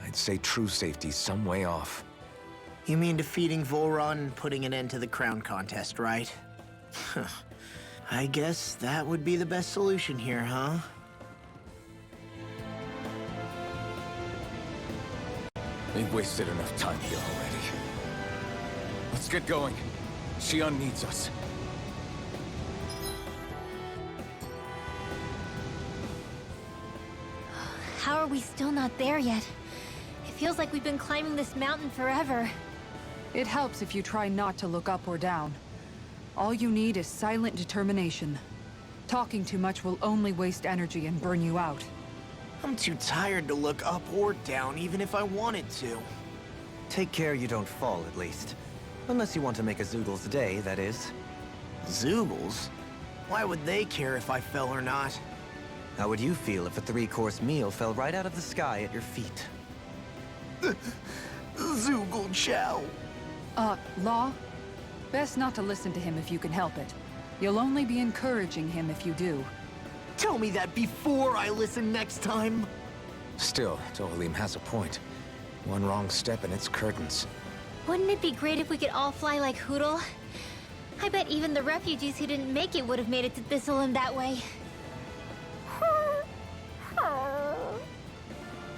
I'd say true safety's some way off. You mean defeating Volron and putting an end to the crown contest, right? I guess that would be the best solution here, huh? We've wasted enough time here already. Let's get going. Shion needs us. How are we still not there yet? It feels like we've been climbing this mountain forever. It helps if you try not to look up or down. All you need is silent determination. Talking too much will only waste energy and burn you out. I'm too tired to look up or down, even if I wanted to. Take care you don't fall, at least. Unless you want to make a Zoogle's day, that is. Zoogles? Why would they care if I fell or not? How would you feel if a 3-course meal fell right out of the sky at your feet? Zoogle Chow. Law? Best not to listen to him if you can help it. You'll only be encouraging him if you do. Tell me that before I listen next time. Still, Dohalim has a point. One wrong step and it's curtains. Wouldn't it be great if we could all fly like Hootle? I bet even the refugees who didn't make it would have made it to Thistleum that way.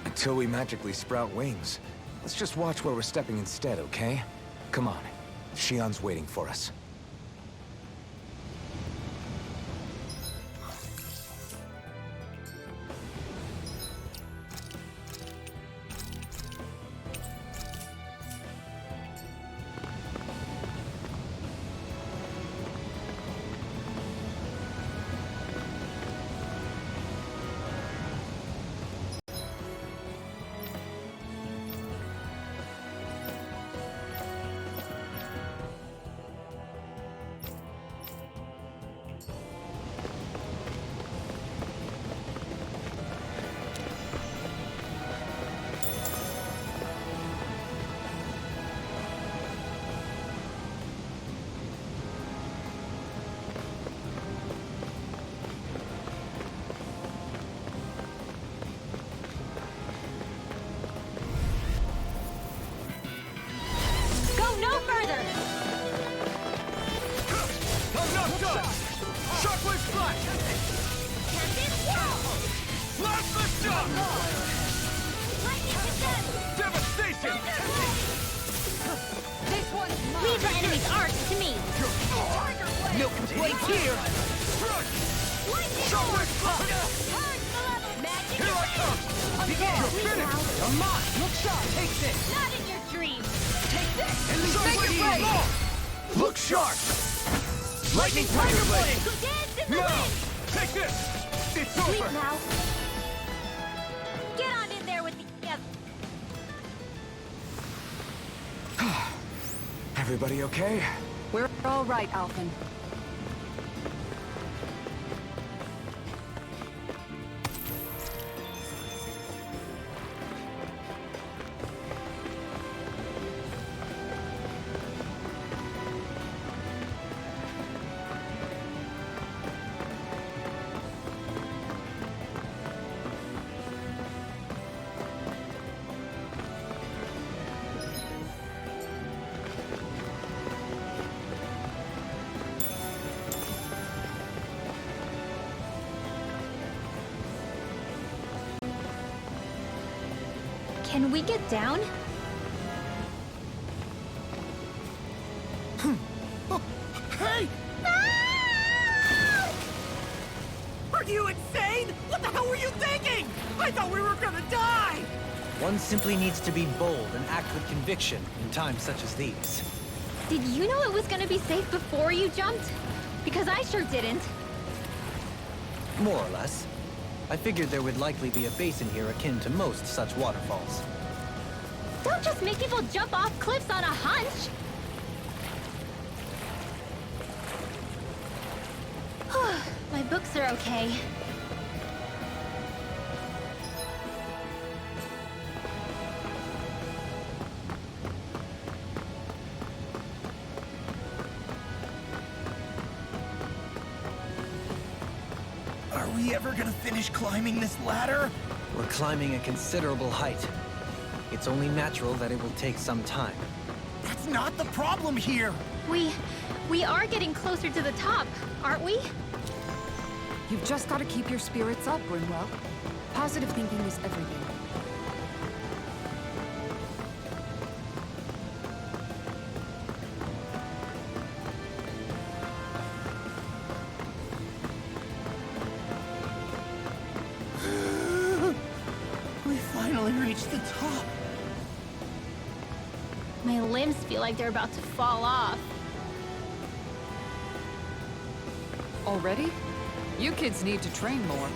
Until we magically sprout wings. Let's just watch where we're stepping instead, okay? Come on. Shion's waiting for us. Shockwave Splash! Plasma Shock! Devastation! Leave the enemy's arcs to me. No complaints here! Shockwave Splash! Here I come! You're finished! Come on! Look sharp! Take this! Not in your dreams. Take this! And Shockwave make it Splash! Look sharp! Lightning Tiger Blade! Dance in the No! wind. Take this! It's Sleep over! now. Get on in there with the... Everybody okay? We're all right, Alphen. Can we get down? Hey! Are you insane? What the hell were you thinking? I thought we were gonna die! One simply needs to be bold and act with conviction in times such as these. Did you know it was gonna be safe before you jumped? Because I sure didn't. More or less. I figured there would likely be a basin here akin to most such waterfalls. Don't just make people jump off cliffs on a hunch! My books are okay. Are we ever gonna finish climbing this ladder? We're climbing a considerable height. It's only natural that it will take some time. That's not the problem here! We are getting closer to the top, aren't we? You've just got to keep your spirits up, Brimwell. Positive thinking is everything. We finally reached the top. My limbs feel like they're about to fall off. Already? You kids need to train more.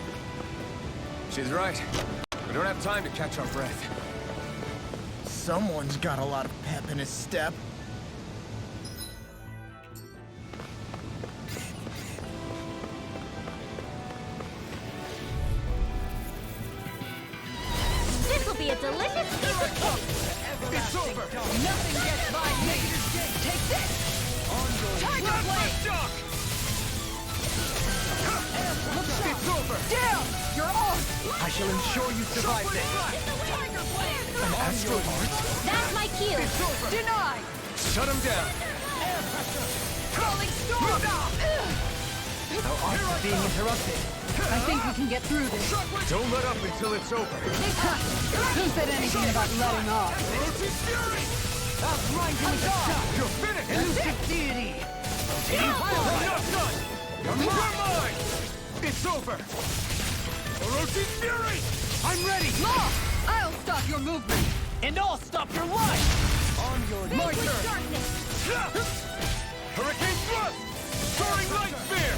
She's right. We don't have time to catch our breath. Someone's got a lot of pep in his step. This will be a delicious piece of cake! It's over! Nothing gets by me! Take this! On your Tiger Blade! Shock! It's over! Down! You're off! I shall ensure you survive this. Tiger Blade! An astral art? That's my cue! It's over! Denied! Shut him down! Calling storm! Our art is being interrupted. I think we can get through this. Don't let up until it's over! Who said anything about letting off? Orochi's Fury! Outrightly done! You're finished! Elusive deity! Enough done! You're mine! It's over! Orochi's Fury! I'm ready! Law! I'll stop your movement! And I'll stop your life! On your my With turn! darkness! Hurricane Thrust! Soaring Light Spear!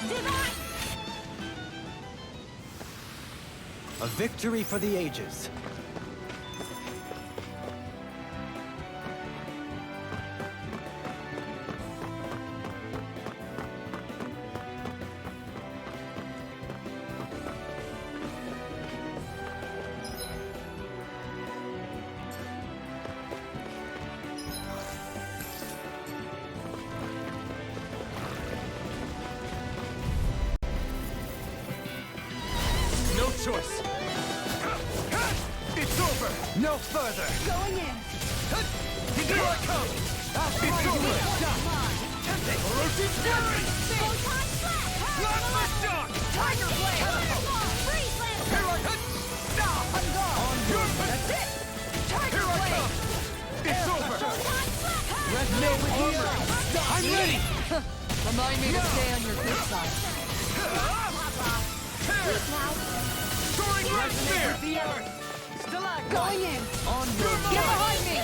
Divine! A victory for the ages. No choice! It's over! No further! Going in! Here I come! It's over! Orochi Fury! Plasma Shock! Tiger Blade! Freeze Lancer! I'm gone! That's it! Tiger Blade! It's over! Resonate with armor! I'm ready! Remind me to stay on your good side. Soaring Red Spear! Going in! Get behind me!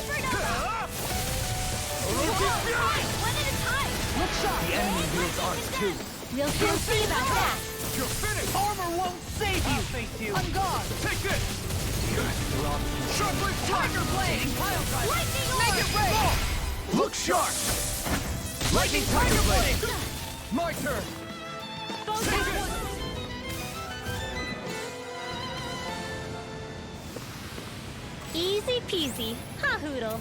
Orochi Fury! One at a time! Good shot! The enemy wields arts too. We'll soon see about that! You're finished! Armor won't save you! Face you! I'm gone! Take this! Sharply Tiger Blade! Lightning Make it rain! Look sharp! Lightning Tiger Blade! My turn! Take it! Easy peasy. Ha hoodle.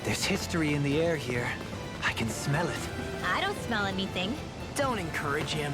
There's history in the air here. I can smell it. I don't smell anything. Don't encourage him.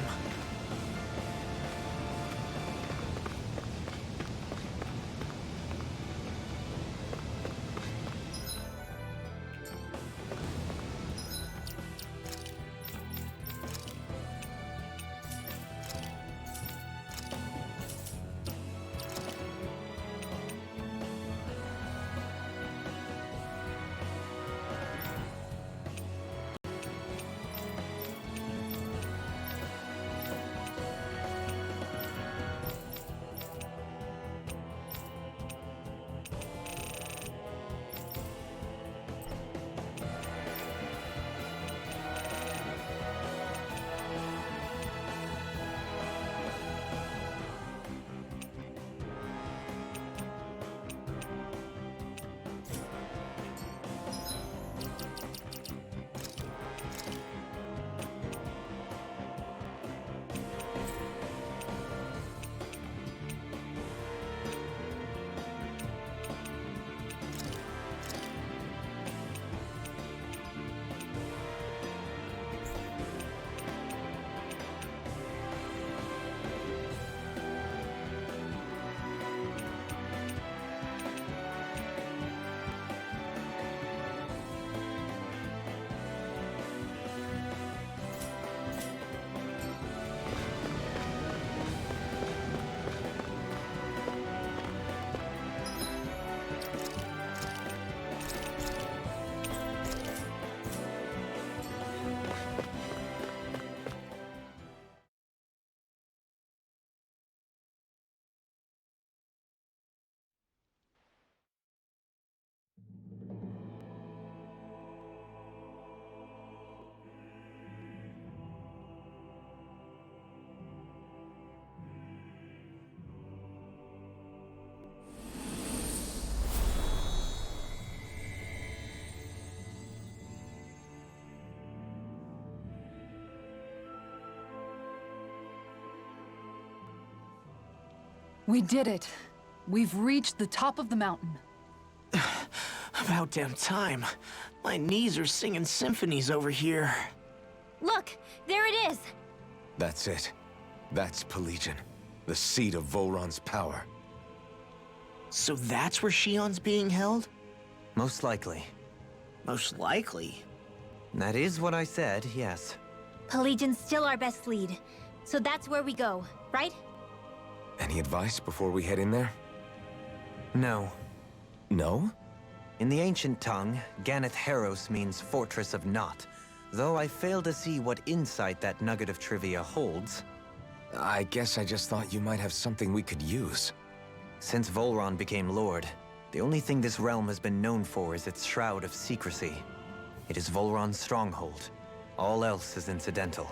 We did it. We've reached the top of the mountain. About damn time. My knees are singing symphonies over here. Look, there it is. That's it. That's Pelegion, the seat of Volron's power. So that's where Shion's being held? Most likely. Most likely. That is what I said, yes. Pelegion's still our best lead. So that's where we go, right? Any advice before we head in there? No. No? In the ancient tongue, Ganeth Heros means Fortress of Naught. Though I fail to see what insight that nugget of trivia holds. I guess I just thought you might have something we could use. Since Volron became Lord, the only thing this realm has been known for is its shroud of secrecy. It is Volron's stronghold. All else is incidental.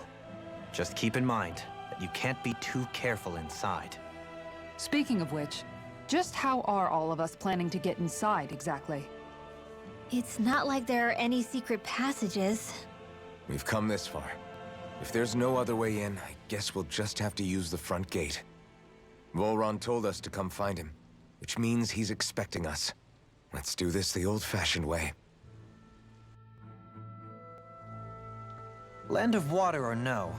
Just keep in mind that you can't be too careful inside. Speaking of which, just how are all of us planning to get inside, exactly? It's not like there are any secret passages. We've come this far. If there's no other way in, I guess we'll just have to use the front gate. Volron told us to come find him, which means he's expecting us. Let's do this the old-fashioned way. Land of water or no,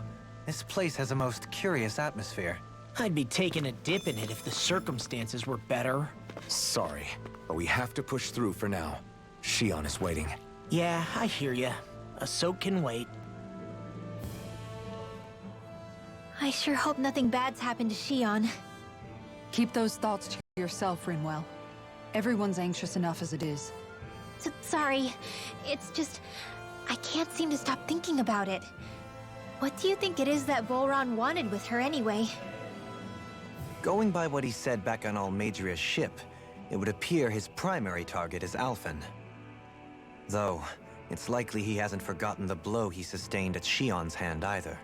this place has a most curious atmosphere. I'd be taking a dip in it if the circumstances were better. Sorry, but we have to push through for now. Shion is waiting. Yeah, I hear ya. A soak can wait. I sure hope nothing bad's happened to Shion. Keep those thoughts to yourself, Rinwell. Everyone's anxious enough as it is. Sorry. It's just... I can't seem to stop thinking about it. What do you think it is that Volron wanted with her anyway? Going by what he said back on Almadria's ship, it would appear his primary target is Alphen. Though, it's likely he hasn't forgotten the blow he sustained at Shion's hand either.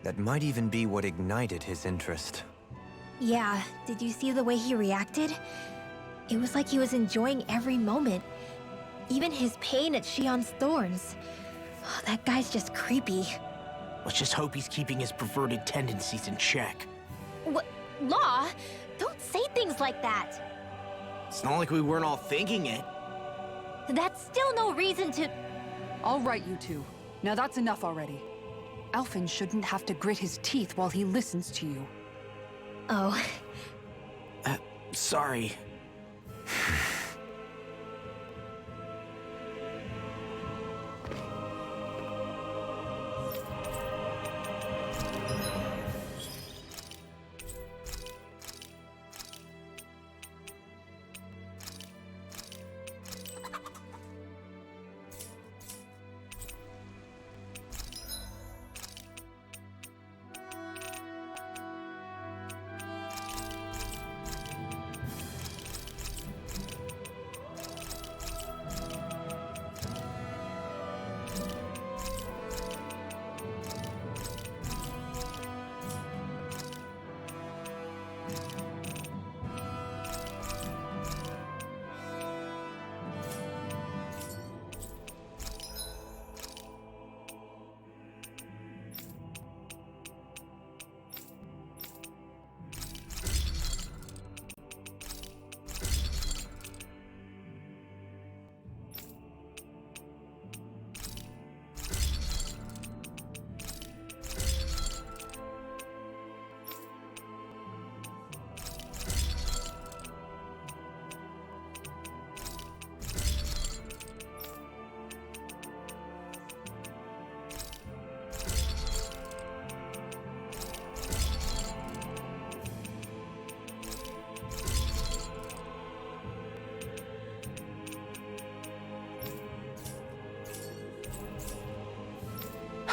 That might even be what ignited his interest. Yeah, did you see the way he reacted? It was like he was enjoying every moment. Even his pain at Shion's thorns. Oh, that guy's just creepy. Let's just hope he's keeping his perverted tendencies in check. What? Law? Don't say things like that! It's not like we weren't all thinking it. That's still no reason to... All right, you two. Now that's enough already. Alphen shouldn't have to grit his teeth while he listens to you. Oh. Sorry.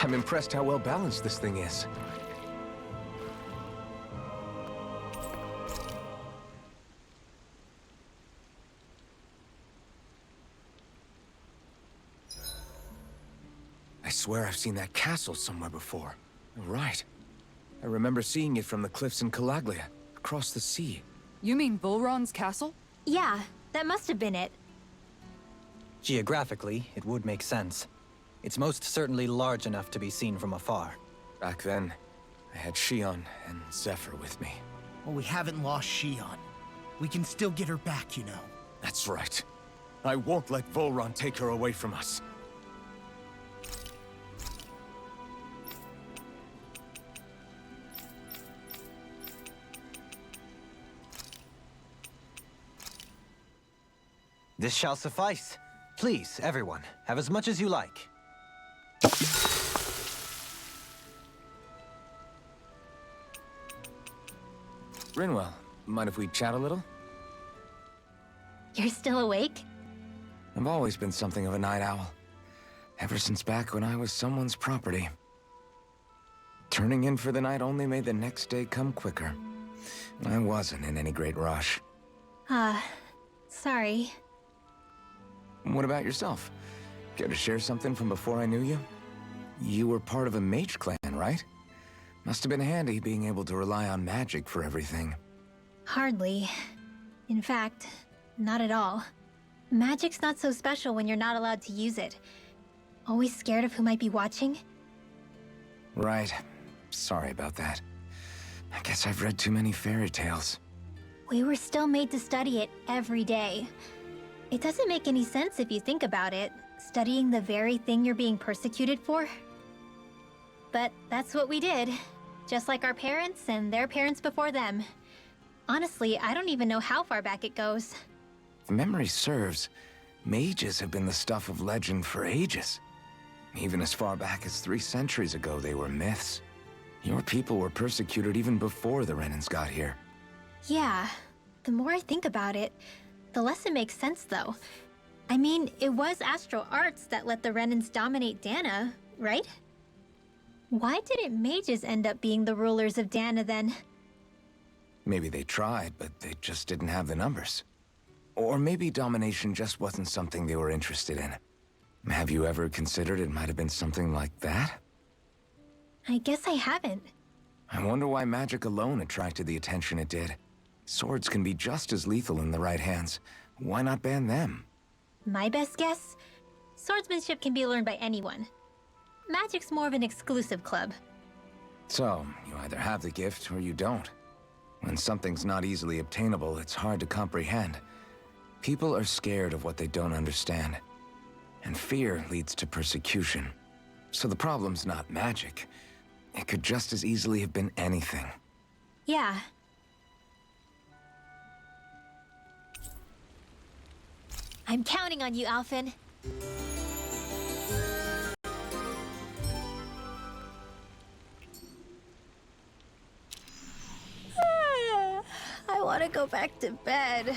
I'm impressed how well balanced this thing is. I swear I've seen that castle somewhere before. Right. I remember seeing it from the cliffs in Calaglia, across the sea. You mean Volron's castle? Yeah, that must have been it. Geographically, it would make sense. It's most certainly large enough to be seen from afar. Back then, I had Shion and Zephyr with me. Well, we haven't lost Shion. We can still get her back, you know. That's right. I won't let Volron take her away from us. This shall suffice. Please, everyone, have as much as you like. Rinwell, mind if we chat a little? You're still awake? I've always been something of a night owl. Ever since back when I was someone's property. Turning in for the night only made the next day come quicker. I wasn't in any great rush. Sorry. What about yourself? Care to share something from before I knew you? You were part of a mage clan, right? Must have been handy being able to rely on magic for everything. Hardly. In fact, not at all. Magic's not so special when you're not allowed to use it. Always scared of who might be watching? Right. Sorry about that. I guess I've read too many fairy tales. We were still made to study it every day. It doesn't make any sense if you think about it, studying the very thing you're being persecuted for. But that's what we did, just like our parents and their parents before them. Honestly, I don't even know how far back it goes. If memory serves, mages have been the stuff of legend for ages. Even as far back as 3 centuries ago, they were myths. Your people were persecuted even before the Renans got here. Yeah, the more I think about it, the less it makes sense though. I mean, it was Astral Arts that let the Renans dominate Dana, right? Why didn't mages end up being the rulers of Dana then? Maybe they tried, but they just didn't have the numbers. Or maybe domination just wasn't something they were interested in. Have you ever considered it might have been something like that? I guess I haven't. I wonder why magic alone attracted the attention it did. Swords can be just as lethal in the right hands. Why not ban them? My best guess? Swordsmanship can be learned by anyone. Magic's more of an exclusive club. So, you either have the gift or you don't. When something's not easily obtainable, it's hard to comprehend. People are scared of what they don't understand. And fear leads to persecution. So the problem's not magic. It could just as easily have been anything. Yeah. I'm counting on you, Alphen. I want to go back to bed.